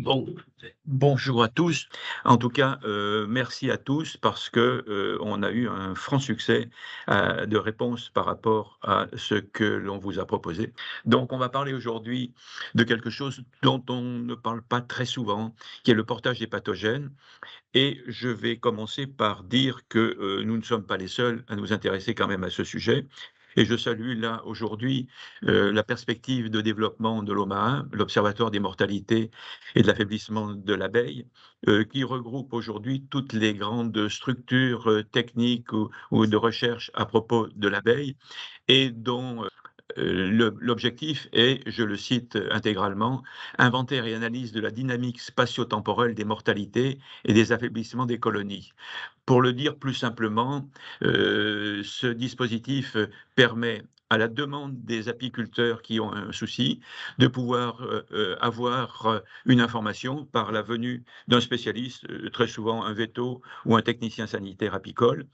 Bon, bonjour à tous. En tout cas, merci à tous parce que, on a eu un franc succès, de réponse par rapport à ce que l'on vous a proposé. Donc on va parler aujourd'hui de quelque chose dont on ne parle pas très souvent, qui est le portage des pathogènes et je vais commencer par dire que, nous ne sommes pas les seuls à nous intéresser quand même à ce sujet et je salue là aujourd'hui, la perspective de développement de l'OMA1, l'Observatoire des mortalités et de l'affaiblissement de l'abeille, qui regroupe aujourd'hui toutes les grandes structures, techniques ou de recherche à propos de l'abeille et dont, l'objectif est, je le cite intégralement: «Inventaire et analyse de la dynamique spatio-temporelle des mortalités et des affaiblissements des colonies». Pour le dire plus simplement, ce dispositif, permet, à la demande des apiculteurs qui ont un souci, de pouvoir, avoir, une information par la venue d'un spécialiste, très souvent un véto ou un technicien sanitaire apicole,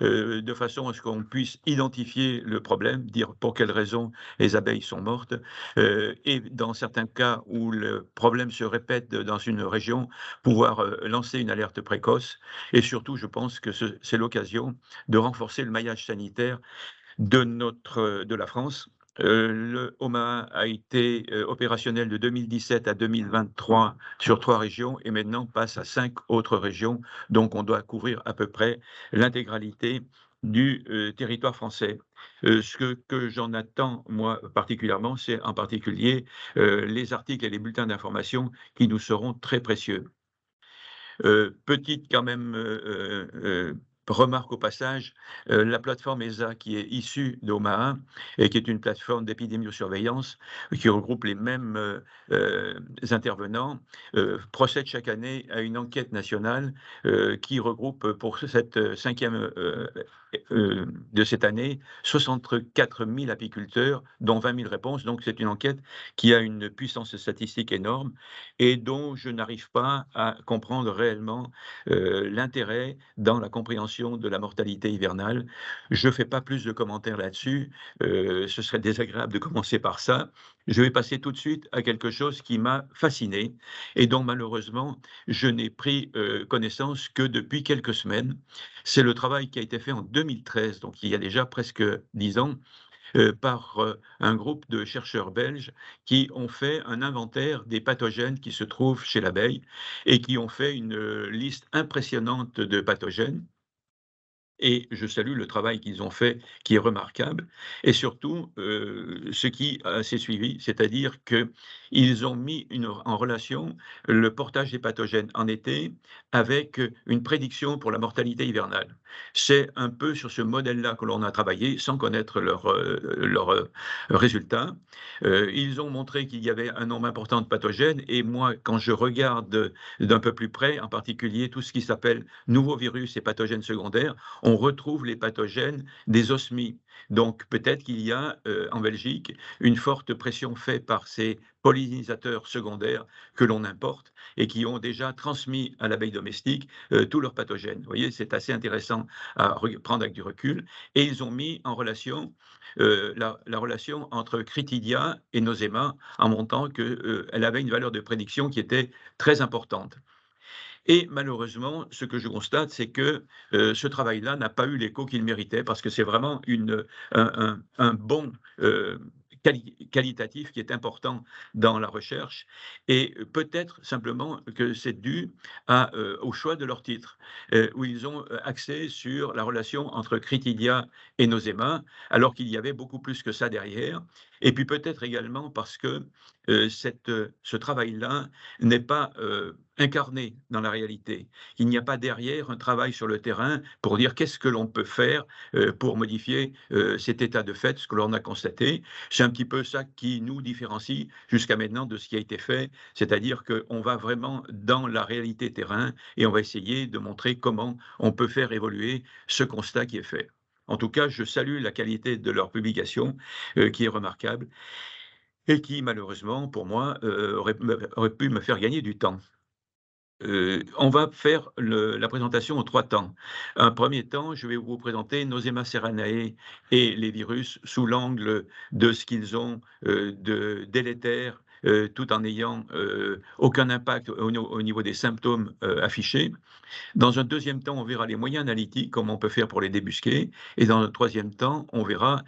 de façon à ce qu'on puisse identifier le problème, dire pour quelles raisons les abeilles sont mortes, et dans certains cas où le problème se répète dans une région, pouvoir, lancer une alerte précoce et surtout, je pense que c'est l'occasion de renforcer le maillage sanitaire de la France. Le HOMA a été, opérationnel de 2017 à 2023 sur 3 régions et maintenant passe à 5 autres régions. Donc on doit couvrir à peu près l'intégralité du, territoire français. Ce que j'en attends, moi, particulièrement, c'est en particulier, les articles et les bulletins d'information qui nous seront très précieux. Petite quand même, remarque au passage, la plateforme ESA qui est issue d'OMA1 et qui est une plateforme d'épidémiosurveillance qui regroupe les mêmes, intervenants, procède chaque année à une enquête nationale, qui regroupe pour cette 5e, de cette année 64 000 apiculteurs, dont 20 000 réponses. Donc c'est une enquête qui a une puissance statistique énorme et dont je n'arrive pas à comprendre réellement, l'intérêt dans la compréhension de la mortalité hivernale. Je ne fais pas plus de commentaires là-dessus, ce serait désagréable de commencer par ça. Je vais passer tout de suite à quelque chose qui m'a fasciné et dont malheureusement je n'ai pris, connaissance que depuis quelques semaines. C'est le travail qui a été fait en 2013, donc il y a déjà presque 10 ans, par, un groupe de chercheurs belges qui ont fait un inventaire des pathogènes qui se trouvent chez l'abeille et qui ont fait une, liste impressionnante de pathogènes et je salue le travail qu'ils ont fait, qui est remarquable et surtout, ce qui s'est suivi, c'est-à-dire qu'ils ont mis en relation le portage des pathogènes en été avec, une prédiction pour la mortalité hivernale. C'est un peu sur ce modèle-là que l'on a travaillé sans connaître leurs résultats. Ils ont montré qu'il y avait un nombre important de pathogènes et moi, quand je regarde d'un peu plus près, en particulier tout ce qui s'appelle nouveaux virus et pathogènes secondaires, on retrouve les pathogènes des osmies. Donc peut-être qu'il y a, en Belgique, une forte pression faite par ces pollinisateurs secondaires que l'on importe et qui ont déjà transmis à l'abeille domestique, tous leurs pathogènes. Vous voyez, c'est assez intéressant à prendre avec du recul et ils ont mis en relation, la relation entre Critidia et Nosema en montrant qu'elle avait une valeur de prédiction qui était très importante. Et malheureusement, ce que je constate, c'est que, ce travail-là n'a pas eu l'écho qu'il méritait parce que c'est vraiment un bond, qualitatif qui est important dans la recherche et peut-être simplement que c'est dû au choix de leur titre, où ils ont, axé sur la relation entre Critidia et Nosema, alors qu'il y avait beaucoup plus que ça derrière et puis peut-être également parce que, ce travail-là n'est pas, incarné dans la réalité. Il n'y a pas derrière un travail sur le terrain pour dire qu'est-ce que l'on peut faire, pour modifier, cet état de fait, ce que l'on a constaté. C'est un petit peu ça qui nous différencie jusqu'à maintenant de ce qui a été fait, c'est-à-dire qu'on va vraiment dans la réalité terrain et on va essayer de montrer comment on peut faire évoluer ce constat qui est fait. En tout cas, je salue la qualité de leur publication, qui est remarquable et qui malheureusement pour moi, aurait pu me faire gagner du temps. On va faire la présentation en 3 temps. Un premier temps, je vais vous présenter Nosema ceranae et les virus sous l'angle de ce qu'ils ont, de délétère tout en n'ayant aucun impact au niveau des symptômes affichés. Dans un deuxième temps, on verra les moyens analytiques, comment on peut faire pour les débusquer. Et dans un troisième temps, on verra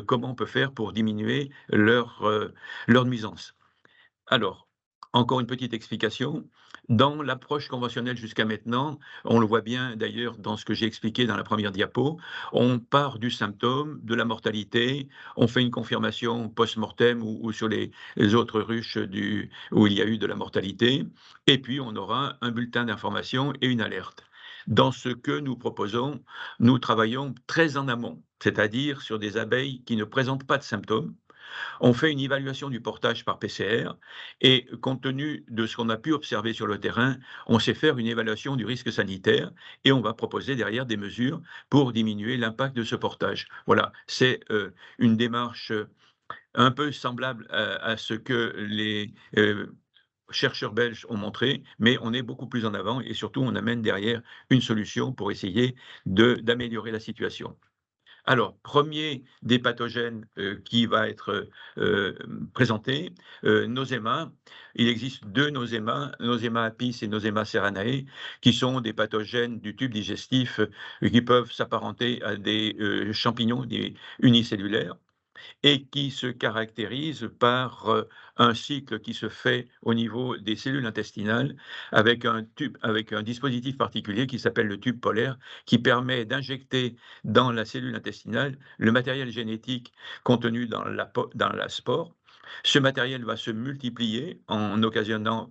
comment on peut faire pour diminuer leur nuisance. Alors, encore une petite explication. Dans l'approche conventionnelle jusqu'à maintenant, on le voit bien d'ailleurs dans ce que j'ai expliqué dans la première diapo, on part du symptôme, de la mortalité, on fait une confirmation post-mortem ou sur les autres ruches où il y a eu de la mortalité, et puis on aura un bulletin d'information et une alerte. Dans ce que nous proposons, nous travaillons très en amont, c'est-à-dire sur des abeilles qui ne présentent pas de symptômes. On fait une évaluation du portage par PCR et compte tenu de ce qu'on a pu observer sur le terrain, on sait faire une évaluation du risque sanitaire et on va proposer derrière des mesures pour diminuer l'impact de ce portage. Voilà, c'est une démarche un peu semblable à ce que les chercheurs belges ont montré, mais on est beaucoup plus en avant et surtout on amène derrière une solution pour essayer d'améliorer la situation. Alors, premier des pathogènes qui va être présenté, Nosema. Il existe 2 Nosema, Nosema apis et Nosema ceranae, qui sont des pathogènes du tube digestif qui peuvent s'apparenter à des champignons des unicellulaires et qui se caractérise par un cycle qui se fait au niveau des cellules intestinales avec un dispositif particulier qui s'appelle le tube polaire, qui permet d'injecter dans la cellule intestinale le matériel génétique contenu dans la spore. Ce matériel va se multiplier en occasionnant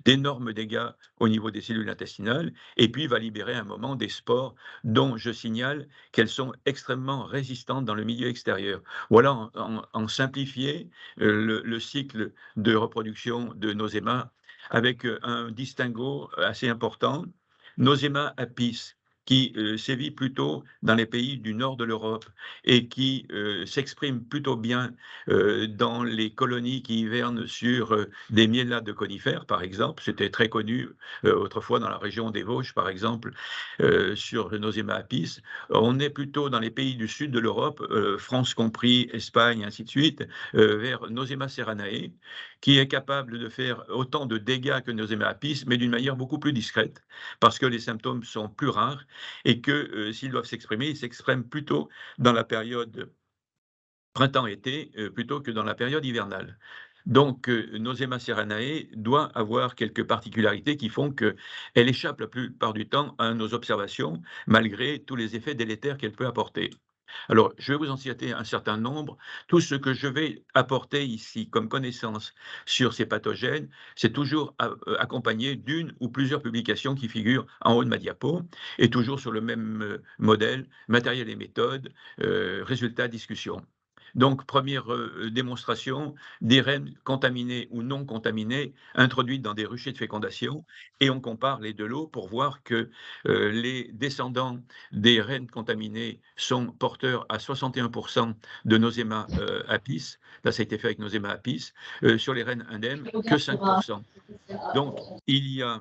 d'énormes dégâts au niveau des cellules intestinales et puis va libérer à un moment des spores dont je signale qu'elles sont extrêmement résistantes dans le milieu extérieur. Voilà en simplifié le cycle de reproduction de Nosema avec un distinguo assez important. Nosema apis, qui sévit plutôt dans les pays du nord de l'Europe et qui s'exprime plutôt bien dans les colonies qui hivernent sur des miellades de conifères, par exemple. C'était très connu autrefois dans la région des Vosges, par exemple, sur le Nosema apis. On est plutôt dans les pays du sud de l'Europe, France compris, Espagne, ainsi de suite, vers Nosema ceranae, qui est capable de faire autant de dégâts que Nosema apis, mais d'une manière beaucoup plus discrète, parce que les symptômes sont plus rares et que s'ils doivent s'exprimer, ils s'expriment plutôt dans la période printemps-été plutôt que dans la période hivernale. Donc, Nosema ceranae doit avoir quelques particularités qui font qu'elle échappe la plupart du temps à nos observations, malgré tous les effets délétères qu'elle peut apporter. Alors, je vais vous en citer un certain nombre. Tout ce que je vais apporter ici comme connaissance sur ces pathogènes, c'est toujours accompagné d'une ou plusieurs publications qui figurent en haut de ma diapo, et toujours sur le même modèle, matériel et méthode, résultats, discussion. Donc, première démonstration, des reines contaminées ou non contaminées introduites dans des ruchers de fécondation, et on compare les deux lots pour voir que les descendants des reines contaminées sont porteurs à 61% de Nosema apis. Là, ça a été fait avec Nosema apis. Sur les reines indemnes, que 5%. Donc, il y a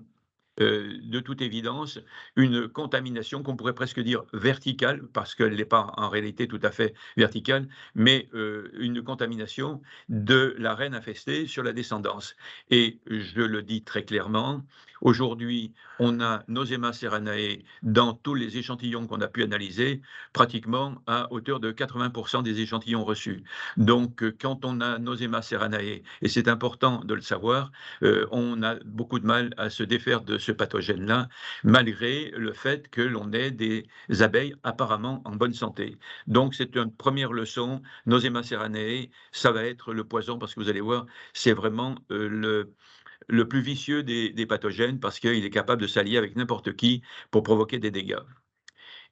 de toute évidence, une contamination qu'on pourrait presque dire verticale, parce qu'elle n'est pas en réalité tout à fait verticale, mais une contamination de la reine infestée sur la descendance. Et je le dis très clairement, aujourd'hui, on a Nosema ceranae dans tous les échantillons qu'on a pu analyser, pratiquement à hauteur de 80% des échantillons reçus. Donc, quand on a Nosema ceranae, et c'est important de le savoir, on a beaucoup de mal à se défaire de ce pathogène-là, malgré le fait que l'on ait des abeilles apparemment en bonne santé. Donc c'est une première leçon, Nosema ceranae, ça va être le poison, parce que vous allez voir, c'est vraiment le plus vicieux des pathogènes, parce qu'il est capable de s'allier avec n'importe qui pour provoquer des dégâts.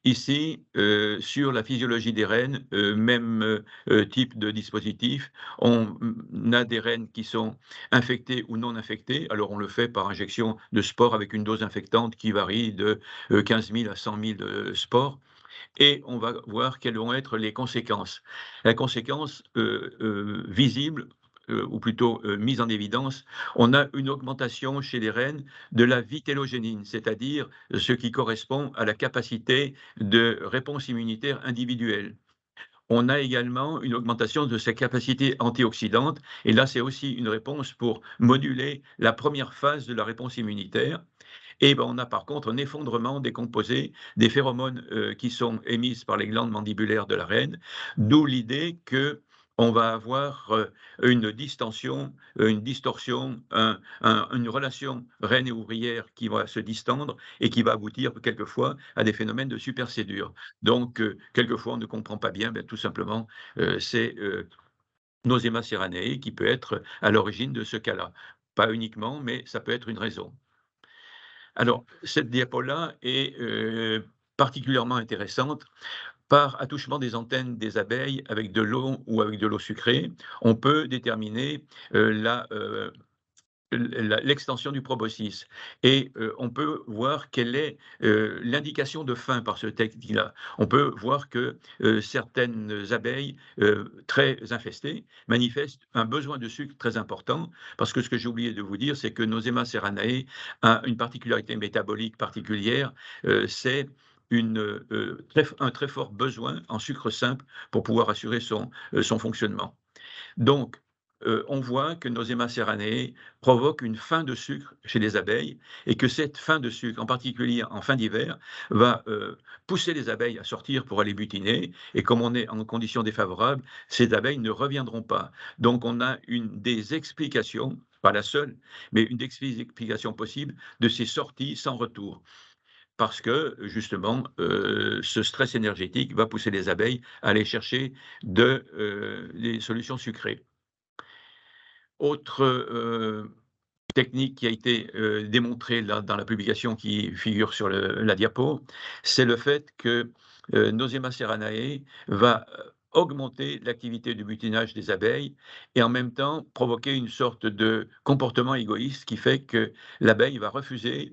Ici, sur la physiologie des rennes, même type de dispositif. On a des rennes qui sont infectées ou non infectées. Alors on le fait par injection de spores avec une dose infectante qui varie de 15 000 à 100 000 spores. Et on va voir quelles vont être les conséquences. La conséquence visible, ou plutôt mise en évidence, on a une augmentation chez les rennes de la vitellogénine, c'est-à-dire ce qui correspond à la capacité de réponse immunitaire individuelle. On a également une augmentation de ses capacités antioxydantes et là, c'est aussi une réponse pour moduler la première phase de la réponse immunitaire. Et ben, on a par contre un effondrement des composés, des phéromones, qui sont émises par les glandes mandibulaires de la reine, d'où l'idée que on va avoir, une distension, une distorsion, une relation reine et ouvrière qui va se distendre et qui va aboutir quelquefois à des phénomènes de supersédure. Donc, quelquefois on ne comprend pas bien, tout simplement, c'est, Nosema ceranae qui peut être à l'origine de ce cas-là. Pas uniquement, mais ça peut être une raison. Alors, cette diapo-là est, particulièrement intéressante par attouchement des antennes des abeilles avec de l'eau ou avec de l'eau sucrée. On peut déterminer, l'extension du proboscis et on peut voir quelle est, l'indication de faim par ce technique-là. On peut voir que, certaines abeilles, très infestées manifestent un besoin de sucre très important parce que ce que j'ai oublié de vous dire, c'est que Nosema ceranae a une particularité métabolique particulière, c'est un très fort besoin en sucre simple pour pouvoir assurer son fonctionnement. Donc, on voit que Nosema ceranae provoque une faim de sucre chez les abeilles et que cette faim de sucre, en particulier en fin d'hiver, va, pousser les abeilles à sortir pour aller butiner et comme on est en conditions défavorables, ces abeilles ne reviendront pas. Donc on a une des explications, pas la seule, mais une des explications possibles de ces sorties sans retour. Parce que justement, ce stress énergétique va pousser les abeilles à aller chercher des solutions sucrées. Autre, technique qui a été, démontrée là dans la publication qui figure sur la diapo, c'est le fait que, Nosema ceranae va, augmenter l'activité du butinage des abeilles et en même temps provoquer une sorte de comportement égoïste qui fait que l'abeille va refuser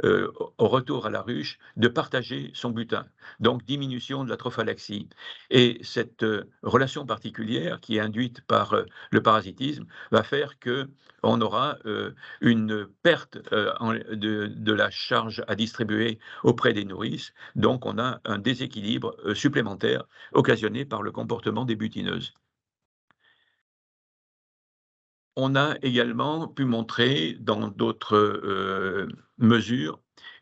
au retour à la ruche, de partager son butin. Donc diminution de la trophalaxie et cette, relation particulière qui est induite par, le parasitisme va faire qu'on aura, une perte, de la charge à distribuer auprès des nourrices. Donc on a un déséquilibre, supplémentaire occasionné par le comportement des butineuses. On a également pu montrer dans d'autres, mesures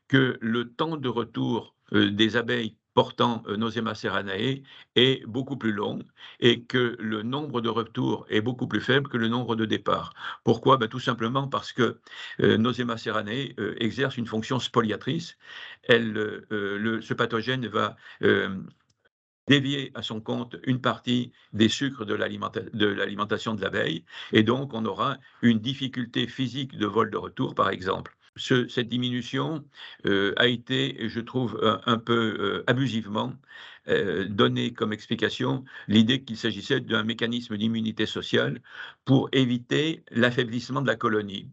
que le temps de retour, des abeilles portant, Nosema ceranae est beaucoup plus long et que le nombre de retours est beaucoup plus faible que le nombre de départs. Pourquoi? Tout simplement parce que, Nosema ceranae, exerce une fonction spoliatrice. Ce pathogène va, dévier à son compte une partie des sucres de l'alimentation de l'abeille et donc on aura une difficulté physique de vol de retour, par exemple. Cette diminution, a été, je trouve, un peu, abusivement, donnée comme explication l'idée qu'il s'agissait d'un mécanisme d'immunité sociale pour éviter l'affaiblissement de la colonie.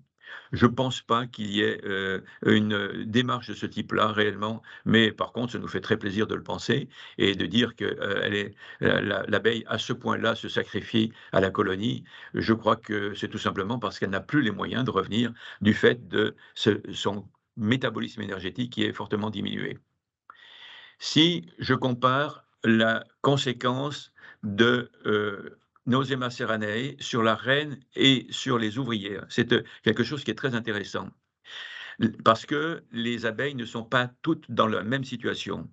Je ne pense pas qu'il y ait, une démarche de ce type-là réellement, mais par contre, ça nous fait très plaisir de le penser et de dire que, l'abeille à ce point-là se sacrifie à la colonie. Je crois que c'est tout simplement parce qu'elle n'a plus les moyens de revenir du fait de son métabolisme énergétique qui est fortement diminué. Si je compare la conséquence de, Nosema ceranae sur la reine et sur les ouvrières, c'est, quelque chose qui est très intéressant. Parce que les abeilles ne sont pas toutes dans la même situation.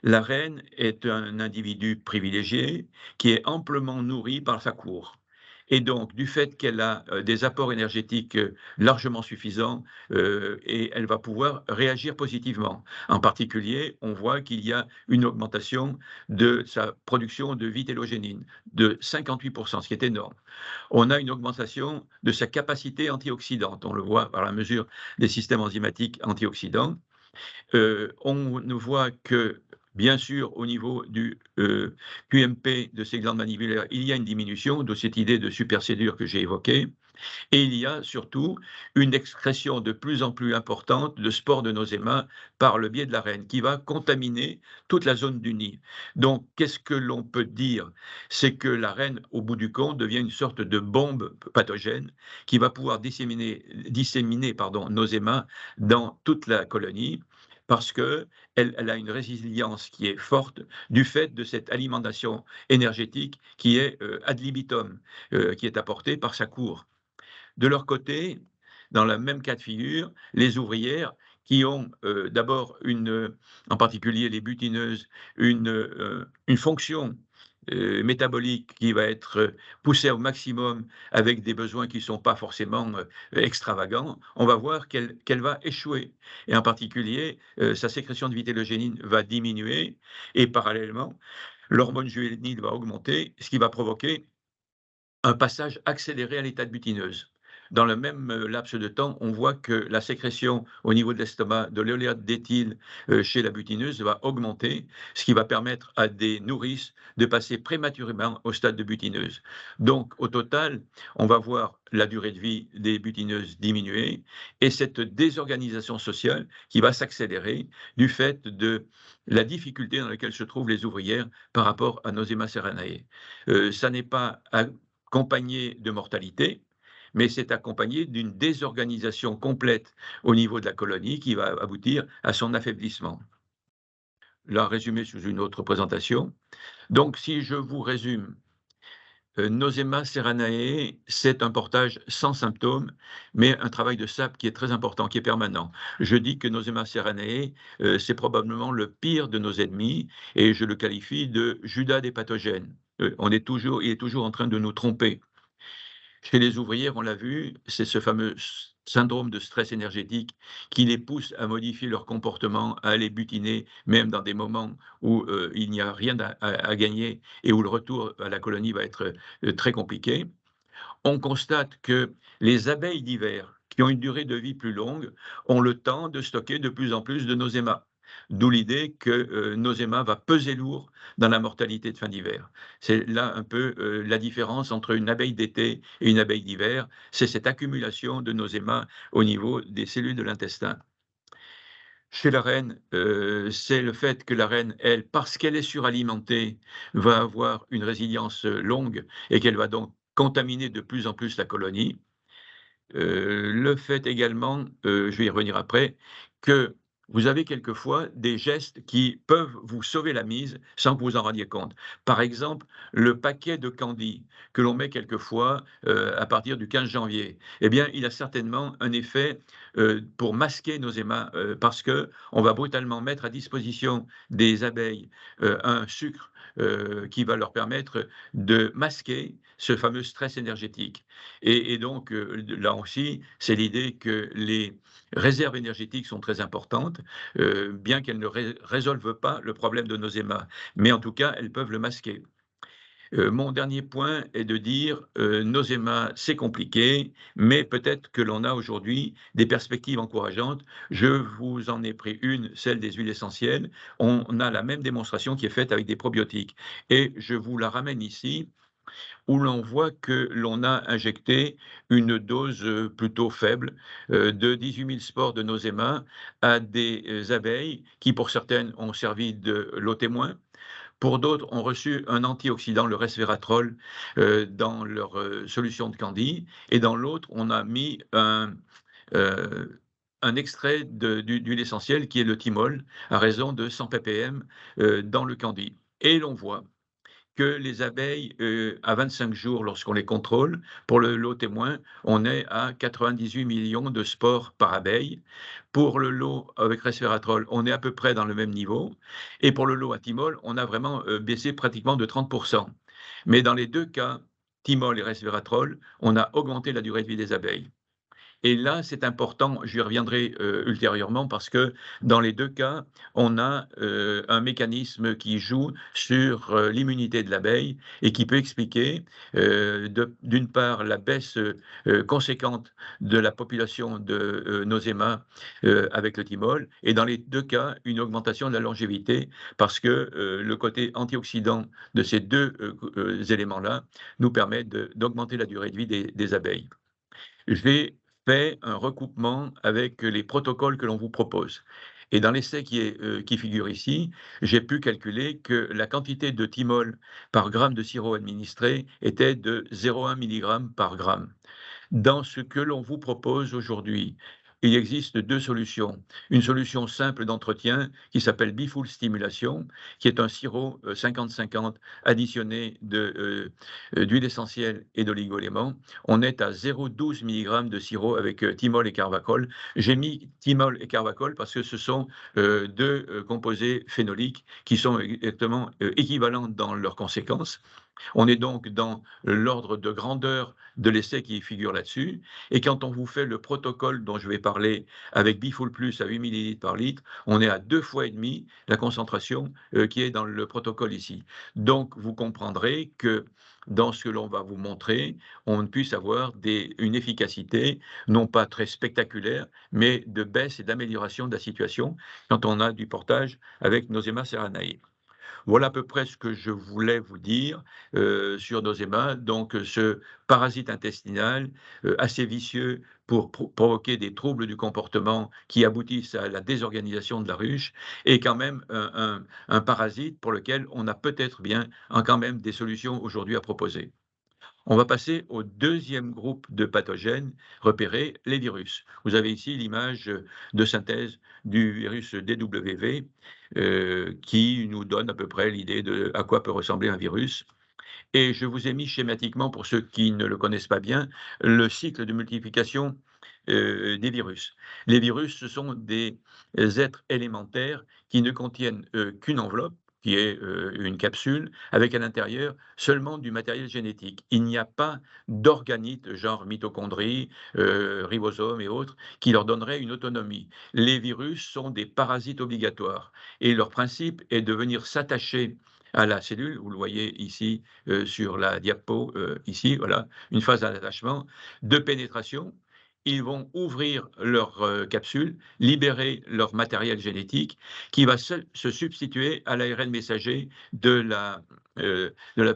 La reine est un individu privilégié qui est amplement nourri par sa cour. Et donc, du fait qu'elle a des apports énergétiques largement suffisants, et elle va pouvoir réagir positivement. En particulier, on voit qu'il y a une augmentation de sa production de vitellogénine de 58%, ce qui est énorme. On a une augmentation de sa capacité antioxydante. On le voit par la mesure des systèmes enzymatiques antioxydants. On ne voit que, bien sûr, au niveau du QMP de ces glandes mandibulæres, il y a une diminution de cette idée de supersédure que j'ai évoquée. Et il y a surtout une excrétion de plus en plus importante de spores de noséma par le biais de la reine, qui va contaminer toute la zone du nid. Donc, qu'est-ce que l'on peut dire? C'est que la reine, au bout du compte, devient une sorte de bombe pathogène qui va pouvoir disséminer noséma dans toute la colonie parce qu'elle a une résilience qui est forte du fait de cette alimentation énergétique qui est ad libitum, qui est apportée par sa cour. De leur côté, dans le même cas de figure, les ouvrières qui ont d'abord en particulier les butineuses, une fonction métabolique qui va être poussée au maximum avec des besoins qui ne sont pas forcément extravagants, on va voir qu'elle va échouer. Et en particulier, sa sécrétion de vitellogénine va diminuer et parallèlement, l'hormone juvénile va augmenter, ce qui va provoquer un passage accéléré à l'état de butineuse. Dans le même laps de temps, on voit que la sécrétion au niveau de l'estomac de l'oléate d'éthyle chez la butineuse va augmenter, ce qui va permettre à des nourrices de passer prématurément au stade de butineuse. Donc, au total, on va voir la durée de vie des butineuses diminuer et cette désorganisation sociale qui va s'accélérer du fait de la difficulté dans laquelle se trouvent les ouvrières par rapport à Nosema serranae. Ça n'est pas accompagné de mortalité, mais c'est accompagné d'une désorganisation complète au niveau de la colonie qui va aboutir à son affaiblissement. Là, résumé sous une autre présentation. Donc, si je vous résume, Nosema serranae, c'est un portage sans symptômes, mais un travail de sape qui est très important, qui est permanent. Je dis que Nosema serranae, c'est probablement le pire de nos ennemis, et je le qualifie de Judas des pathogènes. Il est toujours en train de nous tromper. Chez les ouvrières, on l'a vu, c'est ce fameux syndrome de stress énergétique qui les pousse à modifier leur comportement, à aller butiner, même dans des moments où il n'y a rien à gagner et où le retour à la colonie va être très compliqué. On constate que les abeilles d'hiver, qui ont une durée de vie plus longue, ont le temps de stocker de plus en plus de noséma. D'où l'idée que Nosema va peser lourd dans la mortalité de fin d'hiver. C'est là un peu la différence entre une abeille d'été et une abeille d'hiver, c'est cette accumulation de Nosema au niveau des cellules de l'intestin. Chez la reine, c'est le fait que la reine, elle, parce qu'elle est suralimentée, va avoir une résilience longue et qu'elle va donc contaminer de plus en plus la colonie. Le fait également, je vais y revenir après, que vous avez quelquefois des gestes qui peuvent vous sauver la mise sans que vous en rendiez compte. Par exemple, le paquet de candy que l'on met quelquefois, à partir du 15 janvier, eh bien, il a certainement un effet, pour masquer nos émats, parce qu'on va brutalement mettre à disposition des abeilles, un sucre, qui va leur permettre de masquer ce fameux stress énergétique. Et donc, là aussi, c'est l'idée que les réserves énergétiques sont très importantes, bien qu'elles ne résolvent pas le problème de nos émas, mais en tout cas, elles peuvent le masquer. Mon dernier point est de dire, nos émas, c'est compliqué, mais peut-être que l'on a aujourd'hui des perspectives encourageantes. Je vous en ai pris une, celle des huiles essentielles. On a la même démonstration qui est faite avec des probiotiques et je vous la ramène ici où l'on voit que l'on a injecté une dose plutôt faible de 18 000 spores de noséma à des abeilles qui, pour certaines, ont servi de lot témoin. Pour d'autres, ont reçu un antioxydant, le resveratrol, dans leur solution de candy. Et dans l'autre, on a mis euh, un extrait d'huile essentielle qui est le thymol, à raison de 100 ppm dans le candy. Et l'on voit que les abeilles, à 25 jours, lorsqu'on les contrôle, pour le lot témoin, on est à 98 millions de spores par abeille. Pour le lot avec resveratrol, on est à peu près dans le même niveau. Et pour le lot à thymol, on a vraiment baissé pratiquement de 30%. Mais dans les deux cas, thymol et resveratrol, on a augmenté la durée de vie des abeilles. Et là, c'est important, j'y reviendrai ultérieurement, parce que dans les deux cas, on a un mécanisme qui joue sur l'immunité de l'abeille et qui peut expliquer, d'une part, la baisse conséquente de la population de noséma avec le thymol, et dans les deux cas, une augmentation de la longévité, parce que le côté antioxydant de ces deux éléments-là nous permet d'augmenter la durée de vie des abeilles. J'ai fait un recoupement avec les protocoles que l'on vous propose. Et dans l'essai qui figure ici, j'ai pu calculer que la quantité de thymol par gramme de sirop administré était de 0,1 mg par gramme. Dans ce que l'on vous propose aujourd'hui, Il existe 2 solutions. Une solution simple d'entretien qui s'appelle Bifoul Stimulation, qui est un sirop, 50-50 additionné d'huile essentielle et d'oligo-éléments. On est à 0,12 milligrammes de sirop avec, thymol et carbachol. J'ai mis thymol et carbachol parce que ce sont, 2, composés phénoliques qui sont exactement, équivalents dans leurs conséquences. On est donc dans l'ordre de grandeur de l'essai qui figure là-dessus. Et quand on vous fait le protocole dont je vais parler avec Bifoul Plus à 8 millilitres par litre, on est à 2 fois et demi la concentration qui est dans le protocole ici. Donc, vous comprendrez que dans ce que l'on va vous montrer, on puisse avoir une efficacité, non pas très spectaculaire, mais de baisse et d'amélioration de la situation quand on a du portage avec Nosema Serranae. Voilà à peu près ce que je voulais vous dire, sur Nosema. Donc, ce parasite intestinal, assez vicieux pour provoquer des troubles du comportement qui aboutissent à la désorganisation de la ruche et quand même un parasite pour lequel on a peut-être bien quand même des solutions aujourd'hui à proposer. On va passer au deuxième groupe de pathogènes repérés, les virus. Vous avez ici l'image de synthèse du virus DWV qui nous donne à peu près l'idée de à quoi peut ressembler un virus. Et je vous ai mis schématiquement, pour ceux qui ne le connaissent pas bien, le cycle de multiplication des virus. Les virus, ce sont des êtres élémentaires qui ne contiennent qu'une enveloppe, qui est une capsule, avec à l'intérieur seulement du matériel génétique. Il n'y a pas d'organites, genre mitochondries, ribosomes et autres, qui leur donneraient une autonomie. Les virus sont des parasites obligatoires et leur principe est de venir s'attacher à la cellule, vous le voyez ici sur la diapo, ici, voilà, une phase d'attachement, de pénétration. Ils vont ouvrir leur capsule, libérer leur matériel génétique qui va se substituer à l'ARN messager euh, de la,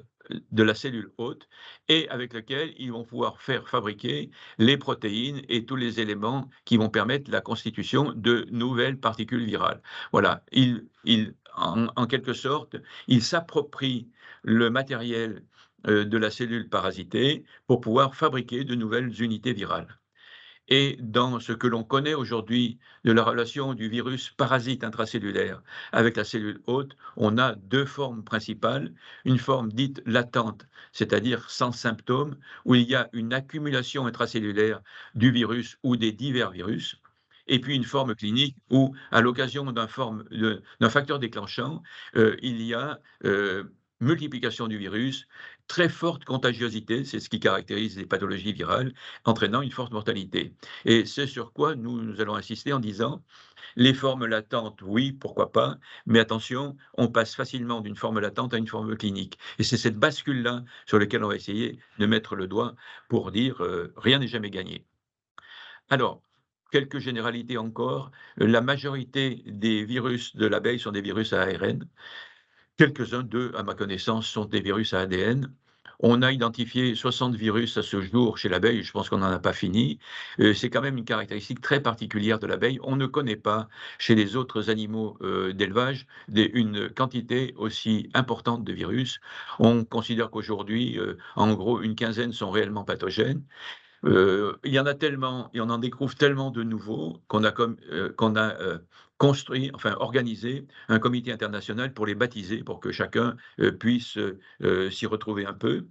de la cellule hôte et avec lequel ils vont pouvoir faire fabriquer les protéines et tous les éléments qui vont permettre la constitution de nouvelles particules virales. Voilà, en quelque sorte, ils s'approprient le matériel de la cellule parasitée pour pouvoir fabriquer de nouvelles unités virales. Et dans ce que l'on connaît aujourd'hui de la relation du virus parasite intracellulaire avec la cellule hôte, on a deux formes principales. Une forme dite latente, c'est-à-dire sans symptômes, où il y a une accumulation intracellulaire du virus ou des divers virus. Et puis une forme clinique où, à l'occasion d'un facteur déclenchant, il y a multiplication du virus, très forte contagiosité, c'est ce qui caractérise les pathologies virales, entraînant une forte mortalité. Et c'est sur quoi nous allons insister en disant, les formes latentes, oui, pourquoi pas, mais attention, on passe facilement d'une forme latente à une forme clinique. Et c'est cette bascule-là sur laquelle on va essayer de mettre le doigt pour dire rien n'est jamais gagné. Alors, quelques généralités encore. La majorité des virus de l'abeille sont des virus à ARN. Quelques-uns d'eux, à ma connaissance, sont des virus à ADN. On a identifié 60 virus à ce jour chez l'abeille, je pense qu'on n'en a pas fini. C'est quand même une caractéristique très particulière de l'abeille. On ne connaît pas chez les autres animaux d'élevage une quantité aussi importante de virus. On considère qu'aujourd'hui, en gros, une quinzaine sont réellement pathogènes. Il y en a tellement et on en découvre tellement de nouveaux qu'on a, construit, enfin organisé un comité international pour les baptiser, pour que chacun, puisse, s'y retrouver un peu.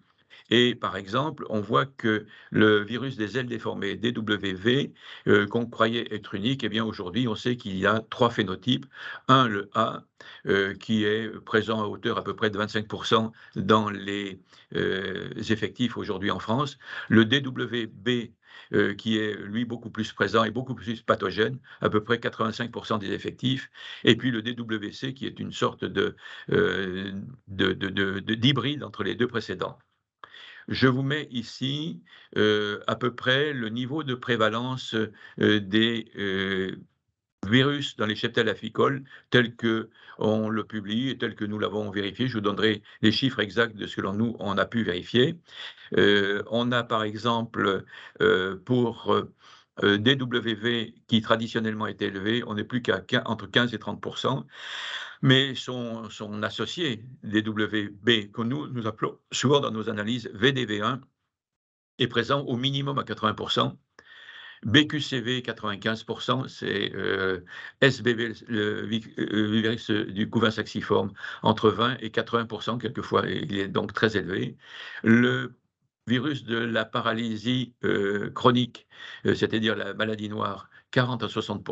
Et par exemple, on voit que le virus des ailes déformées, DWV, qu'on croyait être unique, eh bien aujourd'hui, on sait qu'il y a 3 phénotypes. Un, le A, qui est présent à hauteur à peu près de 25 dans les, effectifs aujourd'hui en France. Le DWB, qui est lui beaucoup plus présent et beaucoup plus pathogène, à peu près 85 des effectifs. Et puis le DWC, qui est une sorte d'hybride entre les 2 précédents. Je vous mets ici à peu près le niveau de prévalence des virus dans les cheptels apicoles tel que on le publie et tel que nous l'avons vérifié. Je vous donnerai les chiffres exacts de ce que nous, on a pu vérifier. On a par exemple pour DWV qui traditionnellement est élevé, on n'est plus qu'à entre 15 et 30 mais son associé DWB, que nous appelons souvent dans nos analyses VDV1, est présent au minimum à 80 BQCV 95, c'est SBV, le virus du couvain saxiforme, entre 20 et 80, quelquefois, et il est donc très élevé. Le virus de la paralysie chronique, c'est-à-dire la maladie noire, 40 à 60.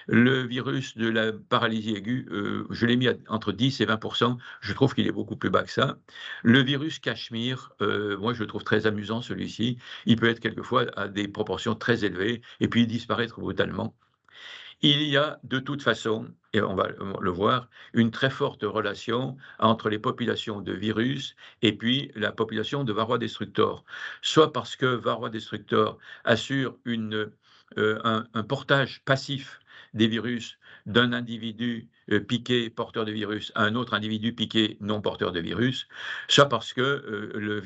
Le virus de la paralysie aiguë, je l'ai mis entre 10 et 20. Je trouve qu'il est beaucoup plus bas que ça. Le virus Cachemire, moi je le trouve très amusant celui-ci. Il peut être quelquefois à des proportions très élevées et puis disparaître brutalement. Il y a de toute façon, et on va le voir, une très forte relation entre les populations de virus et puis la population de varroa destructor. Soit parce que varroa destructor assure un portage passif des virus d'un individu piqué porteur de virus à un autre individu piqué non porteur de virus, soit parce que le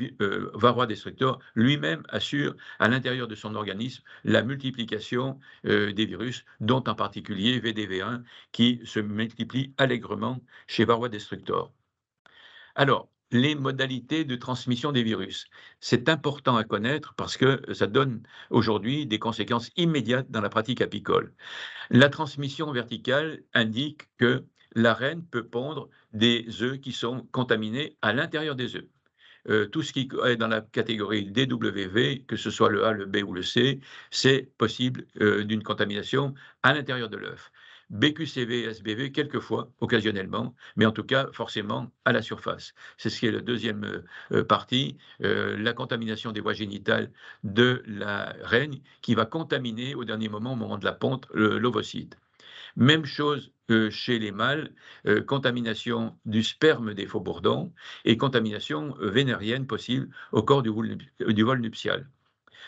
varroa destructor lui-même assure à l'intérieur de son organisme la multiplication des virus, dont en particulier VDV1, qui se multiplie allègrement chez Varroa destructor. Alors, les modalités de transmission des virus. C'est important à connaître parce que ça donne aujourd'hui des conséquences immédiates dans la pratique apicole. La transmission verticale indique que la reine peut pondre des œufs qui sont contaminés à l'intérieur des œufs. Tout ce qui est dans la catégorie DWV, que ce soit le A, le B ou le C, c'est possible d'une contamination à l'intérieur de l'œuf. BQCV, SBV, quelquefois, occasionnellement, mais en tout cas, forcément, à la surface. C'est ce qui est la deuxième partie, la contamination des voies génitales de la reine, qui va contaminer au dernier moment, au moment de la ponte, l'ovocyte. Même chose chez les mâles, contamination du sperme des faux-bourdons et contamination vénérienne possible au corps du vol nuptial.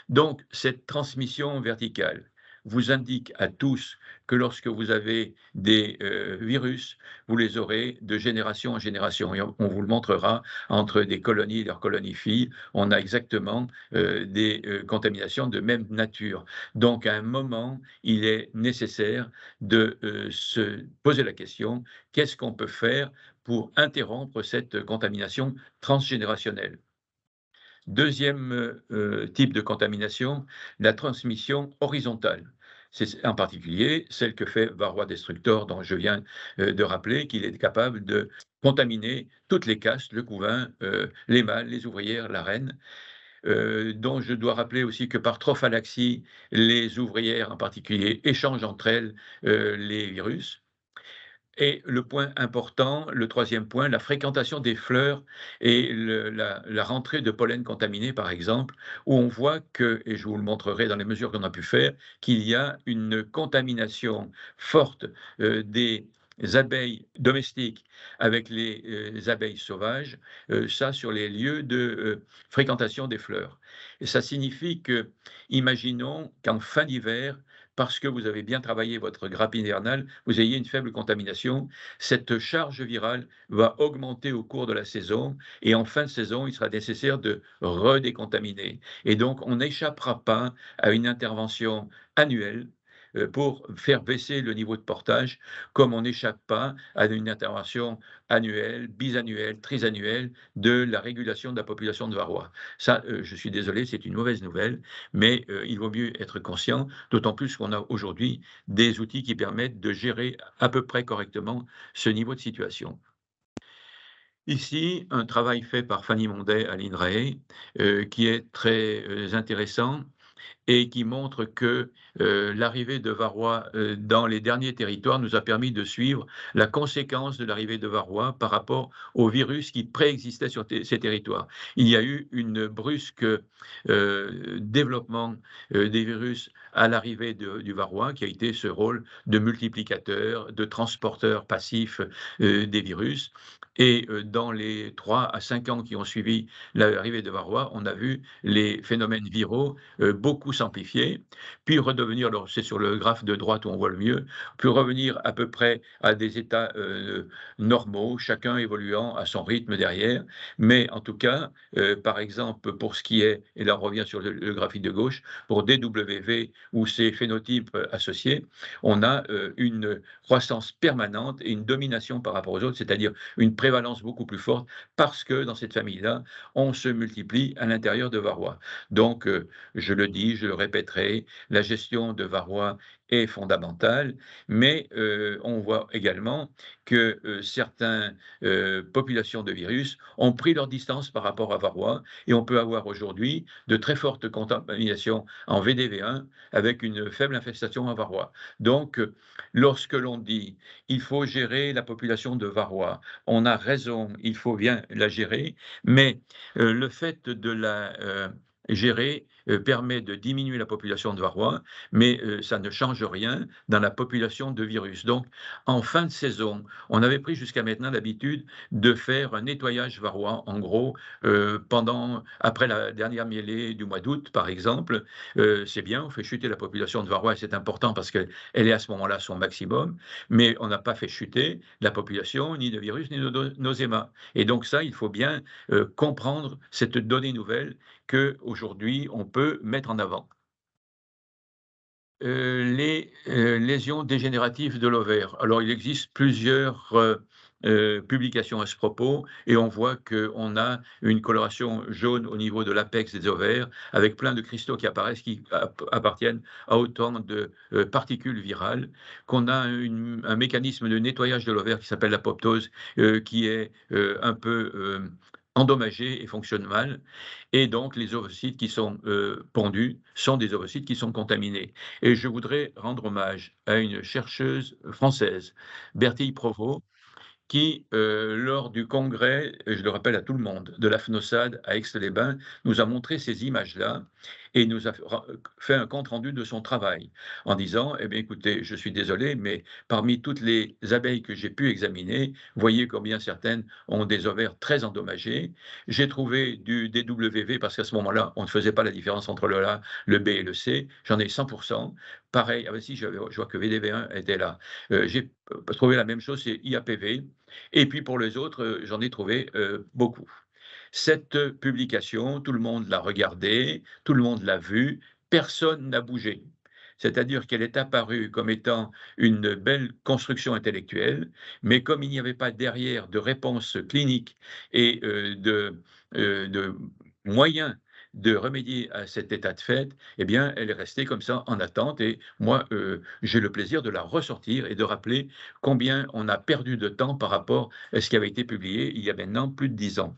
Donc, cette transmission verticale vous indique à tous que lorsque vous avez des virus, vous les aurez de génération en génération. Et on vous le montrera entre des colonies et leurs colonies filles. On a exactement des contaminations de même nature. Donc, à un moment, il est nécessaire de se poser la question, qu'est-ce qu'on peut faire pour interrompre cette contamination transgénérationnelle? Deuxième type de contamination, la transmission horizontale. C'est en particulier celle que fait Varroa destructor, dont je viens de rappeler qu'il est capable de contaminer toutes les castes, le couvain, les mâles, les ouvrières, la reine, dont je dois rappeler aussi que par trophalaxie, les ouvrières en particulier échangent entre elles les virus. Et le point important, le troisième point, la fréquentation des fleurs et la rentrée de pollen contaminé, par exemple, où on voit que, et je vous le montrerai dans les mesures qu'on a pu faire, qu'il y a une contamination forte des abeilles domestiques avec les abeilles sauvages, ça sur les lieux de fréquentation des fleurs. Et ça signifie que, imaginons qu'en fin d'hiver, parce que vous avez bien travaillé votre grappe hivernale, vous ayez une faible contamination. Cette charge virale va augmenter au cours de la saison et en fin de saison, il sera nécessaire de redécontaminer. Et donc, on n'échappera pas à une intervention annuelle pour faire baisser le niveau de portage, comme on n'échappe pas à une intervention annuelle, bisannuelle, trisannuelle de la régulation de la population de varroa. Ça, je suis désolé, c'est une mauvaise nouvelle, mais il vaut mieux être conscient, d'autant plus qu'on a aujourd'hui des outils qui permettent de gérer à peu près correctement ce niveau de situation. Ici, un travail fait par Fanny Mondet à l'INRAE, qui est très intéressant et qui montre que l'arrivée de varroa dans les derniers territoires nous a permis de suivre la conséquence de l'arrivée de varroa par rapport aux virus qui préexistaient sur ces territoires. Il y a eu une brusque développement des virus à l'arrivée du varroa, qui a été ce rôle de multiplicateur, de transporteur passif des virus. Et dans les 3 à 5 ans qui ont suivi l'arrivée de varroa, on a vu les phénomènes viraux beaucoup s'amplifier, puis redevenir, alors c'est sur le graphe de droite où on voit le mieux, puis revenir à peu près à des états normaux, chacun évoluant à son rythme derrière. Mais en tout cas, par exemple, pour ce qui est, et là on revient sur le graphique de gauche, pour DWV ou ces phénotypes associés, on a une croissance permanente et une domination par rapport aux autres, c'est-à-dire une prévalence beaucoup plus forte, parce que dans cette famille-là, on se multiplie à l'intérieur de varroa. Donc, je le dis, je le répéterai, la gestion de varroa est fondamentale, mais on voit également que certaines populations de virus ont pris leur distance par rapport à varroa et on peut avoir aujourd'hui de très fortes contaminations en VDV1 avec une faible infestation en varroa. Donc, lorsque l'on dit il faut gérer la population de varroa, on a raison, il faut bien la gérer, mais le fait de la gérer permet de diminuer la population de varroa, mais ça ne change rien dans la population de virus. Donc, en fin de saison, on avait pris jusqu'à maintenant l'habitude de faire un nettoyage varroa, en gros, après la dernière mêlée du mois d'août, par exemple. C'est bien, on fait chuter la population de varroa et c'est important parce qu'elle est à ce moment-là son maximum, mais on n'a pas fait chuter la population ni de virus ni de noséma. Et donc ça, il faut bien comprendre cette donnée nouvelle qu'aujourd'hui on peut mettre en avant. Les lésions dégénératives de l'ovaire. Alors il existe plusieurs publications à ce propos et on voit qu'on a une coloration jaune au niveau de l'apex des ovaires avec plein de cristaux qui apparaissent qui appartiennent à autant de particules virales, qu'on a un mécanisme de nettoyage de l'ovaire qui s'appelle l'apoptose qui est un peu endommagé et fonctionne mal. Et donc, les ovocytes qui sont pondus sont des ovocytes qui sont contaminés. Et je voudrais rendre hommage à une chercheuse française, Bertille Provost, qui, lors du congrès, je le rappelle à tout le monde, de la FNOSAD à Aix-les-Bains, nous a montré ces images-là et nous a fait un compte-rendu de son travail en disant: «Eh bien, écoutez, je suis désolé, mais parmi toutes les abeilles que j'ai pu examiner, voyez combien certaines ont des ovaires très endommagés. J'ai trouvé du DWV» parce qu'à ce moment-là, on ne faisait pas la différence entre le A, le B et le C. J'en ai 100. Pareil, ah bah si, je vois que VDV1 était là. J'ai trouvé la même chose, c'est IAPV et puis pour les autres, j'en ai trouvé, beaucoup. Cette publication, tout le monde l'a regardée, tout le monde l'a vue, personne n'a bougé. C'est-à-dire qu'elle est apparue comme étant une belle construction intellectuelle, mais comme il n'y avait pas derrière de réponse clinique et de moyens de remédier à cet état de fait, eh bien, elle est restée comme ça en attente et moi, j'ai le plaisir de la ressortir et de rappeler combien on a perdu de temps par rapport à ce qui avait été publié il y a maintenant plus de 10 ans.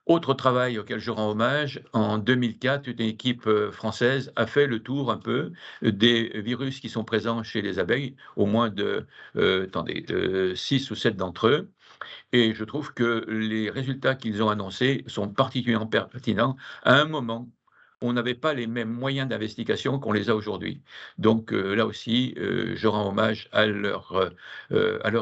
Autre travail auquel je rends hommage, en 2004, une équipe, française a fait le tour un peu, des virus qui sont présents chez les abeilles, au moins de, attendez, 6 ou 7 d'entre eux et je trouve que les résultats qu'ils ont annoncés sont particulièrement pertinents à un moment où on n'avait pas les mêmes moyens d'investigation qu'on les a aujourd'hui. Donc là aussi, je rends hommage à leurs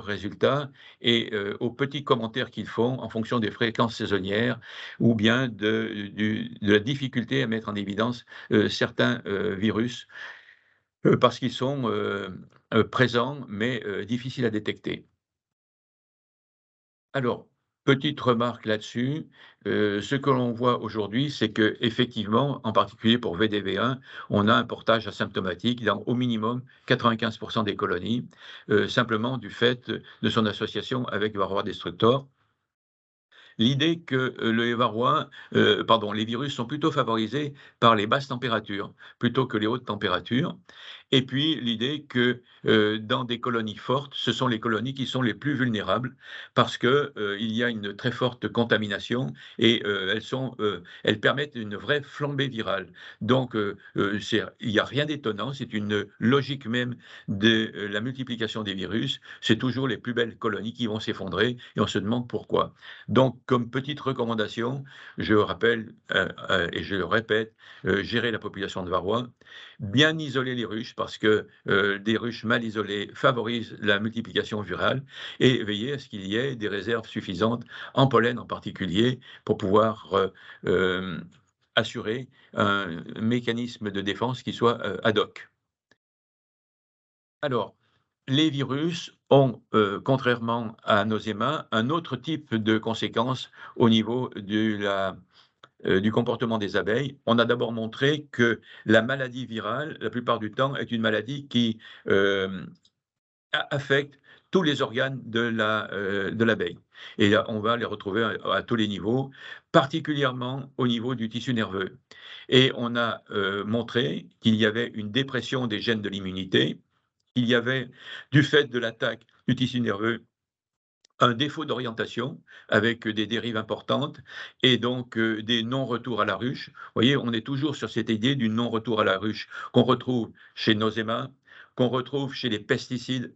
résultats et aux petits commentaires qu'ils font en fonction des fréquences saisonnières ou bien de la difficulté à mettre en évidence certains virus parce qu'ils sont présents mais difficiles à détecter. Alors, petite remarque là-dessus, ce que l'on voit aujourd'hui, c'est qu'effectivement, en particulier pour VDV1, on a un portage asymptomatique dans au minimum 95 des colonies, simplement du fait de son association avec Varroa destructor. L'idée que le varroa, pardon, les virus sont plutôt favorisés par les basses températures, plutôt que les hautes températures et puis l'idée que, dans des colonies fortes, ce sont les colonies qui sont les plus vulnérables parce que, il y a une très forte contamination et elles permettent une vraie flambée virale. Donc, c'est il y a rien d'étonnant, c'est une logique même de, la multiplication des virus. C'est toujours les plus belles colonies qui vont s'effondrer et on se demande pourquoi. Donc, comme petite recommandation, je rappelle, et je le répète, gérer la population de varroa, bien isoler les ruches parce que des ruches mal isolées favorisent la multiplication virale et veiller à ce qu'il y ait des réserves suffisantes en pollen en particulier pour pouvoir assurer un mécanisme de défense qui soit ad hoc. Alors, les virus ont, contrairement à Nosema, un autre type de conséquences au niveau du comportement des abeilles. On a d'abord montré que la maladie virale, la plupart du temps, est une maladie qui affecte tous les organes de l'abeille. Et là, on va les retrouver à tous les niveaux, particulièrement au niveau du tissu nerveux. Et on a montré qu'il y avait une dépression des gènes de l'immunité, il y avait, du fait de l'attaque du tissu nerveux, un défaut d'orientation avec des dérives importantes et donc des non-retours à la ruche. Vous voyez, on est toujours sur cette idée du non-retour à la ruche qu'on retrouve chez Nosema, qu'on retrouve chez les pesticides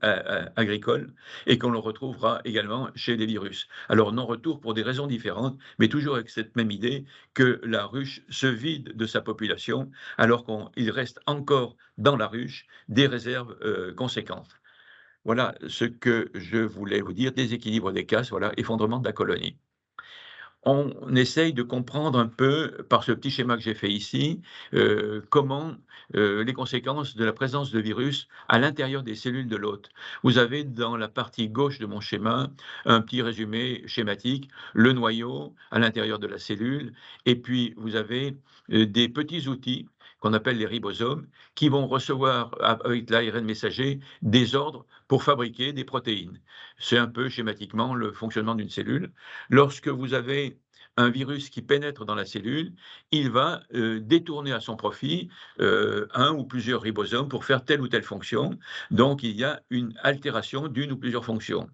agricoles et qu'on le retrouvera également chez les virus. Alors non-retour pour des raisons différentes, mais toujours avec cette même idée que la ruche se vide de sa population alors qu'il reste encore dans la ruche des réserves conséquentes. Voilà ce que je voulais vous dire, déséquilibre des castes, voilà, effondrement de la colonie. On essaye de comprendre un peu, par ce petit schéma que j'ai fait ici, comment, les conséquences de la présence de virus à l'intérieur des cellules de l'hôte. Vous avez dans la partie gauche de mon schéma, un petit résumé schématique, le noyau à l'intérieur de la cellule et puis vous avez, des petits outils qu'on appelle les ribosomes, qui vont recevoir avec l'ARN messager des ordres pour fabriquer des protéines. C'est un peu schématiquement le fonctionnement d'une cellule. Lorsque vous avez un virus qui pénètre dans la cellule, il va détourner à son profit un ou plusieurs ribosomes pour faire telle ou telle fonction. Donc, il y a une altération d'une ou plusieurs fonctions.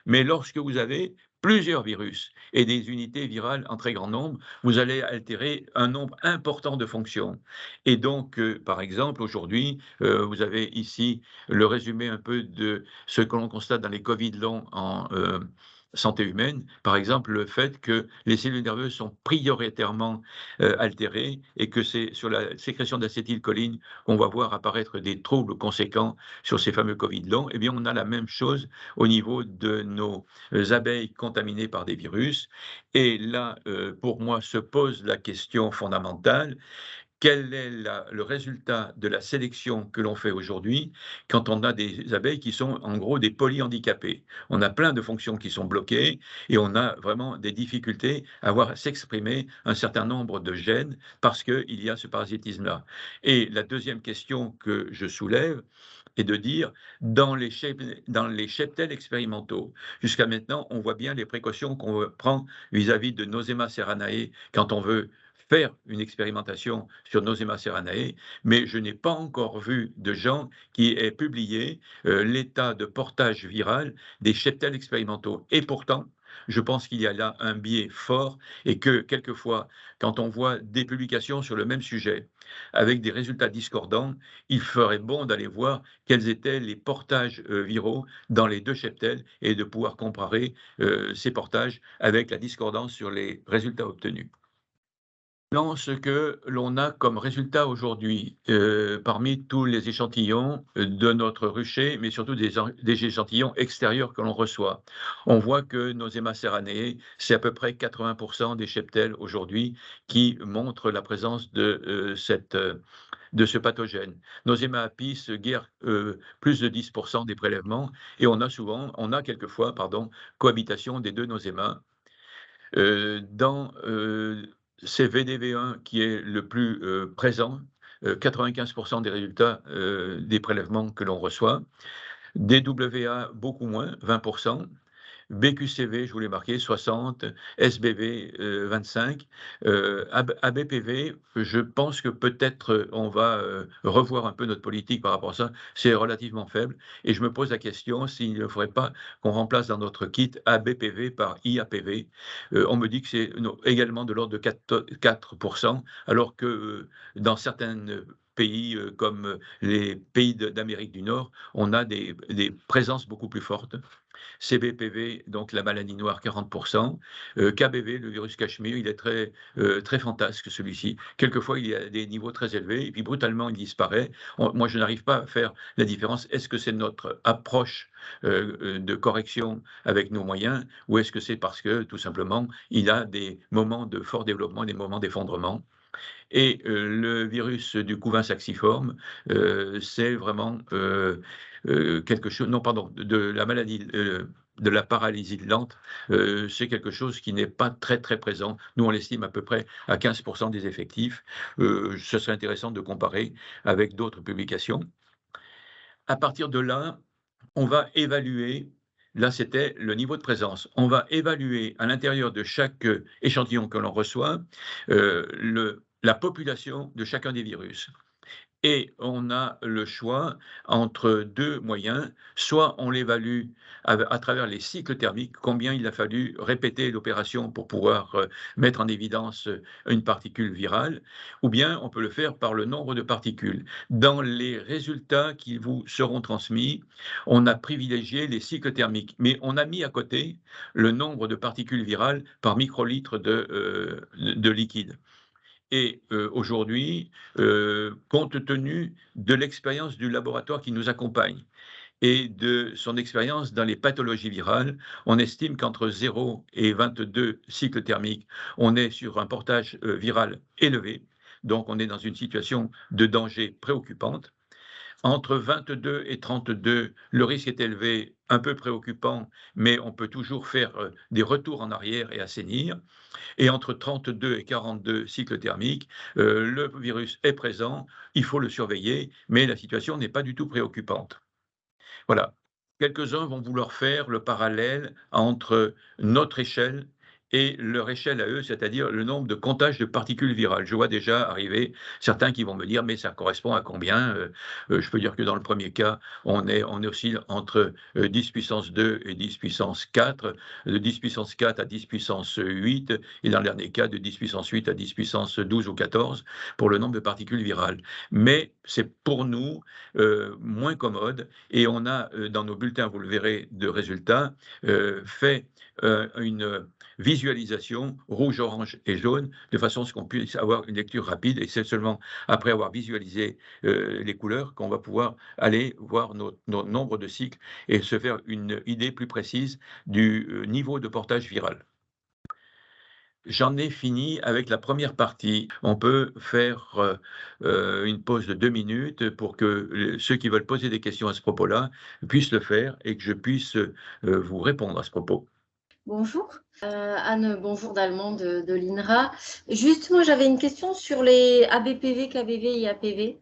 Mais lorsque vous avez plusieurs virus et des unités virales en très grand nombre, vous allez altérer un nombre important de fonctions. Et donc, par exemple, aujourd'hui, vous avez ici le résumé un peu de ce que l'on constate dans les Covid longs en santé humaine. Par exemple, le fait que les cellules nerveuses sont prioritairement altérées et que c'est sur la sécrétion d'acétylcholine qu'on va voir apparaître des troubles conséquents sur ces fameux Covid longs. Eh bien, on a la même chose au niveau de nos abeilles contaminées par des virus. Et là, pour moi, se pose la question fondamentale, quel est le résultat de la sélection que l'on fait aujourd'hui quand on a des abeilles qui sont en gros des polyhandicapées? On a plein de fonctions qui sont bloquées et on a vraiment des difficultés à voir s'exprimer un certain nombre de gènes parce qu'il y a ce parasitisme-là. Et la deuxième question que je soulève est de dire, dans les cheptels expérimentaux, jusqu'à maintenant, on voit bien les précautions qu'on prend vis-à-vis de Nosema serranae quand on veut faire une expérimentation sur Nosema serranae, mais je n'ai pas encore vu de gens qui aient publié l'état de portage viral des cheptels expérimentaux. Et pourtant, je pense qu'il y a là un biais fort et que quelquefois, quand on voit des publications sur le même sujet avec des résultats discordants, il ferait bon d'aller voir quels étaient les portages viraux dans les deux cheptels et de pouvoir comparer ces portages avec la discordance sur les résultats obtenus. Non, ce que l'on a comme résultat aujourd'hui, parmi tous les échantillons de notre rucher, mais surtout des échantillons extérieurs que l'on reçoit. On voit que Nosema serranae, c'est à peu près 80 des cheptels aujourd'hui qui montrent la présence de ce pathogène. Nosema apis guère plus de 10 des prélèvements et on a quelquefois, pardon, cohabitation des deux Nosema. Dans c'est VDV1 qui est le plus présent, 95 des résultats des prélèvements que l'on reçoit. DWA, beaucoup moins, 20. BQCV, je voulais marquer 60, SBV 25, ABPV, je pense que peut-être on va revoir un peu notre politique par rapport à ça, c'est relativement faible et je me pose la question s'il ne faudrait pas qu'on remplace dans notre kit ABPV par IAPV. On me dit que c'est également de l'ordre de 4%, alors que dans certains pays comme les pays d'Amérique du Nord, on a des présences beaucoup plus fortes. CBPV, donc la maladie noire, 40%. KBV, le virus Cachemire, il est très fantasque celui-ci. Quelquefois, il y a des niveaux très élevés et puis brutalement, il disparaît. Moi, je n'arrive pas à faire la différence. Est-ce que c'est notre approche de correction avec nos moyens ou est-ce que c'est parce que, tout simplement, il a des moments de fort développement et des moments d'effondrement? Et le virus du couvain saxiforme, c'est vraiment quelque chose, non, pardon, de la maladie, de la paralysie lente, c'est quelque chose qui n'est pas très, très présent. Nous, on l'estime à peu près à 15 des effectifs. Ce serait intéressant de comparer avec d'autres publications. À partir de là, on va évaluer là, c'était le niveau de présence. On va évaluer à l'intérieur de chaque échantillon que l'on reçoit la population de chacun des virus. Et on a le choix entre 2 moyens, soit on l'évalue à travers les cycles thermiques, combien il a fallu répéter l'opération pour pouvoir, mettre en évidence, une particule virale, ou bien on peut le faire par le nombre de particules. Dans les résultats qui vous seront transmis, on a privilégié les cycles thermiques, mais on a mis à côté le nombre de particules virales par microlitre de liquide. Et aujourd'hui, compte tenu de l'expérience du laboratoire qui nous accompagne et de son expérience dans les pathologies virales, on estime qu'entre 0 et 22 cycles thermiques, on est sur un portage viral élevé. Donc on est dans une situation de danger préoccupante. Entre 22 et 32, le risque est élevé, un peu préoccupant, mais on peut toujours faire des retours en arrière et assainir. Et entre 32 et 42 cycles thermiques, le virus est présent, il faut le surveiller, mais la situation n'est pas du tout préoccupante. Voilà. Quelques-uns vont vouloir faire le parallèle entre notre échelle et leur échelle à eux, c'est-à-dire le nombre de comptages de particules virales. Je vois déjà arriver certains qui vont me dire: «Mais ça correspond à combien?» Je peux dire que dans le premier cas, on oscille entre, 10 puissance 2 et 10 puissance 4, de 10 puissance 4 à 10 puissance 8 et dans le dernier cas, de 10 puissance 8 à 10 puissance 12 ou 14 pour le nombre de particules virales. Mais c'est pour nous, moins commode et on a, dans nos bulletins, vous le verrez, de résultats, fait, une visualisation rouge, orange et jaune, de façon à ce qu'on puisse avoir une lecture rapide et c'est seulement après avoir visualisé, les couleurs qu'on va pouvoir aller voir nos nombres de cycles et se faire une idée plus précise du, niveau de portage viral. J'en ai fini avec la première partie. On peut faire, une pause de 2 minutes pour que, ceux qui veulent poser des questions à ce propos-là puissent le faire et que je puisse, vous répondre à ce propos. Bonjour, Anne, bonjour d'Allemand de l'INRA. Juste, moi, j'avais une question sur les ABPV, KBV et APV,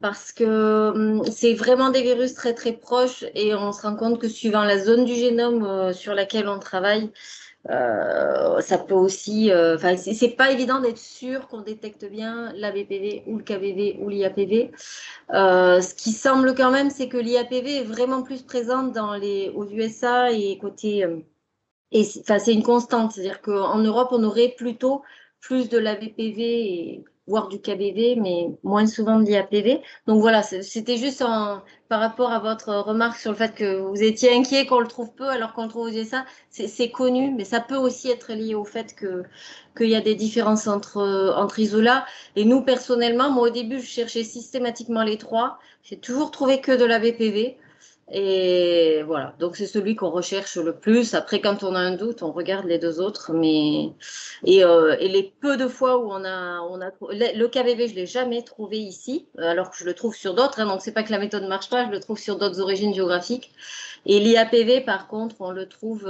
parce que c'est vraiment des virus très très proches et on se rend compte que suivant la zone du génome sur laquelle on travaille, ça peut aussi, enfin, c'est pas évident d'être sûr qu'on détecte bien l'ABPV ou le KBV ou l'IAPV. Ce qui semble quand même, c'est que l'IAPV est vraiment plus présente aux USA et côté et enfin, c'est une constante, c'est-à-dire qu'en Europe, on aurait plutôt plus de l'ABPV et voire du KBV, mais moins souvent de l'IAPV. Donc voilà, c'était juste par rapport à votre remarque sur le fait que vous étiez inquiet qu'on le trouve peu alors qu'on le trouve aux USA. C'est connu, mais ça peut aussi être lié au fait qu'il y a des différences entre isolats. Et nous, personnellement, moi au début, je cherchais systématiquement les trois. J'ai toujours trouvé que de l'ABPV. Et voilà, donc c'est celui qu'on recherche le plus. Après, quand on a un doute, on regarde les deux autres. Et les peu de fois où le KBV, je l'ai jamais trouvé ici, alors que je le trouve sur d'autres. Hein, donc c'est pas que la méthode ne marche pas, je le trouve sur d'autres origines géographiques. Et l'IAPV, par contre, on le trouve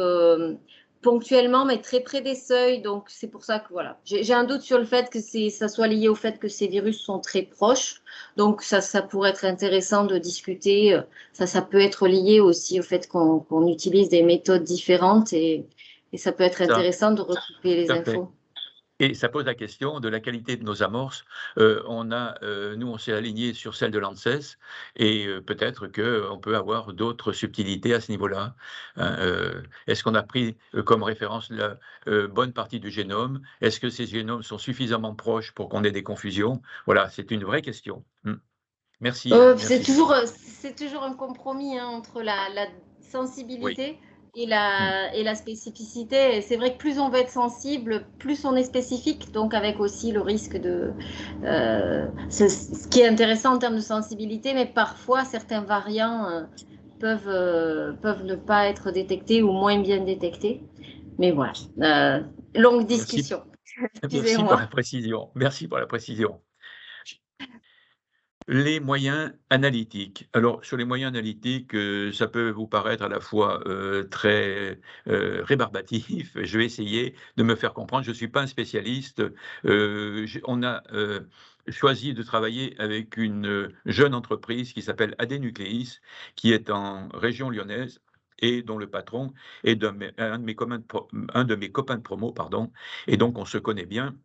ponctuellement, mais très près des seuils. Donc c'est pour ça que voilà, j'ai un doute sur le fait que ça soit lié au fait que ces virus sont très proches. Donc ça pourrait être intéressant de discuter. Ça peut être lié aussi au fait qu'on utilise des méthodes différentes et ça peut être Ça, intéressant de recouper les tout à fait. infos. Et ça pose la question de la qualité de nos amorces. Nous, on s'est aligné sur celle de l'ANSES et peut-être qu'on peut avoir d'autres subtilités à ce niveau-là. Hein, est-ce qu'on a pris comme référence la bonne partie du génome? Est-ce que ces génomes sont suffisamment proches pour qu'on ait des confusions? Voilà, c'est une vraie question. Merci, C'est merci. toujours un compromis hein, entre la Oui. sensibilité et Mm. la spécificité. Et c'est vrai que plus on va être sensible, plus on est spécifique, donc avec aussi le risque ce qui est intéressant en termes de sensibilité, mais parfois certains variants peuvent ne pas être détectés ou moins bien détectés. Mais voilà, longue Merci, discussion. merci pour la Excusez-moi. précision. Merci pour la précision. Les moyens analytiques. Alors, sur les moyens analytiques, ça peut vous paraître à la fois, très, rébarbatif. Je vais essayer de me faire comprendre. Je ne suis pas un spécialiste. On a, choisi de travailler avec une, jeune entreprise qui s'appelle AD Nucléis, qui est en région lyonnaise et dont le patron est un de mes copains de promo, pardon, et donc on se connaît bien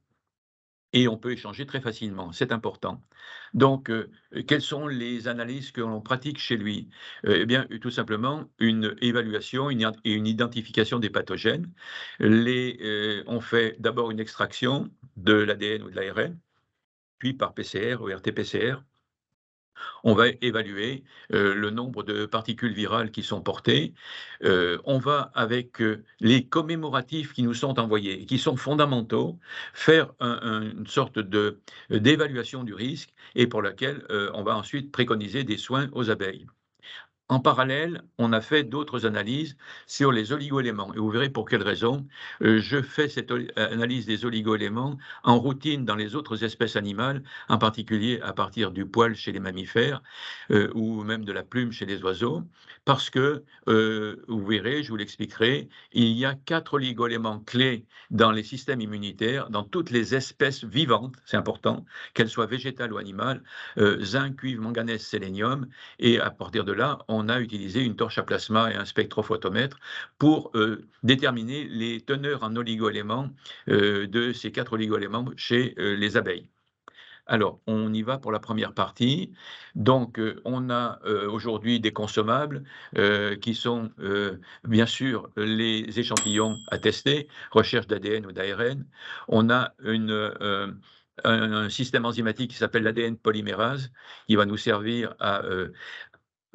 et on peut échanger très facilement, c'est important. Donc, quelles sont les analyses que l'on pratique chez lui? Eh bien, tout simplement une évaluation, une identification des pathogènes. On fait d'abord une extraction de l'ADN ou de l'ARN, puis par PCR ou RT-PCR, on va évaluer, le nombre de particules virales qui sont portées. On va avec, les commémoratifs qui nous sont envoyés et qui sont fondamentaux, faire une sorte d'évaluation du risque et pour laquelle, on va ensuite préconiser des soins aux abeilles. En parallèle, on a fait d'autres analyses sur les oligoéléments et vous verrez pour quelle raison. Je fais cette analyse des oligoéléments en routine dans les autres espèces animales, en particulier à partir du poil chez les mammifères, ou même de la plume chez les oiseaux, parce que, vous verrez, je vous l'expliquerai, il y a 4 oligoéléments clés dans les systèmes immunitaires, dans toutes les espèces vivantes, c'est important, qu'elles soient végétales ou animales, zinc, cuivre, manganèse, sélénium, et à partir de là, on a utilisé une torche à plasma et un spectrophotomètre pour déterminer les teneurs en oligoéléments de ces 4 oligoéléments chez les abeilles. Alors, on y va pour la première partie. Donc, on a aujourd'hui des consommables qui sont bien sûr les échantillons à tester, recherche d'ADN ou d'ARN. On a un système enzymatique qui s'appelle l'ADN polymérase, qui va nous servir à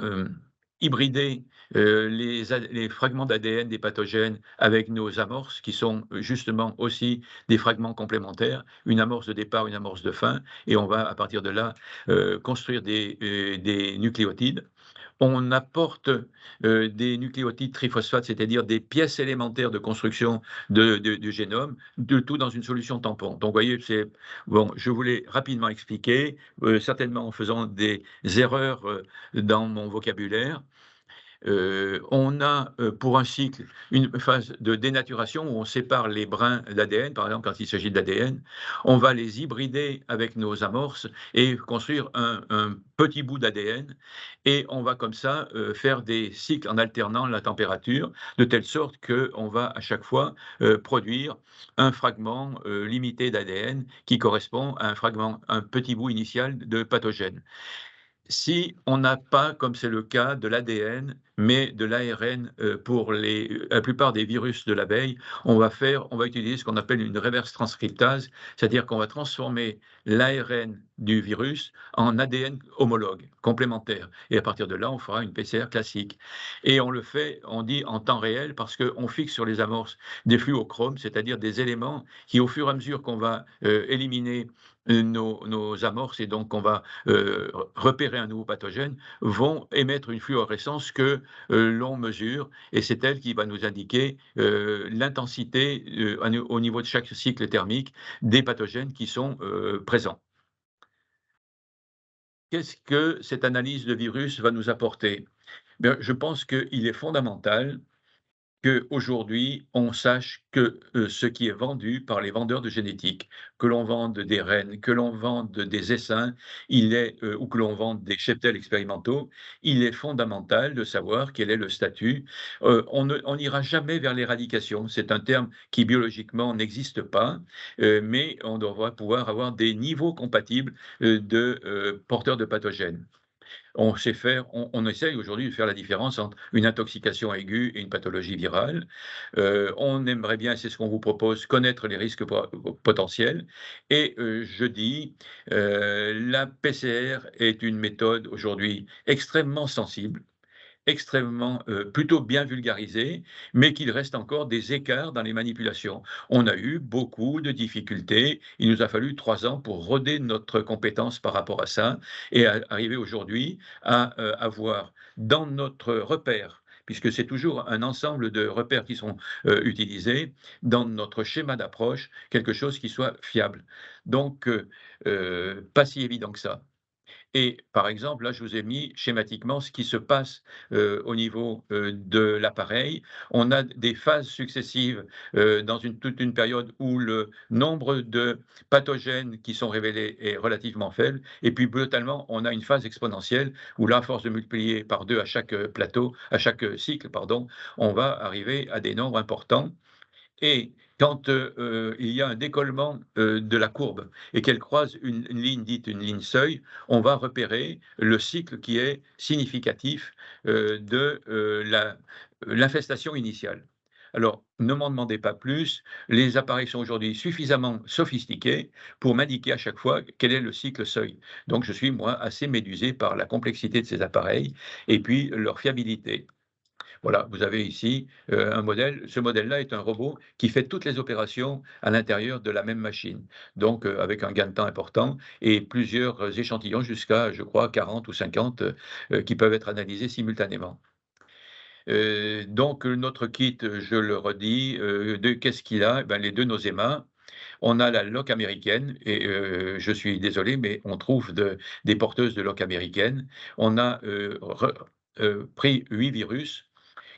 Hem, hybrider, les fragments d'ADN des pathogènes avec nos amorces qui sont, justement aussi des fragments complémentaires, une amorce de départ, une amorce de fin et on va à partir de là, construire des nucléotides. On apporte, des nucléotides triphosphates, c'est-à-dire des pièces élémentaires de construction du génome, de tout dans une solution tampon. Donc vous voyez, c'est bon, je voulais rapidement expliquer, certainement en faisant des erreurs, dans mon vocabulaire. On a, pour un cycle, une phase de dénaturation où on sépare les brins d'ADN, par exemple quand il s'agit d'ADN. On va les hybrider avec nos amorces et construire un petit bout d'ADN et on va comme ça, faire des cycles en alternant la température, de telle sorte qu'on va à chaque fois, produire un fragment, limité d'ADN qui correspond à un petit bout initial de pathogène. Si on n'a pas, comme c'est le cas de l'ADN, mais de l'ARN, pour la plupart des virus de l'abeille, on va utiliser ce qu'on appelle une reverse transcriptase, c'est-à-dire qu'on va transformer l'ARN du virus en ADN homologue, complémentaire et à partir de là, on fera une PCR classique et on le fait, on dit en temps réel parce qu'on fixe sur les amorces des fluochromes, c'est-à-dire des éléments qui, au fur et à mesure qu'on va, éliminer, nos amorces et donc on va repérer un nouveau pathogène, vont émettre une fluorescence que l'on mesure et c'est elle qui va nous indiquer l'intensité au niveau de chaque cycle thermique des pathogènes qui sont présents. Qu'est-ce que cette analyse de virus va nous apporter? Bien, je pense qu'il est fondamental qu'aujourd'hui, on sache que, ce qui est vendu par les vendeurs de génétique, que l'on vende des rennes, que l'on vende des essaims, ou que l'on vende des cheptels expérimentaux, il est fondamental de savoir quel est le statut. On n'ira jamais vers l'éradication. C'est un terme qui biologiquement n'existe pas, mais on devra pouvoir avoir des niveaux compatibles, porteurs de pathogènes. On essaye aujourd'hui de faire la différence entre une intoxication aiguë et une pathologie virale. On aimerait bien, c'est ce qu'on vous propose, connaître les risques potentiels et je dis, la PCR est une méthode aujourd'hui extrêmement sensible, extrêmement, plutôt bien vulgarisé, mais qu'il reste encore des écarts dans les manipulations. On a eu beaucoup de difficultés. Il nous a fallu 3 ans pour roder notre compétence par rapport à ça et arriver aujourd'hui à, avoir dans notre repère, puisque c'est toujours un ensemble de repères qui sont, utilisés, dans notre schéma d'approche, quelque chose qui soit fiable. Donc, pas si évident que ça. Et par exemple, là, je vous ai mis schématiquement ce qui se passe, au niveau, de l'appareil. On a des phases successives, dans toute une période où le nombre de pathogènes qui sont révélés est relativement faible et puis brutalement, on a une phase exponentielle où là, à force de multiplier par 2 à chaque, à chaque, cycle, pardon, on va arriver à des nombres importants et quand, il y a un décollement, de la courbe et qu'elle croise une ligne dite une ligne seuil, on va repérer le cycle qui est significatif, de, l'infestation initiale. Alors, ne m'en demandez pas plus, les appareils sont aujourd'hui suffisamment sophistiqués pour m'indiquer à chaque fois quel est le cycle seuil. Donc je suis moi assez médusé par la complexité de ces appareils et puis leur fiabilité. Voilà, vous avez ici, un modèle. Ce modèle-là est un robot qui fait toutes les opérations à l'intérieur de la même machine. Donc, avec un gain de temps important et plusieurs, échantillons jusqu'à, je crois, 40 ou 50, qui peuvent être analysés simultanément. Donc, notre kit, je le redis, qu'est-ce qu'il a? Eh ben, les 2 Nosema. On a la loque américaine et je suis désolé, mais on trouve des porteuses de loque américaine. On a, pris 8 virus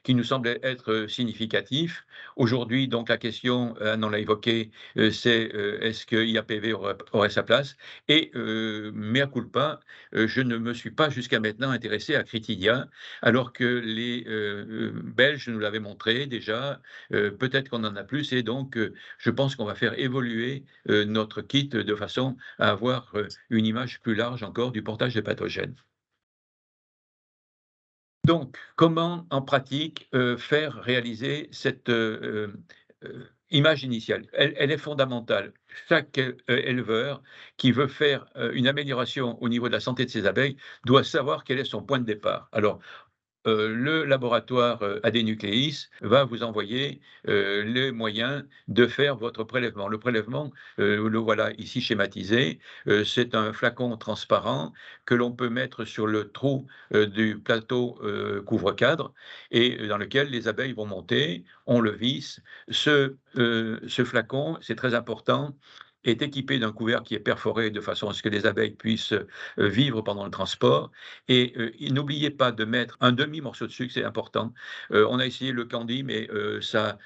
qui nous semblait être, significatif. Aujourd'hui, donc la question, on l'a évoqué, c'est, est-ce que IAPV aurait sa place? Et mea culpa, je ne me suis pas jusqu'à maintenant intéressé à Critidia, alors que les, Belges nous l'avaient montré déjà, peut-être qu'on en a plus et donc je pense qu'on va faire évoluer, notre kit de façon à avoir, une image plus large encore du portage des pathogènes. Donc, comment en pratique, faire réaliser cette, image initiale? Elle est fondamentale. Chaque, éleveur qui veut faire, une amélioration au niveau de la santé de ses abeilles doit savoir quel est son point de départ. Alors, le laboratoire, Adénucléis va vous envoyer, les moyens de faire votre prélèvement. Le prélèvement, le voilà ici schématisé, c'est un flacon transparent que l'on peut mettre sur le trou, du plateau, couvre-cadre et dans lequel les abeilles vont monter. On le visse. Ce flacon, c'est très important, est équipé d'un couvercle qui est perforé de façon à ce que les abeilles puissent, vivre pendant le transport et n'oubliez pas de mettre un demi morceau de sucre, c'est important. On a essayé le candy, mais ça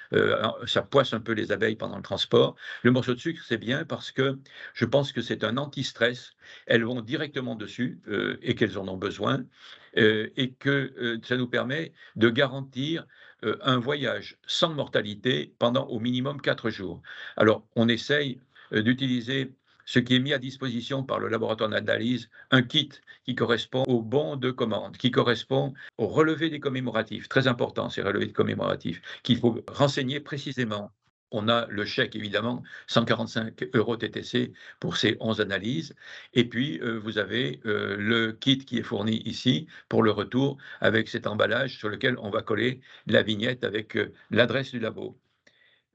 poisse un peu les abeilles pendant le transport. Le morceau de sucre, c'est bien parce que je pense que c'est un anti-stress. Elles vont directement dessus et qu'elles en ont besoin et que ça nous permet de garantir un voyage sans mortalité pendant au minimum 4 jours. Alors, on essaye d'utiliser ce qui est mis à disposition par le laboratoire d'analyse, un kit qui correspond au bon de commande, qui correspond au relevé des commémoratifs. Très important, ces relevés de commémoratifs, qu'il faut renseigner précisément. On a le chèque, évidemment, 145 € TTC pour ces 11 analyses. Et puis, vous avez le kit qui est fourni ici pour le retour avec cet emballage sur lequel on va coller la vignette avec l'adresse du labo.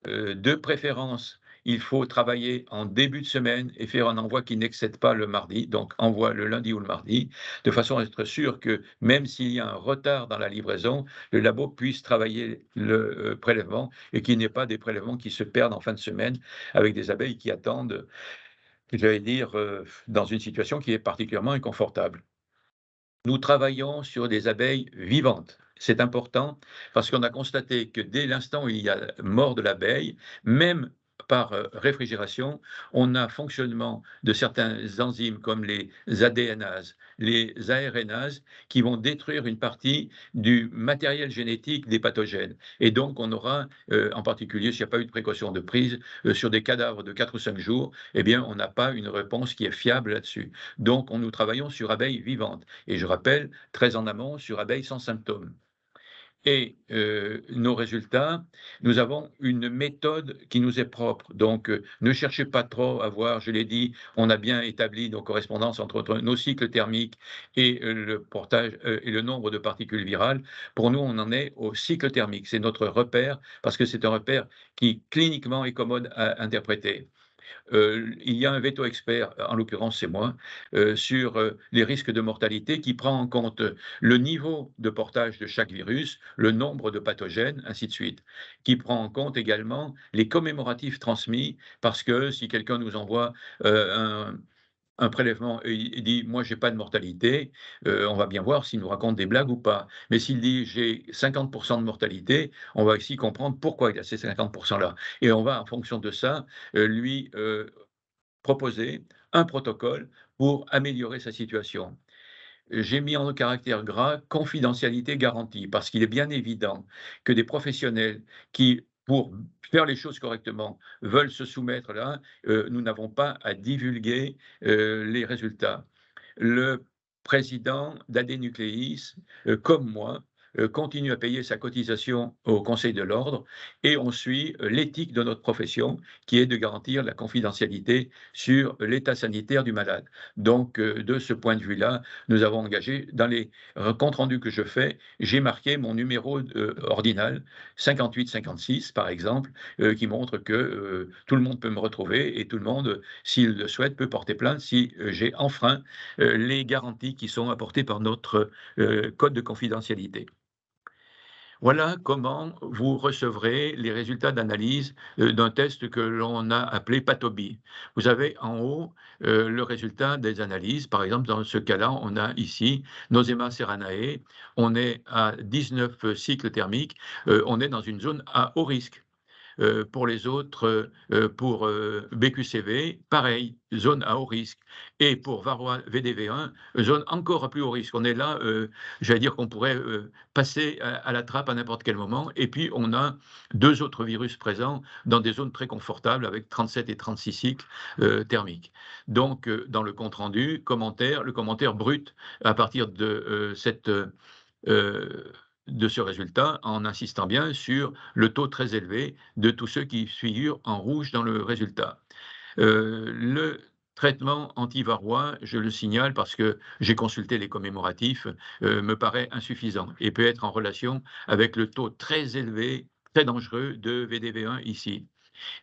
De préférence, il faut travailler en début de semaine et faire un envoi qui n'excède pas le mardi, donc envoi le lundi ou le mardi, de façon à être sûr que même s'il y a un retard dans la livraison, le labo puisse travailler le prélèvement et qu'il n'y ait pas des prélèvements qui se perdent en fin de semaine avec des abeilles qui attendent, j'allais dire, dans une situation qui est particulièrement inconfortable. Nous travaillons sur des abeilles vivantes. C'est important parce qu'on a constaté que dès l'instant où il y a mort de l'abeille, même par réfrigération, on a fonctionnement de certains enzymes comme les ADNases, les ARNases, qui vont détruire une partie du matériel génétique des pathogènes. Et donc, on aura, en particulier, s'il n'y a pas eu de précaution de prise, sur des cadavres de 4 ou 5 jours, eh bien, on n'a pas une réponse qui est fiable là-dessus. Donc, nous travaillons sur abeilles vivantes. Et je rappelle, très en amont, sur abeilles sans symptômes. Et nos résultats, nous avons une méthode qui nous est propre. Donc, ne cherchez pas trop à voir, je l'ai dit, on a bien établi nos correspondances entre nos cycles thermiques et le portage et le nombre de particules virales. Pour nous, on en est au cycle thermique. C'est notre repère parce que c'est un repère qui cliniquement est commode à interpréter. Il y a un veto expert, en l'occurrence c'est moi, sur les risques de mortalité qui prend en compte le niveau de portage de chaque virus, le nombre de pathogènes, ainsi de suite, qui prend en compte également les commémoratifs transmis, parce que si quelqu'un nous envoie un un prélèvement et il dit: «Moi, j'ai pas de mortalité», on va bien voir s'il nous raconte des blagues ou pas. Mais s'il dit: «J'ai 50 de mortalité», on va ici comprendre pourquoi il a ces 50 là et on va, en fonction de ça, lui, proposer un protocole pour améliorer sa situation. J'ai mis en caractère gras confidentialité garantie, parce qu'il est bien évident que des professionnels qui, pour faire les choses correctement, veulent se soumettre là, nous n'avons pas à divulguer les résultats. Le président d'Adénucléis, comme moi, continue à payer sa cotisation au Conseil de l'ordre et on suit l'éthique de notre profession qui est de garantir la confidentialité sur l'état sanitaire du malade. Donc, de ce point de vue-là, nous avons engagé dans les comptes rendus que je fais, j'ai marqué mon numéro ordinal 5856 par exemple, qui montre que tout le monde peut me retrouver et tout le monde, s'il le souhaite, peut porter plainte si j'ai enfreint les garanties qui sont apportées par notre code de confidentialité. Voilà comment vous recevrez les résultats d'analyse d'un test que l'on a appelé Patobi. Vous avez en haut le résultat des analyses. Par exemple, dans ce cas-là, on a ici Nosema serranae. On est à 19 cycles thermiques. On est dans une zone à haut risque. Pour les autres, pour BQCV, pareil, zone à haut risque. Et pour Varroa VDV1, zone encore à plus haut risque. On est là, j'allais dire qu'on pourrait passer à la trappe à n'importe quel moment. Et puis, on a deux autres virus présents dans des zones très confortables avec 37 et 36 cycles thermiques. Donc, dans le compte-rendu, le commentaire brut à partir de de ce résultat en insistant bien sur le taux très élevé de tous ceux qui figurent en rouge dans le résultat. Le traitement antivarrois, je le signale parce que j'ai consulté les commémoratifs, me paraît insuffisant et peut être en relation avec le taux très élevé, très dangereux de VDV1 ici.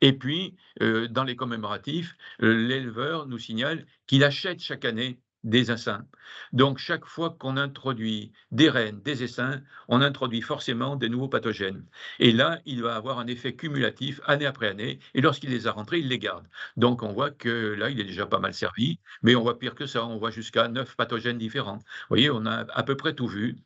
Et puis, dans les commémoratifs, l'éleveur nous signale qu'il achète chaque année des essaims. Donc, chaque fois qu'on introduit des rennes, des essaims, on introduit forcément des nouveaux pathogènes. Et là, il va avoir un effet cumulatif année après année. Et lorsqu'il les a rentrés, il les garde. Donc, on voit que là, il est déjà pas mal servi. Mais on voit pire que ça. On voit jusqu'à 9 pathogènes différents. Vous voyez, on a à peu près tout vu.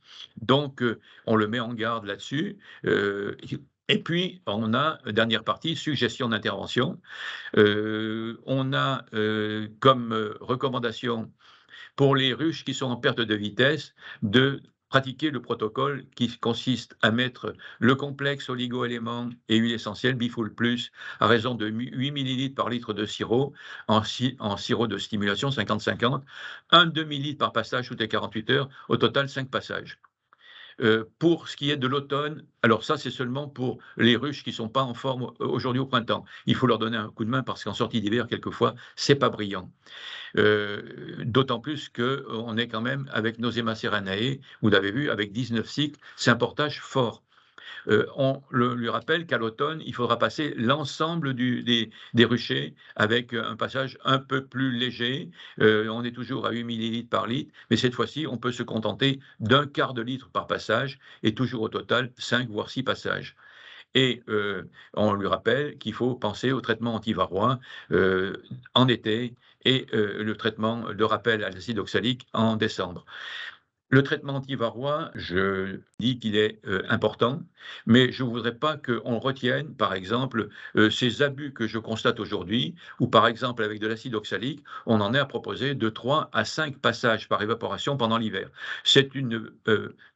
Donc, on le met en garde là-dessus. Et puis, on a, dernière partie, suggestion d'intervention. On a comme recommandation pour les ruches qui sont en perte de vitesse de pratiquer le protocole qui consiste à mettre le complexe oligo-éléments et huile essentielle Bifool Plus à raison de 8 millilitres par litre de sirop en sirop de stimulation 50-50, un demi-litre par passage toutes les 48 heures, au total 5 passages. Pour ce qui est de l'automne, alors ça, c'est seulement pour les ruches qui ne sont pas en forme aujourd'hui au printemps. Il faut leur donner un coup de main parce qu'en sortie d'hiver, quelquefois, c'est pas brillant. D'autant plus qu'on est quand même avec Nosema serranae, vous l'avez vu, avec 19 cycles, c'est un portage fort. On lui rappelle qu'à l'automne, il faudra passer l'ensemble des ruchers avec un passage un peu plus léger. On est toujours à 8 millilitres par litre, mais cette fois-ci, on peut se contenter d'un quart de litre par passage et toujours au total 5 voire 6 passages. Et on lui rappelle qu'il faut penser au traitement antivarrois en été et le traitement de rappel à l'acide oxalique en décembre. Le traitement antivarrois, je dis qu'il est important, mais je ne voudrais pas qu'on retienne, par exemple, ces abus que je constate aujourd'hui, où par exemple avec de l'acide oxalique, on en est à proposer de 3 à 5 passages par évaporation pendant l'hiver. C'est une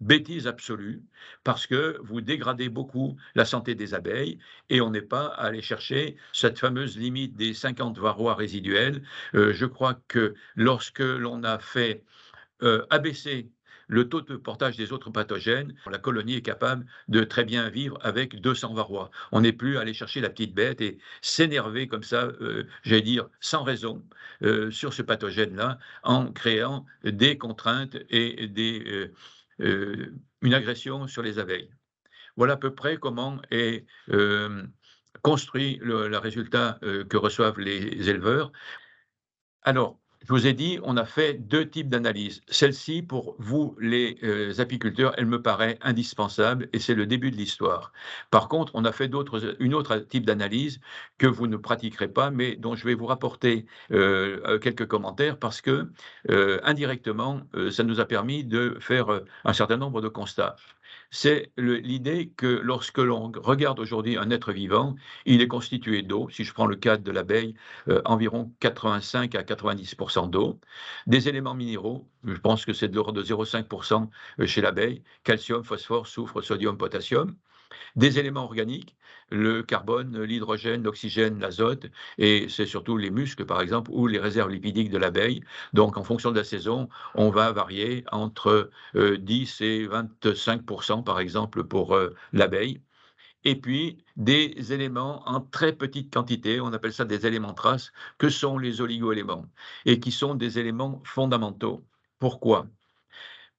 bêtise absolue, parce que vous dégradez beaucoup la santé des abeilles, et on n'est pas à aller chercher cette fameuse limite des 50 varrois résiduels. Je crois que lorsque l'on a fait abaisser le taux de portage des autres pathogènes, la colonie est capable de très bien vivre avec 200 varrois. On n'est plus à aller chercher la petite bête et s'énerver comme ça, j'allais dire, sans raison, sur ce pathogène-là, en créant des contraintes et une agression sur les abeilles. Voilà à peu près comment est construit le résultat que reçoivent les éleveurs. Alors, Je vous ai dit, on a fait 2 types d'analyses. Celle-ci, pour vous, les, apiculteurs, elle me paraît indispensable et c'est le début de l'histoire. Par contre, on a fait une autre type d'analyse que vous ne pratiquerez pas, mais dont je vais vous rapporter, quelques commentaires parce que, indirectement, ça nous a permis de faire, un certain nombre de constats. C'est l'idée que lorsque l'on regarde aujourd'hui un être vivant, il est constitué d'eau. Si je prends le cas de l'abeille, environ 85 à 90 d'eau. Des éléments minéraux, je pense que c'est de l'ordre de 0,5 chez l'abeille, calcium, phosphore, soufre, sodium, potassium. Des éléments organiques, le carbone, l'hydrogène, l'oxygène, l'azote, et c'est surtout les muscles, par exemple, ou les réserves lipidiques de l'abeille. Donc, en fonction de la saison, on va varier entre 10 et 25 par exemple, pour l'abeille. Et puis, des éléments en très petite quantité, on appelle ça des éléments traces, que sont les oligoéléments, et qui sont des éléments fondamentaux. Pourquoi?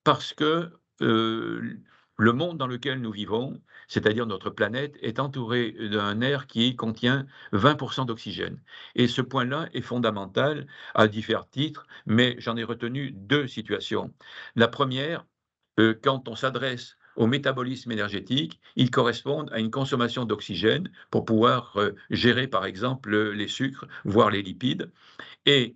Parce que, le monde dans lequel nous vivons, c'est-à-dire notre planète, est entouré d'un air qui contient 20 d'oxygène et ce point-là est fondamental à divers titres, mais j'en ai retenu 2 situations. La première, quand on s'adresse au métabolisme énergétique, ils correspondent à une consommation d'oxygène pour pouvoir, gérer, par exemple, les sucres, voire les lipides. Et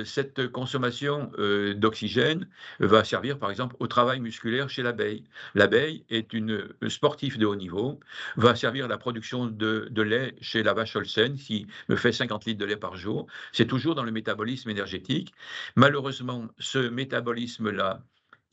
cette consommation, d'oxygène va servir, par exemple, au travail musculaire chez l'abeille. L'abeille est une, sportive de haut niveau, va servir à la production de lait chez la vache Holstein qui me fait 50 litres de lait par jour. C'est toujours dans le métabolisme énergétique. Malheureusement, ce métabolisme-là,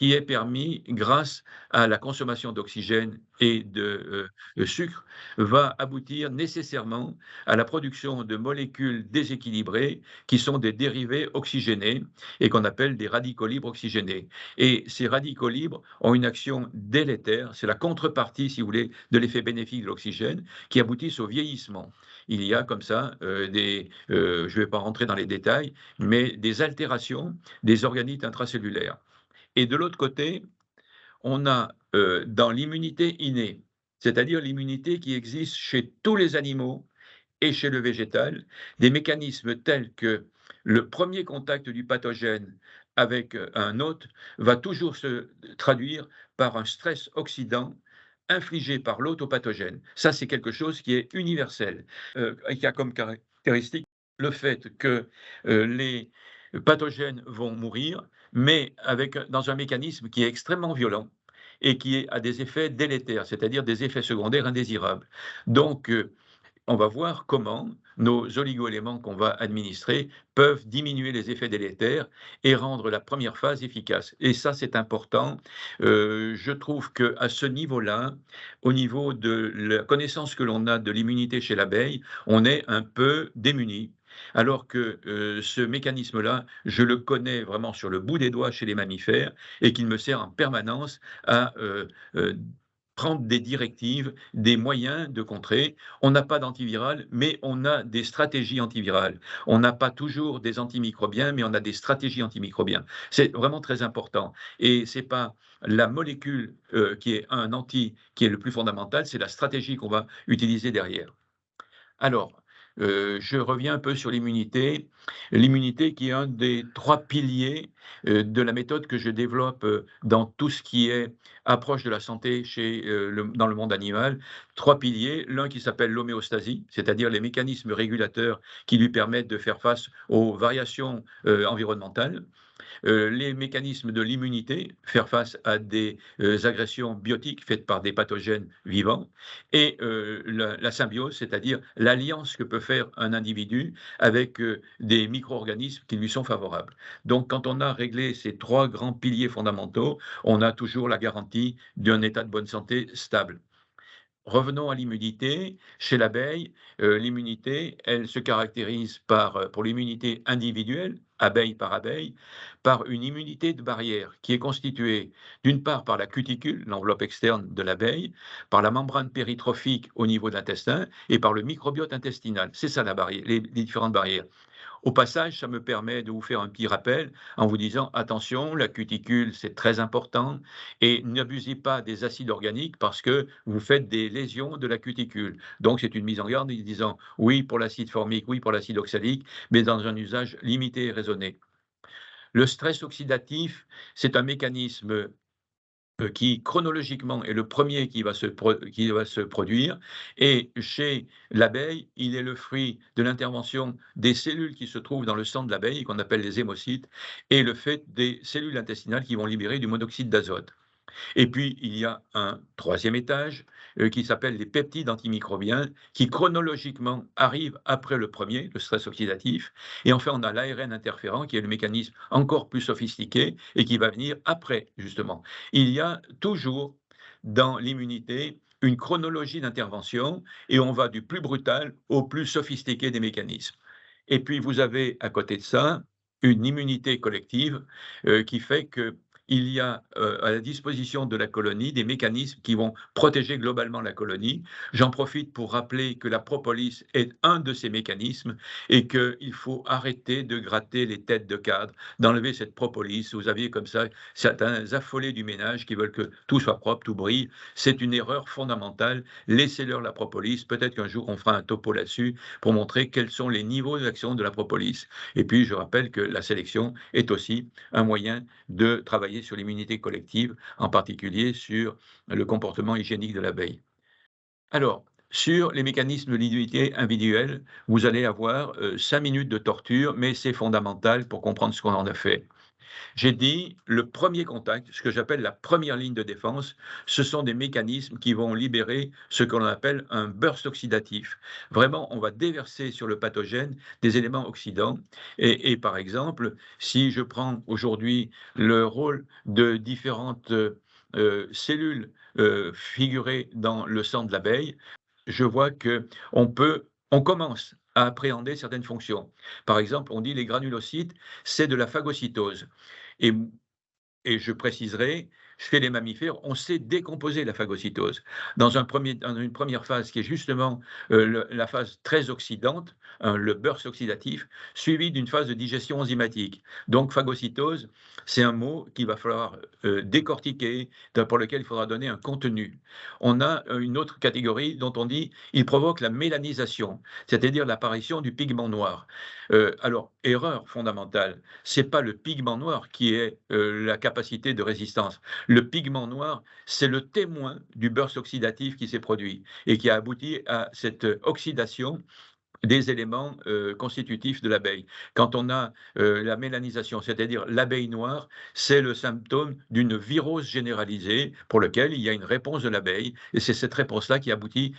qui est permis grâce à la consommation d'oxygène et de sucre, va aboutir nécessairement à la production de molécules déséquilibrées qui sont des dérivés oxygénés et qu'on appelle des radicaux libres oxygénés. Et ces radicaux libres ont une action délétère, c'est la contrepartie, si vous voulez, de l'effet bénéfique de l'oxygène, qui aboutissent au vieillissement. Il y a comme ça je ne vais pas rentrer dans les détails, mais des altérations des organites intracellulaires. Et de l'autre côté, on a dans l'immunité innée, c'est-à-dire l'immunité qui existe chez tous les animaux et chez le végétal, des mécanismes tels que le premier contact du pathogène avec un hôte va toujours se traduire par un stress oxydant infligé par l'hôte au pathogène. Ça, c'est quelque chose qui est universel, qui a comme caractéristique le fait que les pathogènes vont mourir, mais dans un mécanisme qui est extrêmement violent et qui a des effets délétères, c'est-à-dire des effets secondaires indésirables. Donc, on va voir comment nos oligoéléments qu'on va administrer peuvent diminuer les effets délétères et rendre la première phase efficace. Et ça, c'est important. Je trouve qu'à ce niveau-là, au niveau de la connaissance que l'on a de l'immunité chez l'abeille, on est un peu démuni. Alors que ce mécanisme-là, je le connais vraiment sur le bout des doigts chez les mammifères et qu'il me sert en permanence à prendre des directives, des moyens de contrer. On n'a pas d'antiviral, mais on a des stratégies antivirales. On n'a pas toujours des antimicrobiens, mais on a des stratégies antimicrobiens. C'est vraiment très important. Et c'est pas la molécule qui est un anti qui est le plus fondamental, c'est la stratégie qu'on va utiliser derrière. Alors, je reviens un peu sur l'immunité. L'immunité qui est un des 3 piliers, de la méthode que je développe, dans tout ce qui est approche de la santé dans le monde animal. 3 piliers, l'un qui s'appelle l'homéostasie, c'est-à-dire les mécanismes régulateurs qui lui permettent de faire face aux variations, environnementales. Les mécanismes de l'immunité, faire face à des agressions biotiques faites par des pathogènes vivants, et la symbiose, c'est-à-dire l'alliance que peut faire un individu avec des micro-organismes qui lui sont favorables. Donc, quand on a réglé ces 3 grands piliers fondamentaux, on a toujours la garantie d'un état de bonne santé stable. Revenons à l'immunité. Chez l'abeille, l'immunité, elle se caractérise pour l'immunité individuelle, abeille par abeille, par une immunité de barrière qui est constituée d'une part par la cuticule, l'enveloppe externe de l'abeille, par la membrane péritrophique au niveau de l'intestin et par le microbiote intestinal. C'est ça la barrière, les différentes barrières. Au passage, ça me permet de vous faire un petit rappel en vous disant attention, la cuticule, c'est très important et n'abusez pas des acides organiques parce que vous faites des lésions de la cuticule. Donc, c'est une mise en garde en disant oui pour l'acide formique, oui pour l'acide oxalique, mais dans un usage limité et raisonné. Le stress oxydatif, c'est un mécanisme qui chronologiquement est le premier qui va se produire et chez l'abeille, il est le fruit de l'intervention des cellules qui se trouvent dans le sang de l'abeille, qu'on appelle les hémocytes, et le fait des cellules intestinales qui vont libérer du monoxyde d'azote. Et puis, il y a un troisième étage qui s'appelle les peptides antimicrobiens, qui chronologiquement arrivent après le premier, le stress oxydatif. Et enfin, on a l'ARN interférent, qui est le mécanisme encore plus sophistiqué et qui va venir après, justement. Il y a toujours dans l'immunité une chronologie d'intervention et on va du plus brutal au plus sophistiqué des mécanismes. Et puis, vous avez à côté de ça une immunité collective qui fait que il y a à la disposition de la colonie des mécanismes qui vont protéger globalement la colonie. J'en profite pour rappeler que la propolis est un de ces mécanismes et qu'il faut arrêter de gratter les têtes de cadre, d'enlever cette propolis. Vous aviez comme ça certains affolés du ménage qui veulent que tout soit propre, tout brille. C'est une erreur fondamentale. Laissez-leur la propolis. Peut-être qu'un jour on fera un topo là-dessus pour montrer quels sont les niveaux d'action de la propolis. Et puis je rappelle que la sélection est aussi un moyen de travailler sur l'immunité collective, en particulier sur le comportement hygiénique de l'abeille. Alors, sur les mécanismes de l'immunité individuelle, vous allez avoir 5 minutes de torture, mais c'est fondamental pour comprendre ce qu'on en a fait. J'ai dit, le premier contact, ce que j'appelle la première ligne de défense, ce sont des mécanismes qui vont libérer ce que l'on appelle un burst oxydatif. Vraiment, on va déverser sur le pathogène des éléments oxydants. Et par exemple, si je prends aujourd'hui le rôle de différentes cellules figurées dans le sang de l'abeille, je vois que on commence à appréhender certaines fonctions. Par exemple, on dit les granulocytes, c'est de la phagocytose. Et et je préciserai, chez les mammifères, on sait décomposer la phagocytose. Dans une première phase qui est justement la phase très oxydante, le burst oxydatif, suivi d'une phase de digestion enzymatique. Donc phagocytose, c'est un mot qu'il va falloir décortiquer, pour lequel il faudra donner un contenu. On a une autre catégorie dont on dit il provoque la mélanisation, c'est-à-dire l'apparition du pigment noir. Alors, erreur fondamentale, c'est pas le pigment noir qui est la capacité de résistance. Le pigment noir, c'est le témoin du burst oxydatif qui s'est produit et qui a abouti à cette oxydation des éléments constitutifs de l'abeille. Quand on a la mélanisation, c'est-à-dire l'abeille noire, c'est le symptôme d'une virose généralisée pour lequel il y a une réponse de l'abeille, et c'est cette réponse-là qui aboutit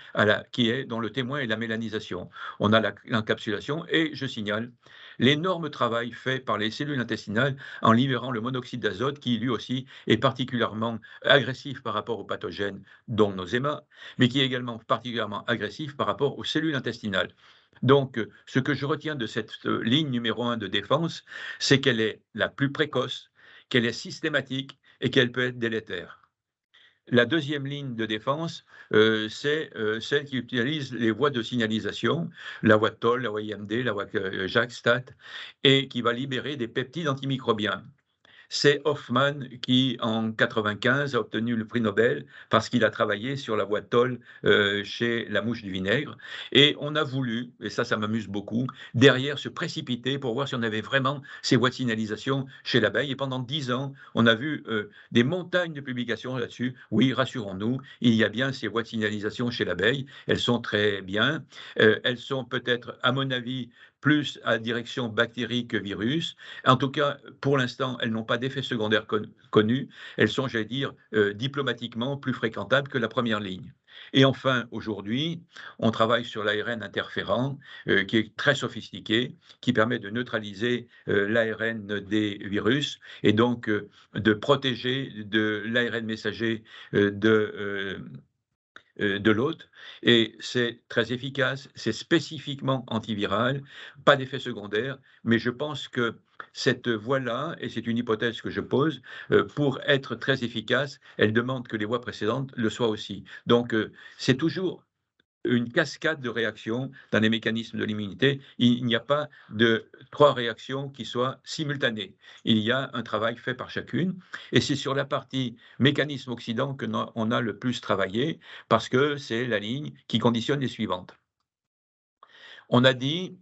qui est dont le témoin est la mélanisation. On a l'encapsulation, et je signale l'énorme travail fait par les cellules intestinales en libérant le monoxyde d'azote, qui lui aussi est particulièrement agressif par rapport aux pathogènes, dont nos émas, mais qui est également particulièrement agressif par rapport aux cellules intestinales. Donc, ce que je retiens de cette ligne numéro 1 de défense, c'est qu'elle est la plus précoce, qu'elle est systématique et qu'elle peut être délétère. La deuxième ligne de défense, c'est celle qui utilise les voies de signalisation, la voie Toll, la voie IMD, la voie JAK-STAT, et qui va libérer des peptides antimicrobiens. C'est Hoffman qui, en 95, a obtenu le prix Nobel parce qu'il a travaillé sur la voie Toll chez la mouche du vinaigre. Et on a voulu, et ça m'amuse beaucoup, derrière se précipiter pour voir si on avait vraiment ces voies de signalisation chez l'abeille. Et pendant 10 ans, on a vu des montagnes de publications là-dessus. Oui, rassurons-nous, il y a bien ces voies de signalisation chez l'abeille. Elles sont très bien. Elles sont peut-être, à mon avis, plus à direction bactérie que virus. En tout cas, pour l'instant, elles n'ont pas d'effet secondaire connu. Elles sont, j'allais dire, diplomatiquement plus fréquentables que la première ligne. Et enfin, aujourd'hui, on travaille sur l'ARN interférent, qui est très sophistiqué, qui permet de neutraliser l'ARN des virus et donc de protéger de l'ARN messager de l'hôte, et c'est très efficace, c'est spécifiquement antiviral, pas d'effet secondaire, mais je pense que cette voie-là, et c'est une hypothèse que je pose, pour être très efficace, elle demande que les voies précédentes le soient aussi. Donc, c'est toujours une cascade de réactions dans les mécanismes de l'immunité. Il n'y a pas de 3 réactions qui soient simultanées. Il y a un travail fait par chacune, et c'est sur la partie mécanisme oxydant que on a le plus travaillé, parce que c'est la ligne qui conditionne les suivantes. On a dit,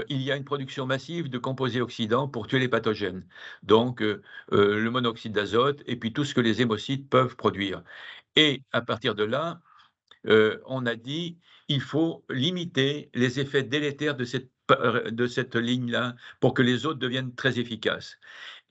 il y a une production massive de composés oxydants pour tuer les pathogènes. Donc, le monoxyde d'azote et puis tout ce que les hémocytes peuvent produire. Et à partir de là, on a dit, il faut limiter les effets délétères de cette ligne-là pour que les autres deviennent très efficaces.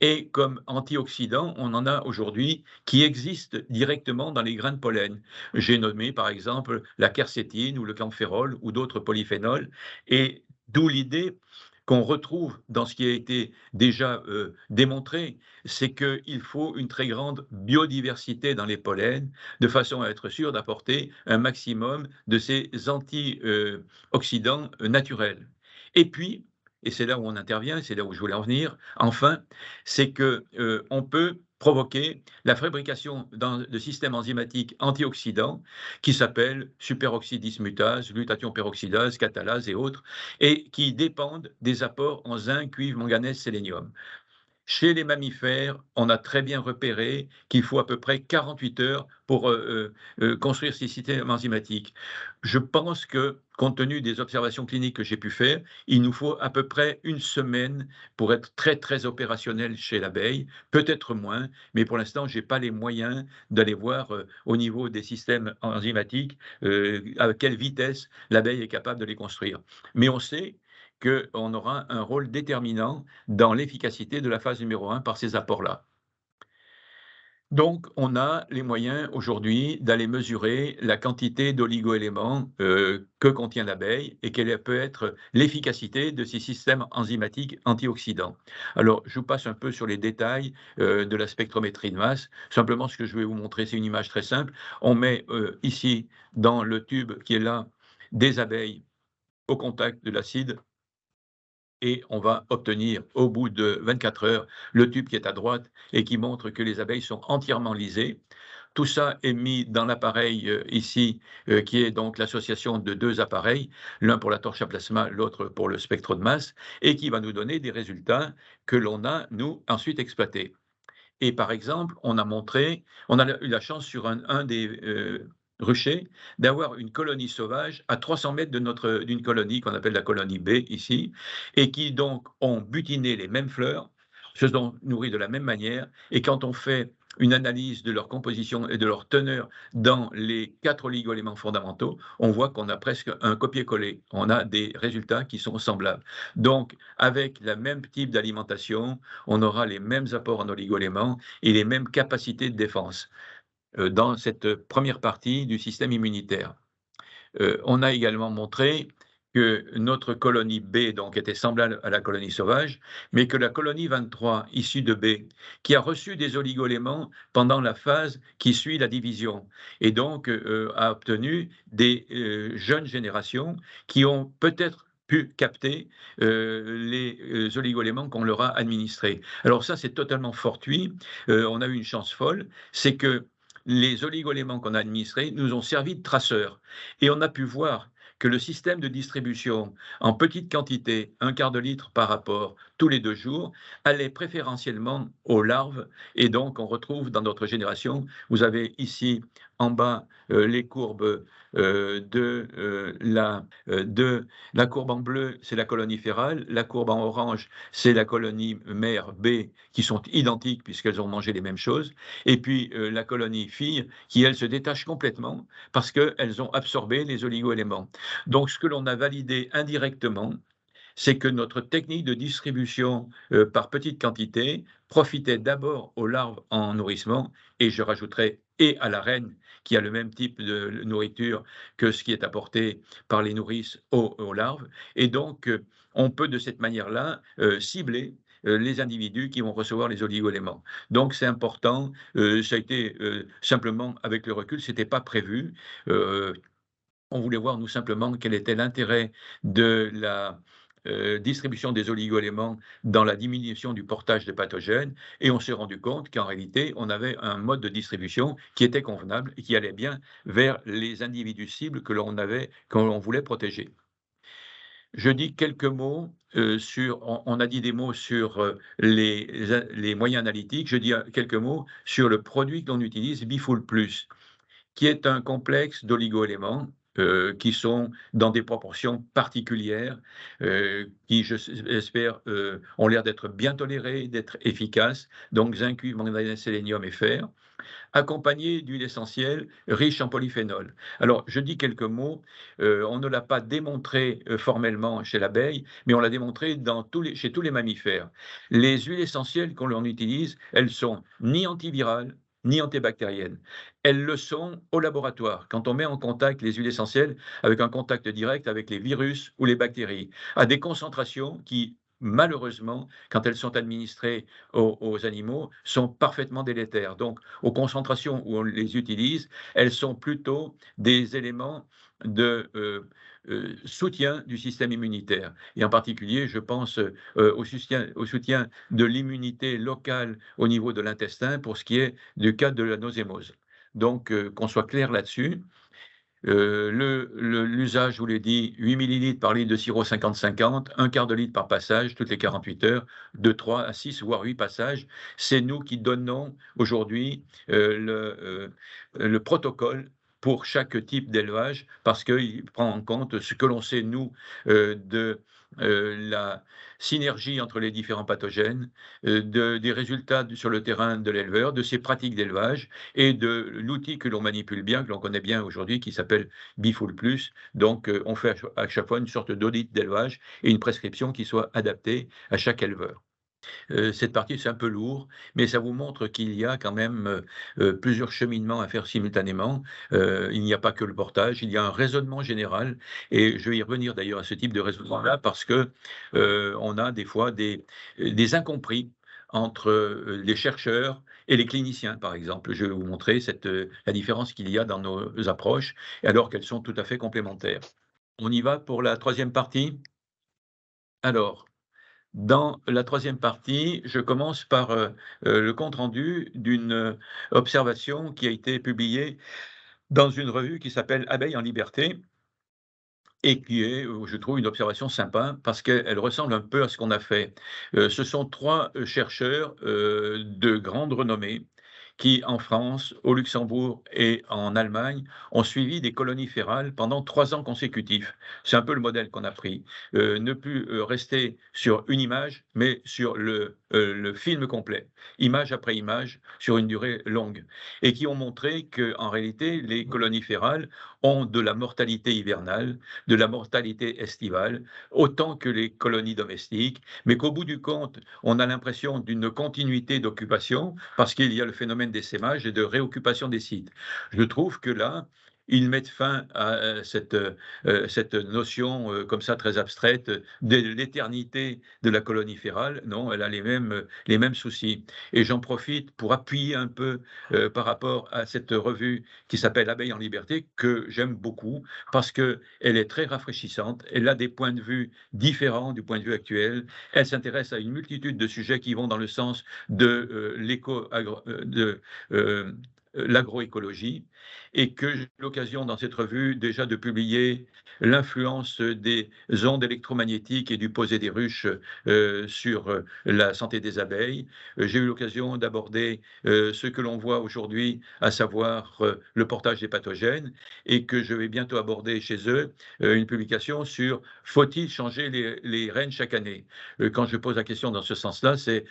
Et comme antioxydants, on en a aujourd'hui qui existent directement dans les grains de pollen. J'ai nommé par exemple la quercétine ou le camphénol ou d'autres polyphénols, et d'où l'idée qu'on retrouve dans ce qui a été déjà démontré, c'est qu'il faut une très grande biodiversité dans les pollens, de façon à être sûr d'apporter un maximum de ces antioxydants naturels. Et puis, et c'est là où on intervient, c'est là où je voulais en venir, enfin, c'est que on peut provoquer la fabrication de systèmes enzymatiques antioxydants qui s'appellent superoxydismutase, glutathion peroxydase, catalase et autres, et qui dépendent des apports en zinc, cuivre, manganèse, sélénium. Chez les mammifères, on a très bien repéré qu'il faut à peu près 48 heures pour construire ces systèmes enzymatiques. Je pense que, compte tenu des observations cliniques que j'ai pu faire, il nous faut à peu près une semaine pour être très, très opérationnel chez l'abeille, peut-être moins, mais pour l'instant, je n'ai pas les moyens d'aller voir au niveau des systèmes enzymatiques à quelle vitesse l'abeille est capable de les construire. Mais on sait qu'on aura un rôle déterminant dans l'efficacité de la phase numéro 1 par ces apports-là. Donc, on a les moyens aujourd'hui d'aller mesurer la quantité d'oligoéléments que contient l'abeille et quelle peut être l'efficacité de ces systèmes enzymatiques antioxydants. Alors, je vous passe un peu sur les détails de la spectrométrie de masse. Simplement, ce que je vais vous montrer, c'est une image très simple. On met ici, dans le tube qui est là, des abeilles au contact de l'acide et on va obtenir au bout de 24 heures le tube qui est à droite et qui montre que les abeilles sont entièrement lysées. Tout ça est mis dans l'appareil ici, qui est donc l'association de deux appareils, l'un pour la torche à plasma, l'autre pour le spectro de masse, et qui va nous donner des résultats que l'on a, nous, ensuite exploités. Et par exemple, on a eu la chance sur un des ruchers d'avoir une colonie sauvage à 300 mètres d'une colonie qu'on appelle la colonie B ici, et qui donc ont butiné les mêmes fleurs, se sont nourris de la même manière, et quand on fait une analyse de leur composition et de leur teneur dans les 4 oligoéléments fondamentaux, on voit qu'on a presque un copier-coller. On a des résultats qui sont semblables. Donc, avec le même type d'alimentation, on aura les mêmes apports en oligoéléments et les mêmes capacités de défense dans cette première partie du système immunitaire. On a également montré que notre colonie B donc, était semblable à la colonie sauvage, mais que la colonie 23, issue de B, qui a reçu des oligoéléments pendant la phase qui suit la division, et donc a obtenu des jeunes générations qui ont peut-être pu capter les oligoéléments qu'on leur a administrés. Alors ça, c'est totalement fortuit. On a eu une chance folle, c'est que les oligoéléments qu'on a administrés nous ont servi de traceurs. Et on a pu voir que le système de distribution en petite quantité, un quart de litre par rapport tous les 2 jours, allait préférentiellement aux larves. Et donc, on retrouve dans notre génération, vous avez ici en bas les courbes de la courbe en bleu, c'est la colonie férale, la courbe en orange, c'est la colonie mère B, qui sont identiques puisqu'elles ont mangé les mêmes choses, et puis la colonie fille, qui elle se détache complètement parce qu'elles ont absorbé les oligoéléments. Donc ce que l'on a validé indirectement, c'est que notre technique de distribution par petite quantité profitait d'abord aux larves en nourrissement, et je rajouterai et à la reine qui a le même type de nourriture que ce qui est apporté par les nourrices aux larves. Et donc, on peut de cette manière-là cibler les individus qui vont recevoir les oligoéléments. Donc c'est important, ça a été simplement avec le recul, ce n'était pas prévu. On voulait voir nous simplement quel était l'intérêt de la distribution des oligoéléments dans la diminution du portage des pathogènes, et on s'est rendu compte qu'en réalité, on avait un mode de distribution qui était convenable et qui allait bien vers les individus cibles que l'on voulait protéger. Je dis quelques mots on a dit des mots sur les moyens analytiques, je dis quelques mots sur le produit que l'on utilise, Bifool Plus, qui est un complexe d'oligoéléments qui sont dans des proportions particulières, qui, j'espère, ont l'air d'être bien tolérées, d'être efficaces, donc zinc, cuivre, manganèse, sélénium et fer, accompagné d'huile essentielle riche en polyphénol. Alors, je dis quelques mots. On ne l'a pas démontré formellement chez l'abeille, mais on l'a démontré chez tous les mammifères. Les huiles essentielles qu'on l'on utilise, elles sont ni antivirales, ni antibactériennes. Elles le sont au laboratoire, quand on met en contact les huiles essentielles avec un contact direct avec les virus ou les bactéries, à des concentrations qui, malheureusement, quand elles sont administrées aux animaux, sont parfaitement délétères. Donc, aux concentrations où on les utilise, elles sont plutôt des éléments de soutien du système immunitaire. Et en particulier, je pense au soutien de l'immunité locale au niveau de l'intestin pour ce qui est du cas de la nosémose. Donc, qu'on soit clair là-dessus. L'usage, je vous l'ai dit, 8 millilitres par litre de sirop 50-50, un quart de litre par passage toutes les 48 heures, de 3 à 6 voire 8 passages. C'est nous qui donnons aujourd'hui le protocole pour chaque type d'élevage parce qu'il prend en compte ce que l'on sait, nous, de la synergie entre les différents pathogènes, des résultats sur le terrain de l'éleveur, de ses pratiques d'élevage et de l'outil que l'on manipule bien, que l'on connaît bien aujourd'hui, qui s'appelle Bifool Plus. Donc, on fait à chaque fois une sorte d'audit d'élevage et une prescription qui soit adaptée à chaque éleveur. Cette partie, c'est un peu lourd, mais ça vous montre qu'il y a quand même plusieurs cheminements à faire simultanément. Il n'y a pas que le portage, il y a un raisonnement général, et je vais y revenir d'ailleurs à ce type de raisonnement-là, parce que on a des fois des incompris entre les chercheurs et les cliniciens, par exemple. Je vais vous montrer la différence qu'il y a dans nos approches, alors qu'elles sont tout à fait complémentaires. On y va pour la troisième partie? Alors, dans la troisième partie, je commence par le compte-rendu d'une observation qui a été publiée dans une revue qui s'appelle Abeilles en liberté et qui est, je trouve, une observation sympa parce qu'elle ressemble un peu à ce qu'on a fait. Ce sont trois chercheurs de grande renommée qui, en France, au Luxembourg et en Allemagne, ont suivi des colonies férales pendant 3 ans consécutifs. C'est un peu le modèle qu'on a pris. Ne plus rester sur une image, mais sur le film complet, image après image, sur une durée longue, et qui ont montré qu'en réalité, les colonies férales ont de la mortalité hivernale, de la mortalité estivale, autant que les colonies domestiques, mais qu'au bout du compte, on a l'impression d'une continuité d'occupation parce qu'il y a le phénomène d'essaimage et de réoccupation des sites. Je trouve que là, ils mettent fin à cette notion comme ça très abstraite de l'éternité de la colonie férale. Non, elle a les mêmes soucis. Et j'en profite pour appuyer un peu par rapport à cette revue qui s'appelle Abeilles en liberté, que j'aime beaucoup parce qu'elle est très rafraîchissante. Elle a des points de vue différents du point de vue actuel. Elle s'intéresse à une multitude de sujets qui vont dans le sens de l'agroécologie, et que j'ai eu l'occasion dans cette revue déjà de publier l'influence des ondes électromagnétiques et du posé des ruches sur la santé des abeilles. J'ai eu l'occasion d'aborder ce que l'on voit aujourd'hui, à savoir le portage des pathogènes, et que je vais bientôt aborder chez eux une publication sur faut-il changer les rennes chaque année. Quand je pose la question dans ce sens-là, c'est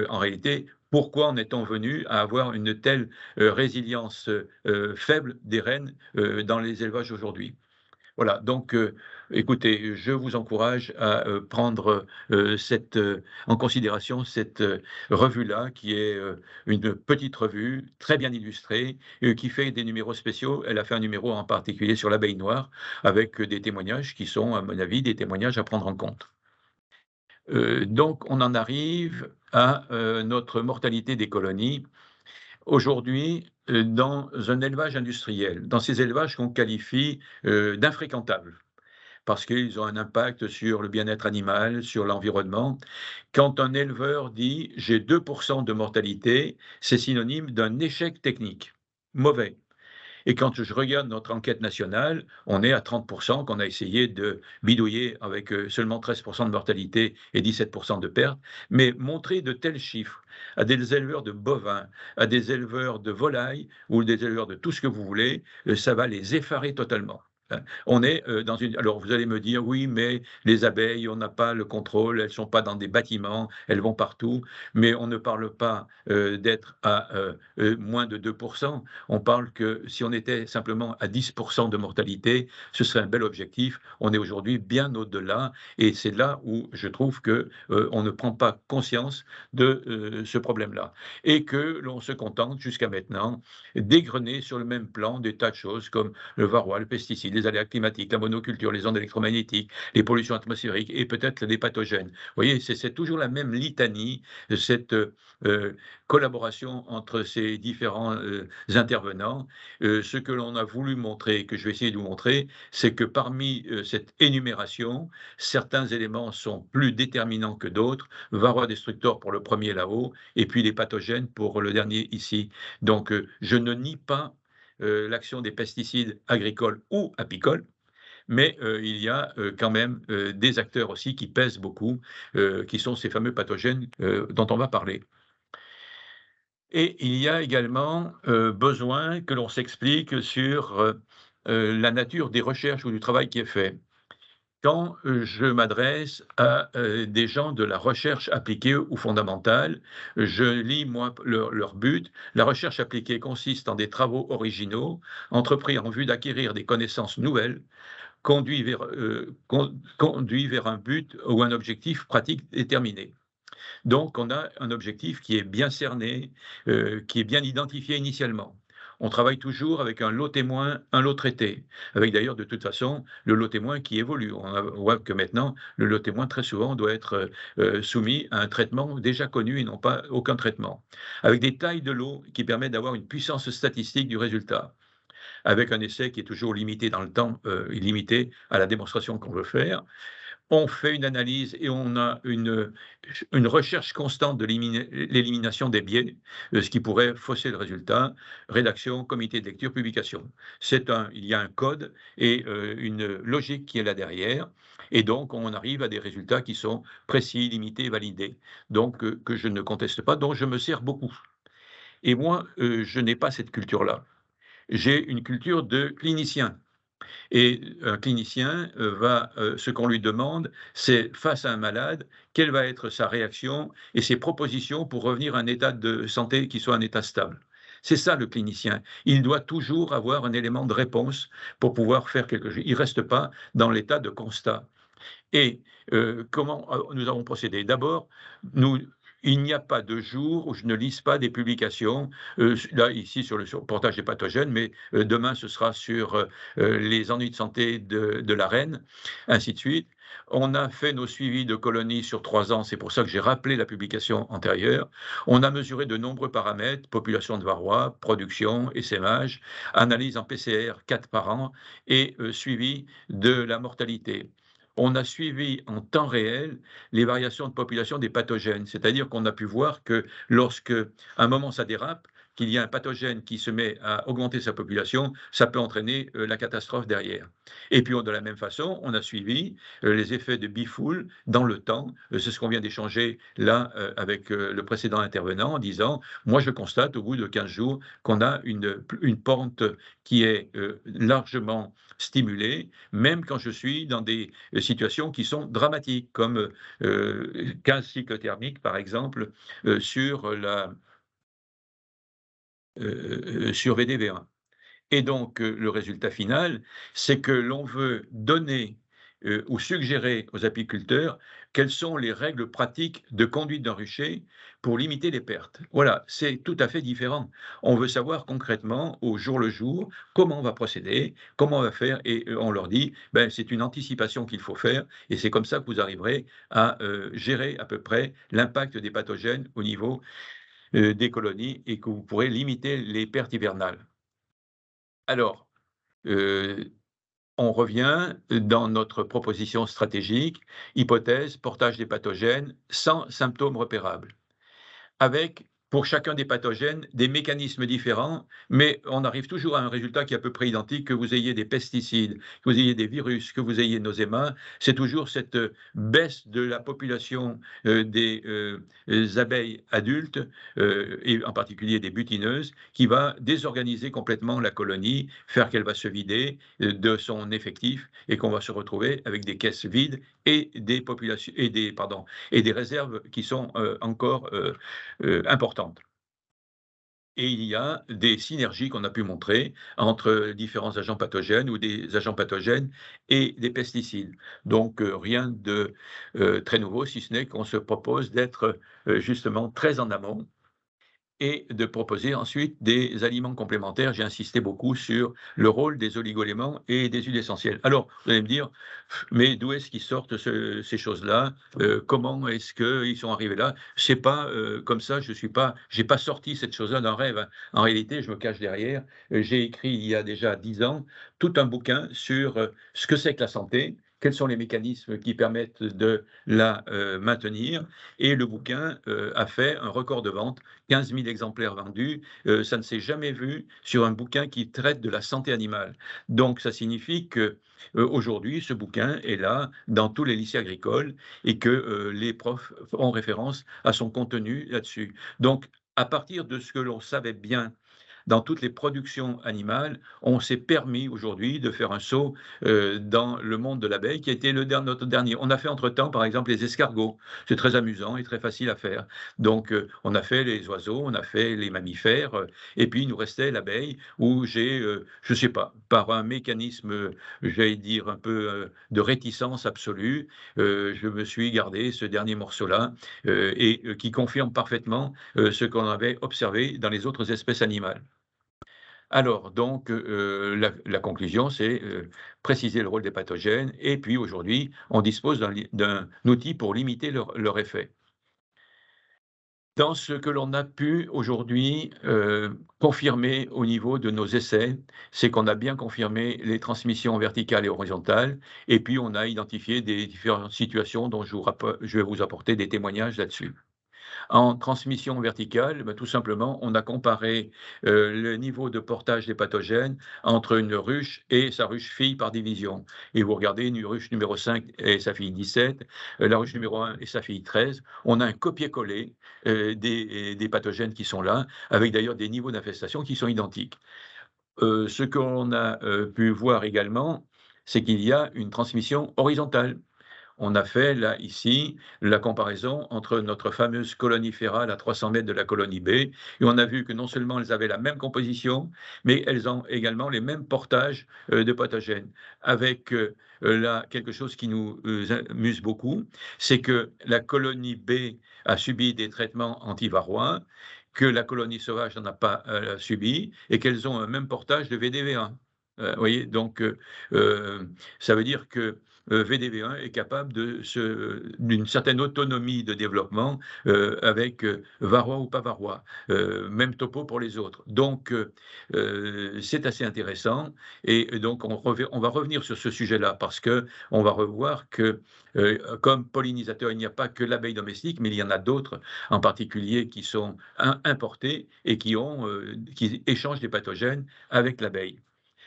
en réalité pourquoi en est-on venu à avoir une telle résilience faible des rennes dans les élevages aujourd'hui? Voilà, donc écoutez, je vous encourage à prendre en considération cette revue-là, qui est une petite revue très bien illustrée, qui fait des numéros spéciaux. Elle a fait un numéro en particulier sur l'abeille noire, avec des témoignages qui sont, à mon avis, des témoignages à prendre en compte. Donc, on en arrive à notre mortalité des colonies. Aujourd'hui, dans un élevage industriel, dans ces élevages qu'on qualifie d'infréquentables, parce qu'ils ont un impact sur le bien-être animal, sur l'environnement. Quand un éleveur dit j'ai 2% de mortalité, c'est synonyme d'un échec technique, mauvais. Et quand je regarde notre enquête nationale, on est à 30%, qu'on a essayé de bidouiller avec seulement 13% de mortalité et 17% de perte. Mais montrer de tels chiffres à des éleveurs de bovins, à des éleveurs de volailles ou des éleveurs de tout ce que vous voulez, ça va les effarer totalement. On est dans une. Alors vous allez me dire, oui, mais les abeilles, on n'a pas le contrôle, elles ne sont pas dans des bâtiments, elles vont partout, mais on ne parle pas d'être à moins de 2%. On parle que si on était simplement à 10% de mortalité, ce serait un bel objectif. On est aujourd'hui bien au-delà, et c'est là où je trouve que on ne prend pas conscience de ce problème-là, et que l'on se contente jusqu'à maintenant d'égrener sur le même plan des tas de choses comme le varroa, le pesticide, les aléas climatiques, la monoculture, les ondes électromagnétiques, les pollutions atmosphériques et peut-être les pathogènes. Vous voyez, c'est toujours la même litanie, cette collaboration entre ces différents intervenants. Ce que l'on a voulu montrer, que je vais essayer de vous montrer, c'est que parmi cette énumération, certains éléments sont plus déterminants que d'autres. Varroa destructor pour le premier là-haut, et puis les pathogènes pour le dernier ici. Donc, je ne nie pas l'action des pesticides agricoles ou apicoles, mais il y a quand même des acteurs aussi qui pèsent beaucoup, qui sont ces fameux pathogènes dont on va parler. Et il y a également besoin que l'on s'explique sur la nature des recherches ou du travail qui est fait. Quand je m'adresse à des gens de la recherche appliquée ou fondamentale, je lis, moi, leur but. La recherche appliquée consiste en des travaux originaux, entrepris en vue d'acquérir des connaissances nouvelles, conduits vers un but ou un objectif pratique déterminé. Donc, on a un objectif qui est bien cerné, qui est bien identifié initialement. On travaille toujours avec un lot témoin, un lot traité, avec d'ailleurs de toute façon le lot témoin qui évolue. On voit que maintenant, le lot témoin très souvent doit être soumis à un traitement déjà connu et non pas aucun traitement, avec des tailles de lot qui permettent d'avoir une puissance statistique du résultat, avec un essai qui est toujours limité dans le temps, limité à la démonstration qu'on veut faire. On fait une analyse et on a une recherche constante de l'élimination des biais, ce qui pourrait fausser le résultat. Rédaction, comité de lecture, publication. Il y a un code et une logique qui est là derrière. Et donc, on arrive à des résultats qui sont précis, limités, validés. Donc, que je ne conteste pas, dont je me sers beaucoup. Et moi, je n'ai pas cette culture-là. J'ai une culture de clinicien. Et un clinicien ce qu'on lui demande, c'est face à un malade, quelle va être sa réaction et ses propositions pour revenir à un état de santé qui soit un état stable. C'est ça le clinicien. Il doit toujours avoir un élément de réponse pour pouvoir faire quelque chose. Il ne reste pas dans l'état de constat. Et comment nous avons procédé? D'abord, il n'y a pas de jour où je ne lise pas des publications, là, ici, sur le reportage des pathogènes, mais demain, ce sera sur les ennuis de santé de la reine, ainsi de suite. On a fait nos suivis de colonies sur 3 ans, c'est pour ça que j'ai rappelé la publication antérieure. On a mesuré de nombreux paramètres, population de varroa, production, essaimage, analyse en PCR 4 par an et suivi de la mortalité. On a suivi en temps réel les variations de population des pathogènes, c'est-à-dire qu'on a pu voir que lorsque, à un moment, ça dérape, qu'il y a un pathogène qui se met à augmenter sa population, ça peut entraîner la catastrophe derrière. Et puis, de la même façon, on a suivi les effets de bifoul dans le temps. C'est ce qu'on vient d'échanger là avec le précédent intervenant en disant, moi, je constate au bout de 15 jours qu'on a une pente qui est largement stimulée, même quand je suis dans des situations qui sont dramatiques, comme 15 cycles thermiques, par exemple, sur VDV1. Et donc, le résultat final, c'est que l'on veut donner ou suggérer aux apiculteurs quelles sont les règles pratiques de conduite d'un rucher pour limiter les pertes. Voilà, c'est tout à fait différent. On veut savoir concrètement, au jour le jour, comment on va procéder, comment on va faire, et on leur dit, ben, c'est une anticipation qu'il faut faire, et c'est comme ça que vous arriverez à gérer à peu près l'impact des pathogènes au niveau des colonies et que vous pourrez limiter les pertes hivernales. Alors, euh, on revient dans notre proposition stratégique, hypothèse, portage des pathogènes sans symptômes repérables, avec pour chacun des pathogènes, des mécanismes différents, mais on arrive toujours à un résultat qui est à peu près identique, que vous ayez des pesticides, que vous ayez des virus, que vous ayez Nosema, c'est toujours cette baisse de la population des abeilles adultes, et en particulier des butineuses, qui va désorganiser complètement la colonie, faire qu'elle va se vider de son effectif et qu'on va se retrouver avec des caisses vides et des populations et des réserves qui sont encore importantes. Et il y a des synergies qu'on a pu montrer entre différents agents pathogènes ou des agents pathogènes et des pesticides. Donc rien de très nouveau, si ce n'est qu'on se propose d'être justement très en amont et de proposer ensuite des aliments complémentaires. J'ai insisté beaucoup sur le rôle des oligoéléments et des huiles essentielles. Alors, vous allez me dire, mais d'où est-ce qu'ils sortent ces choses-là? Comment est-ce qu'ils sont arrivés là? C'est pas comme ça, j'ai pas sorti cette chose-là d'un rêve, hein. En réalité, je me cache derrière. J'ai écrit il y a déjà 10 ans tout un bouquin sur ce que c'est que la santé, quels sont les mécanismes qui permettent de la maintenir. Et le bouquin a fait un record de vente, 15 000 exemplaires vendus. Ça ne s'est jamais vu sur un bouquin qui traite de la santé animale. Donc, ça signifie que aujourd'hui, ce bouquin est là dans tous les lycées agricoles et que les profs ont référence à son contenu là-dessus. Donc, à partir de ce que l'on savait bien dans toutes les productions animales, on s'est permis aujourd'hui de faire un saut dans le monde de l'abeille qui a été notre dernier. On a fait entre-temps, par exemple, les escargots. C'est très amusant et très facile à faire. Donc, on a fait les oiseaux, on a fait les mammifères, et puis il nous restait l'abeille où j'ai, je ne sais pas, par un mécanisme, j'allais dire, un peu de réticence absolue, je me suis gardé ce dernier morceau-là et qui confirme parfaitement ce qu'on avait observé dans les autres espèces animales. Alors donc, la conclusion, c'est, préciser le rôle des pathogènes et puis aujourd'hui, on dispose d'un outil pour limiter leur effet. Dans ce que l'on a pu aujourd'hui, confirmer au niveau de nos essais, c'est qu'on a bien confirmé les transmissions verticales et horizontales et puis on a identifié des différentes situations dont je vais vous apporter des témoignages là-dessus. En transmission verticale, bah, tout simplement, on a comparé le niveau de portage des pathogènes entre une ruche et sa ruche fille par division. Et vous regardez une ruche numéro 5 et sa fille 17, la ruche numéro 1 et sa fille 13. On a un copier-coller des pathogènes qui sont là, avec d'ailleurs des niveaux d'infestation qui sont identiques. Ce qu'on a pu voir également, c'est qu'il y a une transmission horizontale. On a fait là, ici, la comparaison entre notre fameuse colonie férale à 300 mètres de la colonie B, et on a vu que non seulement elles avaient la même composition, mais elles ont également les mêmes portages de pathogènes. Avec là, quelque chose qui nous amuse beaucoup, c'est que la colonie B a subi des traitements antivarrois, que la colonie sauvage n'en a pas subi, et qu'elles ont un même portage de VDV1. Vous voyez, donc ça veut dire que VDV1 est capable d'une certaine autonomie de développement avec varroa ou pas varroa. Même topo pour les autres. Donc, c'est assez intéressant. Et donc, on va revenir sur ce sujet-là parce que on va revoir que, comme pollinisateur, il n'y a pas que l'abeille domestique, mais il y en a d'autres, en particulier qui sont importés et qui échangent des pathogènes avec l'abeille.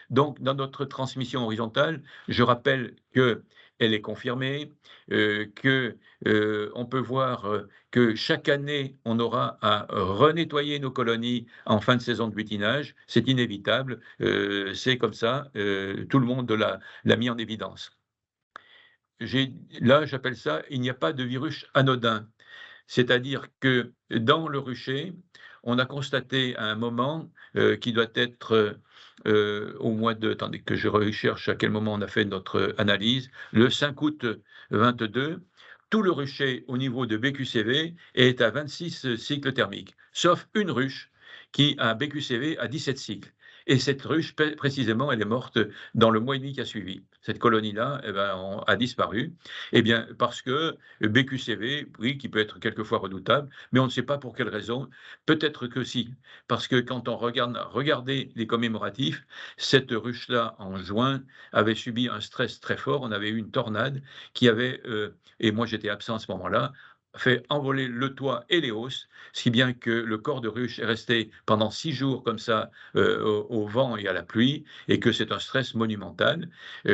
Donc, dans notre transmission horizontale, je rappelle qu'elle est confirmée, que, on peut voir, que chaque année, on aura à renettoyer nos colonies en fin de saison de butinage. C'est inévitable, c'est comme ça, tout le monde l'a mis en évidence. Là, j'appelle ça: «Il n'y a pas de virus anodin». C'est-à-dire que dans le rucher, on a constaté à un moment, qui doit être, au mois de attendez que je recherche à quel moment on a fait notre analyse, le 5 août 22, tout le rucher au niveau de BQCV est à 26 cycles thermiques, sauf une ruche qui a BQCV à 17 cycles. Et cette ruche, précisément, elle est morte dans le mois et demi qui a suivi. Cette colonie-là, eh ben, a disparu. Eh bien, parce que BQCV, oui, qui peut être quelquefois redoutable, mais on ne sait pas pour quelle raison. Peut-être que si, parce que quand on regardait les commémoratifs, cette ruche-là, en juin, avait subi un stress très fort. On avait eu une tornade qui avait, et moi j'étais absent à ce moment-là, fait envoler le toit et les hausses, si bien que le corps de ruche est resté pendant 6 jours comme ça, au vent et à la pluie et que c'est un stress monumental,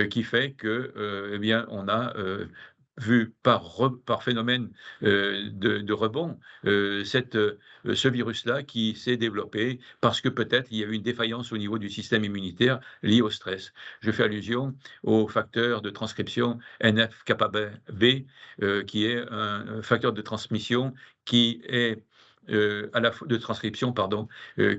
qui fait que, eh bien, on a, vu par phénomène, de rebond, ce virus-là qui s'est développé parce que peut-être il y a eu une défaillance au niveau du système immunitaire liée au stress. Je fais allusion au facteur de transcription NF-κB, qui est un facteur de transmission qui est, à la fois de transcription, pardon,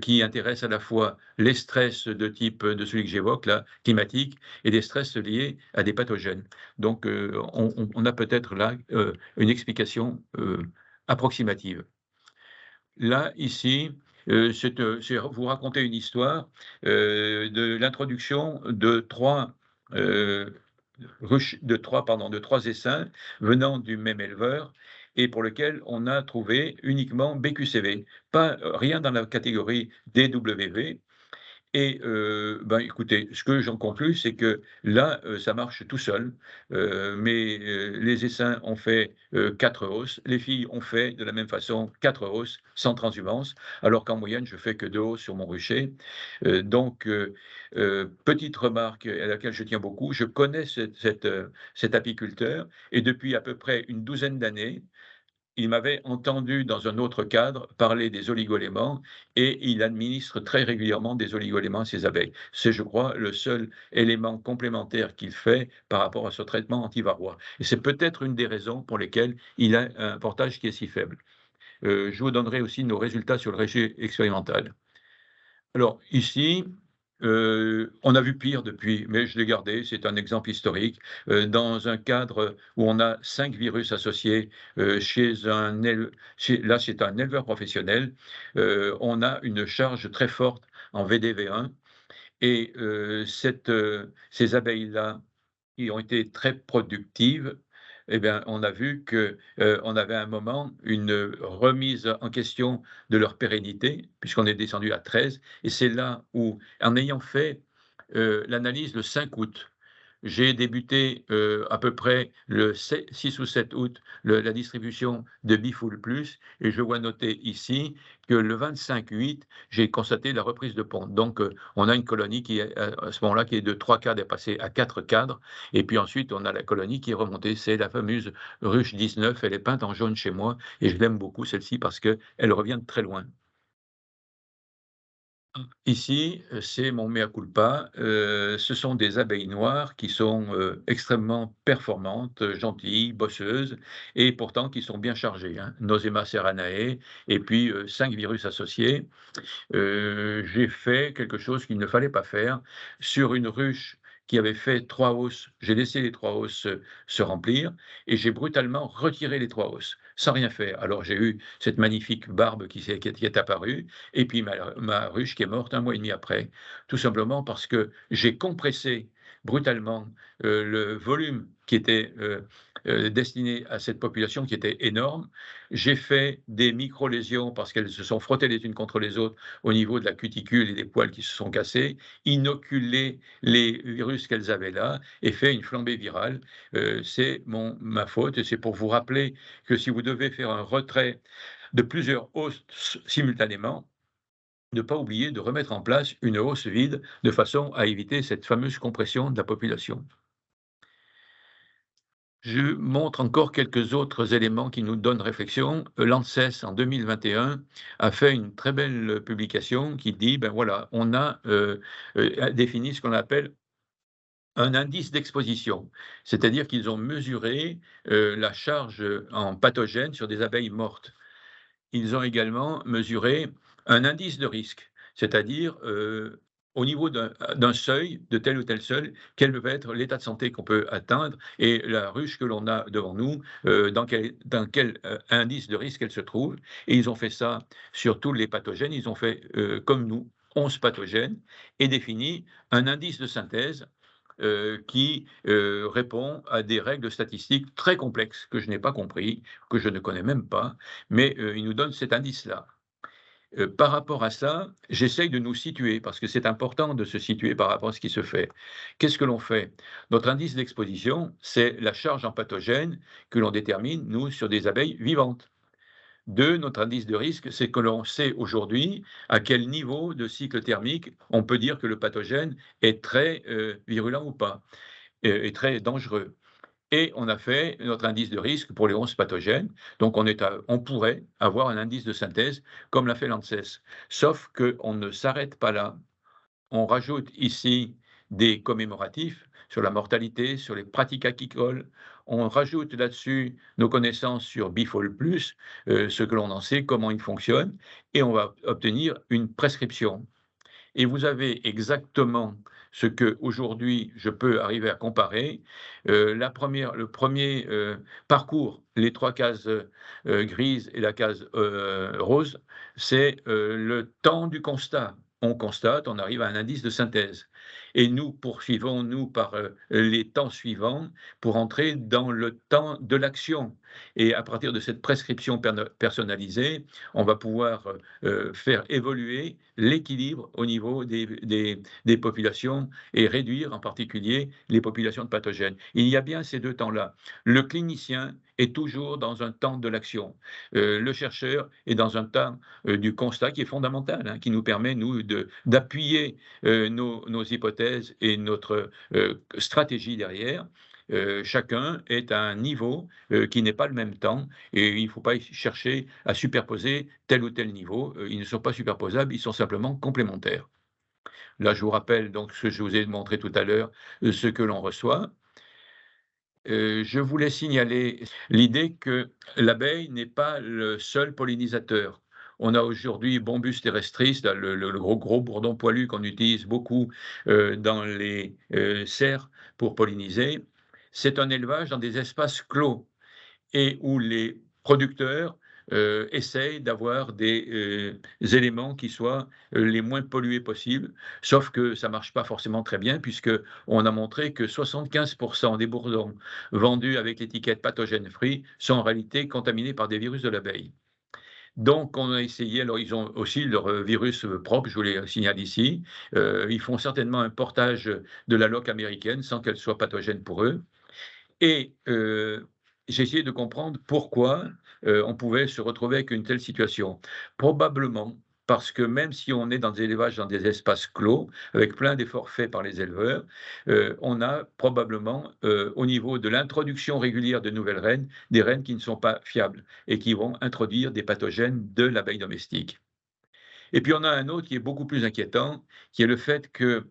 qui intéresse à la fois les stress de type de celui que j'évoque là, climatique, et des stress liés à des pathogènes. Donc, on a peut-être là, une explication, approximative. Là, ici, c'est vous raconter une histoire, de l'introduction de 3 de 3 essaims venant du même éleveur et pour lequel on a trouvé uniquement BQCV, pas rien dans la catégorie DWV. Et ben, écoutez, ce que j'en conclus, c'est que là, ça marche tout seul, les essaims ont fait, 4 hausses, les filles ont fait de la même façon 4 hausses sans transhumance, alors qu'en moyenne, je fais que 2 hausses sur mon rucher. Petite remarque à laquelle je tiens beaucoup, je connais cet apiculteur et depuis à peu près une douzaine d'années, il m'avait entendu dans un autre cadre parler des oligoéléments et il administre très régulièrement des oligoéléments à ses abeilles. C'est, je crois, le seul élément complémentaire qu'il fait par rapport à ce traitement antivarrois. Et c'est peut-être une des raisons pour lesquelles il a un portage qui est si faible. Je vous donnerai aussi nos résultats sur le régime expérimental. Alors ici, on a vu pire depuis, mais je l'ai gardé, c'est un exemple historique, dans un cadre où on a 5 virus associés, chez un éle chez là, c'est un éleveur professionnel, on a une charge très forte en VDV1 et ces abeilles-là, qui ont été très productives, eh bien, on a vu que, on avait à un moment une remise en question de leur pérennité, puisqu'on est descendu à 13 et c'est là où, en ayant fait, l'analyse le 5 août, j'ai débuté, à peu près le 6 ou 7 août, la distribution de Bifool Plus et je vois noter ici que le 25/8, j'ai constaté la reprise de ponte. Donc, on a une colonie qui est, à ce moment-là, qui est de 3 cadres est passée à 4 cadres et puis ensuite on a la colonie qui est remontée. C'est la fameuse ruche 19, elle est peinte en jaune chez moi et je l'aime beaucoup celle-ci parce qu'elle revient de très loin. Ici, c'est mon mea culpa, ce sont des abeilles noires qui sont, extrêmement performantes, gentilles, bosseuses et pourtant qui sont bien chargées, hein. Nosema ceranae et puis, 5 virus associés. J'ai fait quelque chose qu'il ne fallait pas faire. Sur une ruche qui avait fait 3 hausses, j'ai laissé les 3 hausses, se remplir et j'ai brutalement retiré les 3 hausses, sans rien faire. Alors j'ai eu cette magnifique barbe qui est apparue et puis ma ruche qui est morte 1 mois et demi après, tout simplement parce que j'ai compressé brutalement, le volume qui était, destiné à cette population qui était énorme. J'ai fait des micro-lésions parce qu'elles se sont frottées les unes contre les autres au niveau de la cuticule et des poils qui se sont cassés, inoculé les virus qu'elles avaient là et fait une flambée virale. C'est ma faute et c'est pour vous rappeler que si vous devez faire un retrait de plusieurs hausses simultanément, ne pas oublier de remettre en place une hausse vide de façon à éviter cette fameuse compression de la population. Je montre encore quelques autres éléments qui nous donnent réflexion. L'ANSES, en 2021, a fait une très belle publication qui dit, ben voilà, on a défini ce qu'on appelle un indice d'exposition. C'est-à-dire qu'ils ont mesuré la charge en pathogènes sur des abeilles mortes. Ils ont également mesuré un indice de risque, c'est-à-dire, au niveau d'un seuil, de tel ou tel seuil, quel va être l'état de santé qu'on peut atteindre et la ruche que l'on a devant nous, dans quel, indice de risque elle se trouve et ils ont fait ça sur tous les pathogènes. Ils ont fait, comme nous, 11 pathogènes et défini un indice de synthèse, qui, répond à des règles statistiques très complexes que je n'ai pas compris, que je ne connais même pas, mais, il nous donne cet indice-là. Par rapport à ça, j'essaye de nous situer parce que c'est important de se situer par rapport à ce qui se fait. Qu'est-ce que l'on fait? Notre indice d'exposition, c'est la charge en pathogène que l'on détermine, nous, sur des abeilles vivantes. 2, notre indice de risque, c'est que l'on sait aujourd'hui à quel niveau de cycle thermique on peut dire que le pathogène est très, virulent ou pas, est très dangereux. Et on a fait notre indice de risque pour les 11 pathogènes. Donc on pourrait avoir un indice de synthèse comme l'a fait l'ANSES. Sauf qu'on ne s'arrête pas là. On rajoute ici des commémoratifs sur la mortalité, sur les pratiques apicoles. On rajoute là-dessus nos connaissances sur Bifol+, ce que l'on en sait, comment il fonctionne, et on va obtenir une prescription. Et vous avez exactement ce que aujourd'hui je peux arriver à comparer. Le premier parcours, les 3 cases grises et la case rose, c'est le temps du constat. On constate, on arrive à un indice de synthèse. Et nous poursuivons, nous, par les temps suivants pour entrer dans le temps de l'action. Et à partir de cette prescription personnalisée, on va pouvoir faire évoluer l'équilibre au niveau des populations et réduire en particulier les populations de pathogènes. Il y a bien ces 2 temps-là. Le clinicien est toujours dans un temps de l'action. Le chercheur est dans un temps du constat qui est fondamental, hein, qui nous permet, nous, d'appuyer nos hypothèses et notre stratégie derrière. Chacun est à un niveau qui n'est pas le même temps et il ne faut pas chercher à superposer tel ou tel niveau. Ils ne sont pas superposables, ils sont simplement complémentaires. Là, je vous rappelle donc ce que je vous ai montré tout à l'heure, ce que l'on reçoit. Je voulais signaler l'idée que l'abeille n'est pas le seul pollinisateur. On a aujourd'hui Bombus terrestris, là, le gros bourdon poilu qu'on utilise beaucoup dans les serres pour polliniser. C'est un élevage dans des espaces clos et où les producteurs essayent d'avoir des éléments qui soient les moins pollués possibles, sauf que ça ne marche pas forcément très bien, puisqu'on a montré que 75% des bourdons vendus avec l'étiquette pathogène free sont en réalité contaminés par des virus de l'abeille. Donc, on a essayé, alors ils ont aussi leur virus propre, je vous les signale ici. Ils font certainement un portage de la loque américaine sans qu'elle soit pathogène pour eux. Et j'ai essayé de comprendre pourquoi on pouvait se retrouver avec une telle situation. Probablement parce que même si on est dans des élevages, dans des espaces clos, avec plein d'efforts faits par les éleveurs, on a probablement, au niveau de l'introduction régulière de nouvelles reines, des reines qui ne sont pas fiables et qui vont introduire des pathogènes de l'abeille domestique. Et puis on a un autre qui est beaucoup plus inquiétant, qui est le fait que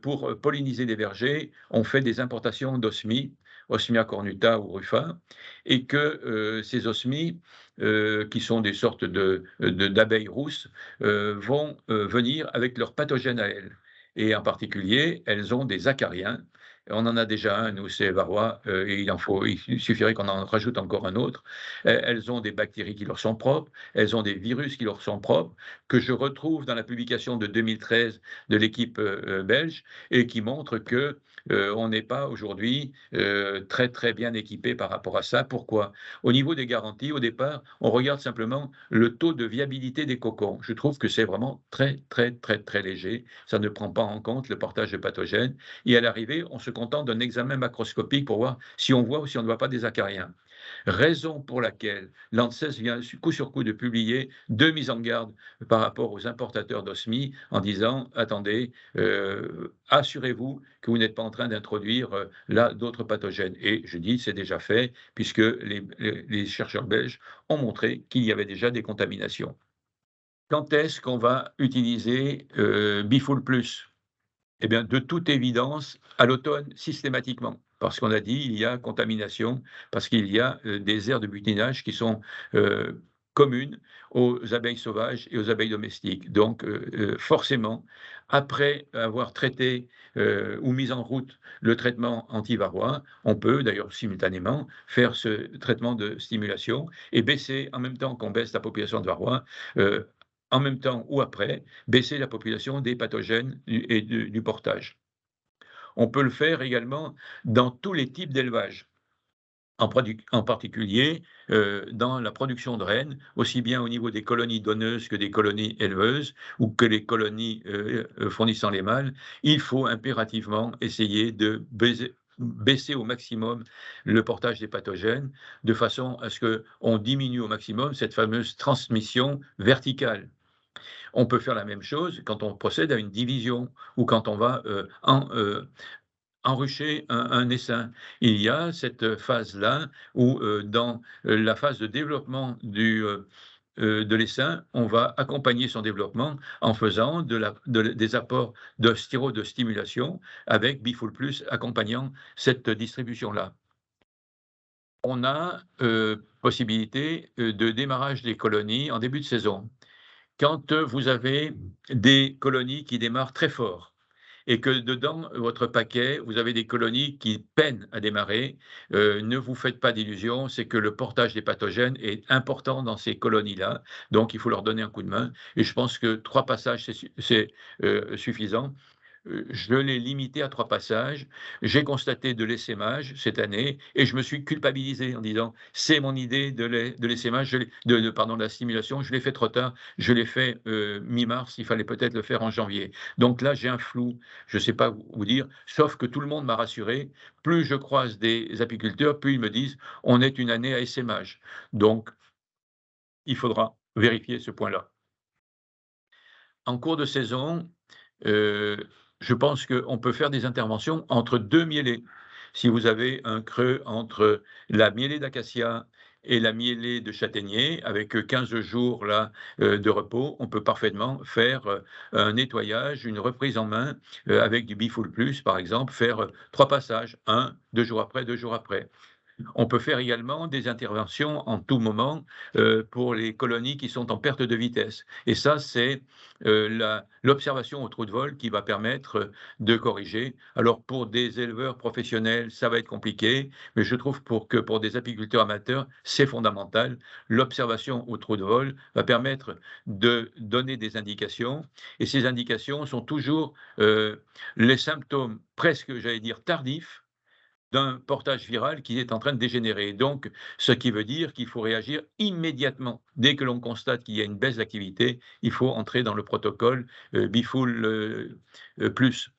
pour polliniser des vergers, on fait des importations d'osmies, Osmia cornuta ou rufa, et que ces osmies, qui sont des sortes d'abeilles rousses, vont venir avec leurs pathogènes à elles. Et en particulier, elles ont des acariens. On en a déjà un, nous, c'est varroa, et il suffirait qu'on en rajoute encore un autre. Elles ont des bactéries qui leur sont propres, elles ont des virus qui leur sont propres, que je retrouve dans la publication de 2013 de l'équipe belge et qui montre que on n'est pas aujourd'hui très très bien équipé par rapport à ça. Pourquoi? Au niveau des garanties, au départ, on regarde simplement le taux de viabilité des cocons. Je trouve que c'est vraiment très très très très léger. Ça ne prend pas en compte le portage de pathogènes. Et à l'arrivée, on se contente d'un examen macroscopique pour voir si on voit ou si on ne voit pas des acariens. Raison pour laquelle l'ANSES vient coup sur coup de publier 2 mises en garde par rapport aux importateurs d'osmies en disant attendez, assurez-vous que vous n'êtes pas en train d'introduire là d'autres pathogènes. Et je dis c'est déjà fait puisque les chercheurs belges ont montré qu'il y avait déjà des contaminations. Quand est-ce qu'on va utiliser Bifool Plus? Eh bien, de toute évidence, à l'automne, systématiquement. Parce qu'on a dit, il y a contamination, parce qu'il y a des aires de butinage qui sont communes aux abeilles sauvages et aux abeilles domestiques. Donc, forcément, après avoir traité ou mis en route le traitement antivarrois, on peut d'ailleurs simultanément faire ce traitement de stimulation et baisser, en même temps qu'on baisse la population de varrois, en même temps ou après, baisser la population des pathogènes et du portage. On peut le faire également dans tous les types d'élevage. en particulier dans la production de rennes, aussi bien au niveau des colonies donneuses que des colonies éleveuses ou que les colonies fournissant les mâles. Il faut impérativement essayer de baisser au maximum le portage des pathogènes, de façon à ce qu'on diminue au maximum cette fameuse transmission verticale. On peut faire la même chose quand on procède à une division ou quand on va enrucher un essaim. Il y a cette phase-là où, dans la phase de développement de l'essaim, on va accompagner son développement en faisant des apports de stéro de stimulation avec Bifool Plus accompagnant cette distribution-là. On a possibilité de démarrage des colonies en début de saison. Quand vous avez des colonies qui démarrent très fort et que dedans votre paquet, vous avez des colonies qui peinent à démarrer, ne vous faites pas d'illusions, c'est que le portage des pathogènes est important dans ces colonies-là, donc il faut leur donner un coup de main et je pense que 3 passages, c'est suffisant. Je l'ai limité à 3 passages. J'ai constaté de l'essaimage cette année et je me suis culpabilisé en disant: «C'est mon idée de l'essaimage, de la stimulation, je l'ai fait trop tard, je l'ai fait, mi-mars, il fallait peut-être le faire en janvier». Donc là, j'ai un flou, je ne sais pas vous dire, sauf que tout le monde m'a rassuré. Plus je croise des apiculteurs, plus ils me disent: «On est une année à essaimage». Donc il faudra vérifier ce point-là. En cours de saison, Heu, je pense qu'on peut faire des interventions entre 2 mielés. Si vous avez un creux entre la mielée d'acacia et la mielée de châtaignier avec, 15 jours là, de repos, on peut parfaitement faire, un nettoyage, une reprise en main, avec du Bifool Plus par exemple, faire, 3 passages, 1, 2 jours après, 2 jours après. On peut faire également des interventions en tout moment pour les colonies qui sont en perte de vitesse. Et ça, c'est l'observation au trou de vol qui va permettre de corriger. Alors pour des éleveurs professionnels, ça va être compliqué, mais je trouve que pour des apiculteurs amateurs, c'est fondamental. L'observation au trou de vol va permettre de donner des indications, et ces indications sont toujours les symptômes presque, j'allais dire, tardifs d'un portage viral qui est en train de dégénérer. Donc, ce qui veut dire qu'il faut réagir immédiatement. Dès que l'on constate qu'il y a une baisse d'activité, il faut entrer dans le protocole Bifool Plus.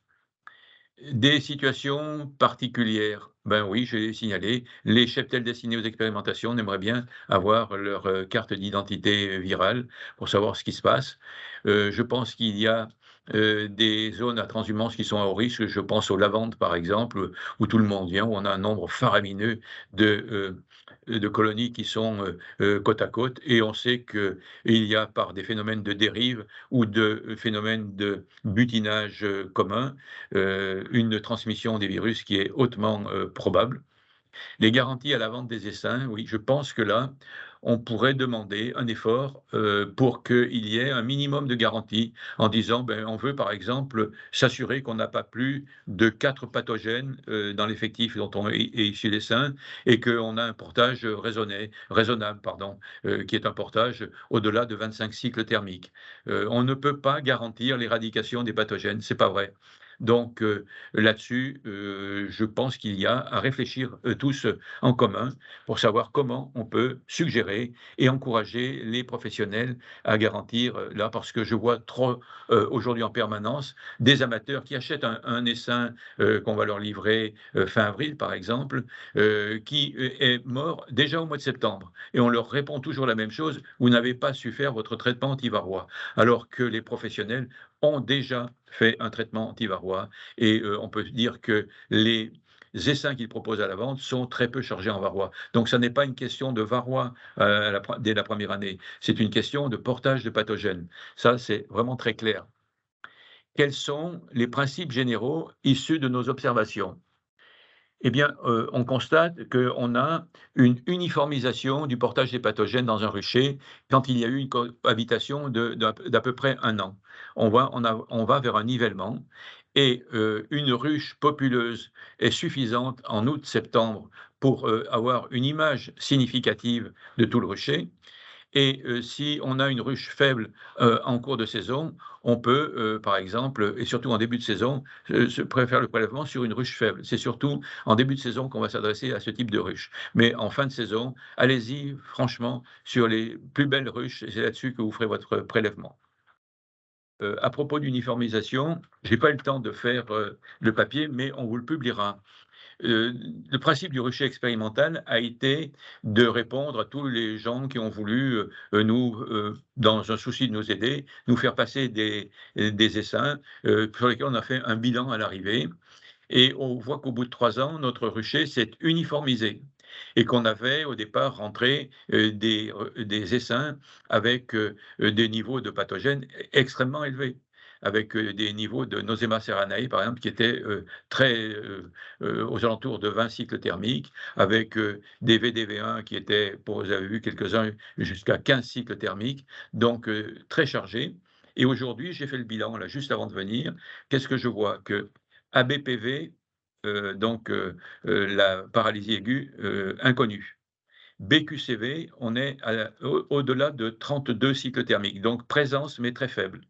Des situations particulières, ben oui, j'ai signalé, les cheptels destinés aux expérimentations, on aimerait bien avoir leur carte d'identité virale pour savoir ce qui se passe. Je pense qu'il y a des zones à transhumance qui sont à haut risque. Je pense aux lavandes, par exemple, où tout le monde vient, où on a un nombre faramineux de colonies qui sont côte à côte. Et on sait qu'il y a, par des phénomènes de dérive ou de phénomènes de butinage commun, une transmission des virus qui est hautement probable. Les garanties à la vente des essaims, oui, je pense que là, on pourrait demander un effort pour qu'il y ait un minimum de garantie en disant, ben, on veut par exemple s'assurer qu'on n'a pas plus de 4 pathogènes dans l'effectif dont on est issu l'essaim et qu'on a un portage raisonnable, pardon, qui est un portage au-delà de 25 cycles thermiques. On ne peut pas garantir l'éradication des pathogènes, c'est pas vrai. Donc là-dessus, je pense qu'il y a à réfléchir tous en commun pour savoir comment on peut suggérer et encourager les professionnels à garantir là, parce que je vois trop aujourd'hui en permanence des amateurs qui achètent un essaim qu'on va leur livrer fin avril, par exemple, qui est mort déjà au mois de septembre. Et on leur répond toujours la même chose: vous n'avez pas su faire votre traitement anti-varroa. Alors que les professionnels ont déjà fait un traitement anti-varroa et on peut dire que les essaims qu'ils proposent à la vente sont très peu chargés en varroa. Donc ça n'est pas une question de varroa dès la première année, c'est une question de portage de pathogènes. Ça, c'est vraiment très clair. Quels sont les principes généraux issus de nos observations? Eh bien, on constate qu'on a une uniformisation du portage des pathogènes dans un rucher quand il y a eu une cohabitation d'à peu près 1 an. On va vers un nivellement et une ruche populeuse est suffisante en août-septembre pour, avoir une image significative de tout le rucher. Et si on a une ruche faible, en cours de saison, on peut, par exemple, et surtout en début de saison, se préfère le prélèvement sur une ruche faible. C'est surtout en début de saison qu'on va s'adresser à ce type de ruche. Mais en fin de saison, allez-y franchement sur les plus belles ruches et c'est là-dessus que vous ferez votre prélèvement. À propos d'uniformisation, j'ai pas eu le temps de faire, le papier, mais on vous le publiera. Heu, le principe du rucher expérimental a été de répondre à tous les gens qui ont voulu, nous, dans un souci de nous aider, nous faire passer des essaims, sur lesquels on a fait un bilan à l'arrivée et on voit qu'au bout de 3 ans, notre rucher s'est uniformisé et qu'on avait au départ rentré, des essaims avec, des niveaux de pathogènes extrêmement élevés, avec, des niveaux de Nosema ceranae par exemple qui étaient, très, aux alentours de 20 cycles thermiques, avec, des VDV1 qui étaient, pour vous avez vu quelques-uns, jusqu'à 15 cycles thermiques, donc très chargés et aujourd'hui, j'ai fait le bilan là juste avant de venir. Qu'est-ce que je vois? Que ABPV, donc la paralysie aiguë, inconnue. BQCV, on est au-delà de 32 cycles thermiques, donc présence mais très faible.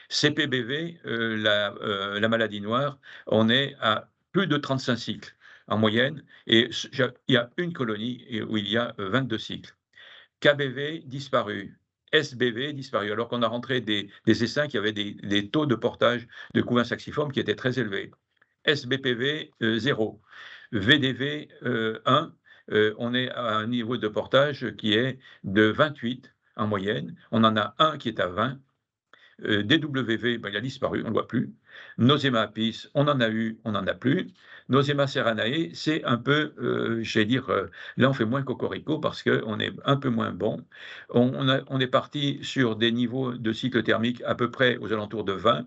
CPBV, la maladie noire, on est à plus de 35 cycles en moyenne et il y a une colonie où il y a 22 cycles. KBV disparu, SBV disparu, alors qu'on a rentré des essaims qui avaient des taux de portage de couvain saxiforme qui étaient très élevés. SBPV, 0. VDV, 1, on est à un niveau de portage qui est de 28 en moyenne. On en a un qui est à 20. DWV, ben, il a disparu, on ne le voit plus. Nosema apis, on en a eu, on n'en a plus. Nosema serranae, c'est un peu, j'allais dire, là on fait moins cocorico parce qu'on est un peu moins bon. On est parti sur des niveaux de cycle thermique à peu près aux alentours de 20.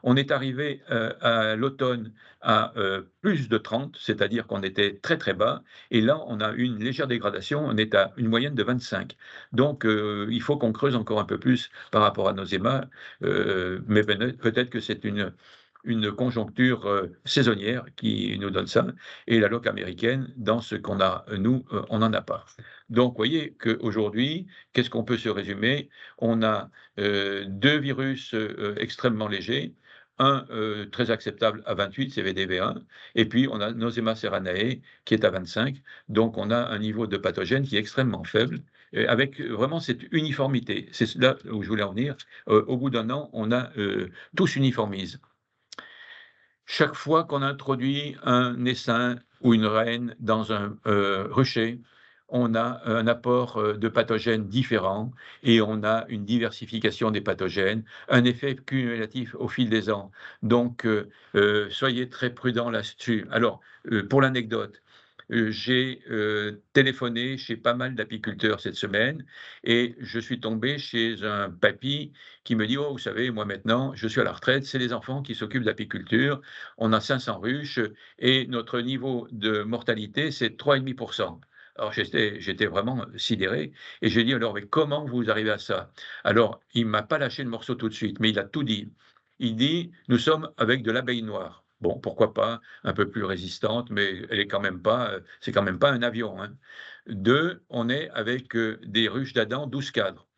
On est arrivé à l'automne à plus de 30, c'est-à-dire qu'on était très très bas. Et là, on a une légère dégradation, on est à une moyenne de 25. Donc, il faut qu'on creuse encore un peu plus par rapport à nos émas, mais peut-être que c'est une conjoncture saisonnière qui nous donne ça. Et la loque américaine, dans ce qu'on a, nous, on n'en a pas. Donc, vous voyez qu'aujourd'hui, qu'est-ce qu'on peut se résumer? On a deux virus extrêmement légers, un très acceptable à 28, c'est VDV1, et puis on a Nosema ceranae qui est à 25. Donc, on a un niveau de pathogène qui est extrêmement faible, avec vraiment cette uniformité. C'est là où je voulais en venir. Au bout d'un an, on a tous uniformise. Chaque fois qu'on introduit un essaim ou une reine dans un rucher, on a un apport de pathogènes différents et on a une diversification des pathogènes, un effet cumulatif au fil des ans. Donc, soyez très prudents là-dessus. Alors, pour l'anecdote, j'ai téléphoné chez pas mal d'apiculteurs cette semaine et je suis tombé chez un papy qui me dit: «Oh, vous savez, moi maintenant, je suis à la retraite, c'est les enfants qui s'occupent d'apiculture. On a 500 ruches et notre niveau de mortalité, c'est 3,5%». Alors j'étais vraiment sidéré et j'ai dit: «Alors, mais comment vous arrivez à ça?» Alors, il m'a pas lâché le morceau tout de suite, mais il a tout dit. Il dit: «Nous sommes avec de l'abeille noire». Bon, pourquoi pas, un peu plus résistante, mais elle est quand même pas, c'est quand même pas un avion, hein. 2, on est avec, des ruches d'Adam 12 cadres.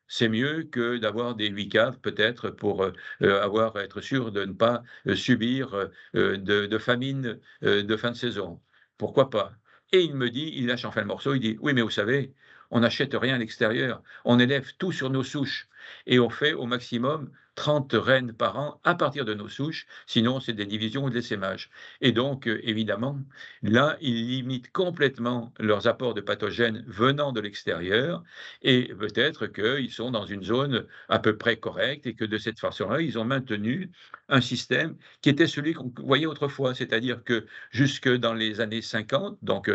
C'est mieux que d'avoir des 8 cadres peut-être pour, être sûr de ne pas, subir, de famine, de fin de saison. Pourquoi pas? Et il me dit, il lâche enfin le morceau, il dit: «Oui, mais vous savez, on n'achète rien à l'extérieur, on élève tout sur nos souches et on fait au maximum 30 reines par an à partir de nos souches, sinon c'est des divisions ou de l'essaimage». Et donc, évidemment, là, ils limitent complètement leurs apports de pathogènes venant de l'extérieur et peut-être qu'ils sont dans une zone à peu près correcte et que de cette façon-là, ils ont maintenu un système qui était celui qu'on voyait autrefois. C'est-à-dire que jusque dans les années 50, donc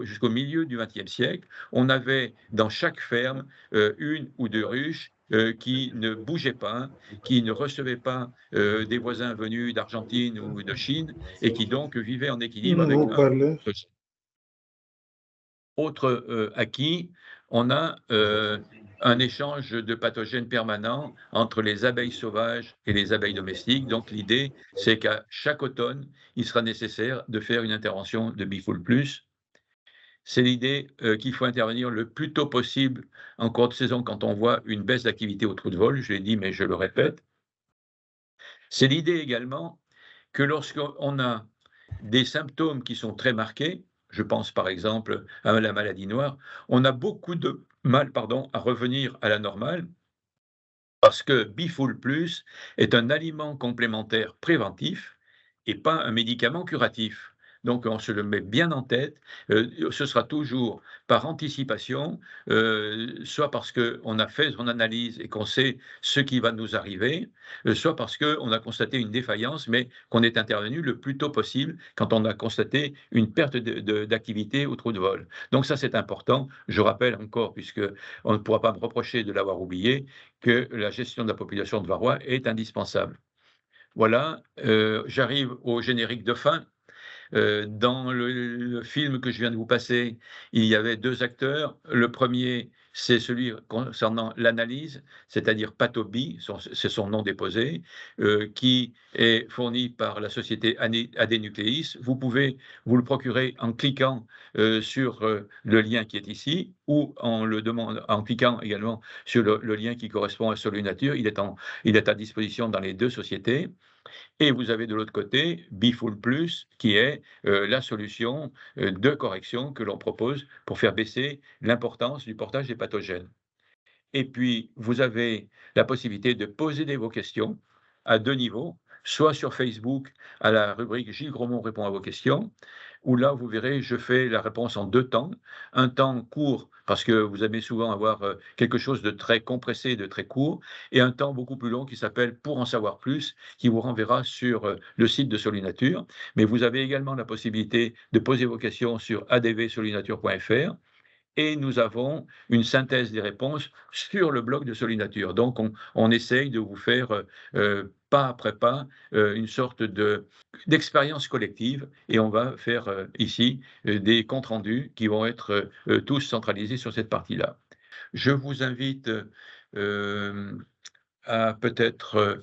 jusqu'au milieu du XXe siècle, on avait dans chaque ferme 1 ou 2 ruches qui ne bougeaient pas, qui ne recevaient pas des voisins venus d'Argentine ou de Chine et qui donc vivaient en équilibre avec Vous un parlez. autre acquis, on a un échange de pathogènes permanent entre les abeilles sauvages et les abeilles domestiques. Donc l'idée, c'est qu'à chaque automne, il sera nécessaire de faire une intervention de Bifol Plus C'est l'idée qu'il faut intervenir le plus tôt possible en cours de saison quand on voit une baisse d'activité au trou de vol, je l'ai dit mais je le répète. C'est l'idée également que lorsqu'on a des symptômes qui sont très marqués, je pense par exemple à la maladie noire, on a beaucoup de mal, pardon, à revenir à la normale parce que Bifoul Plus est un aliment complémentaire préventif et pas un médicament curatif. Donc on se le met bien en tête, ce sera toujours par anticipation, soit parce qu'on a fait son analyse et qu'on sait ce qui va nous arriver, soit parce qu'on a constaté une défaillance, mais qu'on est intervenu le plus tôt possible quand on a constaté une perte d'activité au trou de vol. Donc ça, c'est important. Je rappelle encore, puisque on ne pourra pas me reprocher de l'avoir oublié, que la gestion de la population de varroa est indispensable. Voilà, j'arrive au générique de fin. Dans le film que je viens de vous passer, il y avait 2 acteurs. Le premier, c'est celui concernant l'analyse, c'est-à-dire Patobi, c'est son nom déposé, qui est fourni par la société AD Vous pouvez vous le procurer en cliquant, sur, le lien qui est ici ou en cliquant également sur le lien qui correspond à Solunature. Il est à disposition dans les 2 sociétés. Et vous avez de l'autre côté Bifoul Plus, qui est la solution de correction que l'on propose pour faire baisser l'importance du portage des pathogènes. Et puis, vous avez la possibilité de poser vos questions à 2 niveaux, soit sur Facebook à la rubrique Gilles Gromont répond à vos questions, où là, vous verrez, je fais la réponse en 2 temps. Un temps court, parce que vous aimez souvent avoir quelque chose de très compressé, de très court, et un temps beaucoup plus long qui s'appelle Pour en savoir plus, qui vous renverra sur le site de Solinature. Mais vous avez également la possibilité de poser vos questions sur advsolinature.fr et nous avons une synthèse des réponses sur le blog de Solinature. Donc on essaye de vous faire, pas après pas, une sorte d'expérience collective et on va faire, ici, des comptes rendus qui vont être, tous centralisés sur cette partie-là. Je vous invite, à peut-être,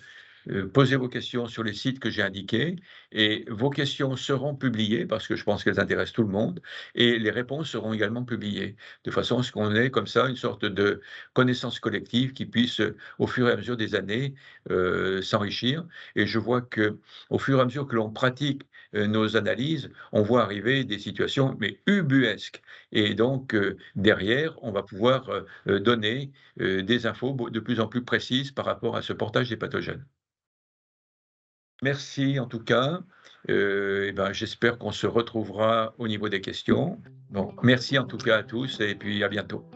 poser vos questions sur les sites que j'ai indiqués et vos questions seront publiées parce que je pense qu'elles intéressent tout le monde et les réponses seront également publiées, de façon à ce qu'on ait comme ça une sorte de connaissance collective qui puisse, au fur et à mesure des années, s'enrichir et je vois que au fur et à mesure que l'on pratique, nos analyses, on voit arriver des situations mais ubuesques et donc derrière, on va pouvoir, donner, des infos de plus en plus précises par rapport à ce portage des pathogènes. Merci en tout cas, et ben, j'espère qu'on se retrouvera au niveau des questions. Donc merci en tout cas à tous et puis à bientôt.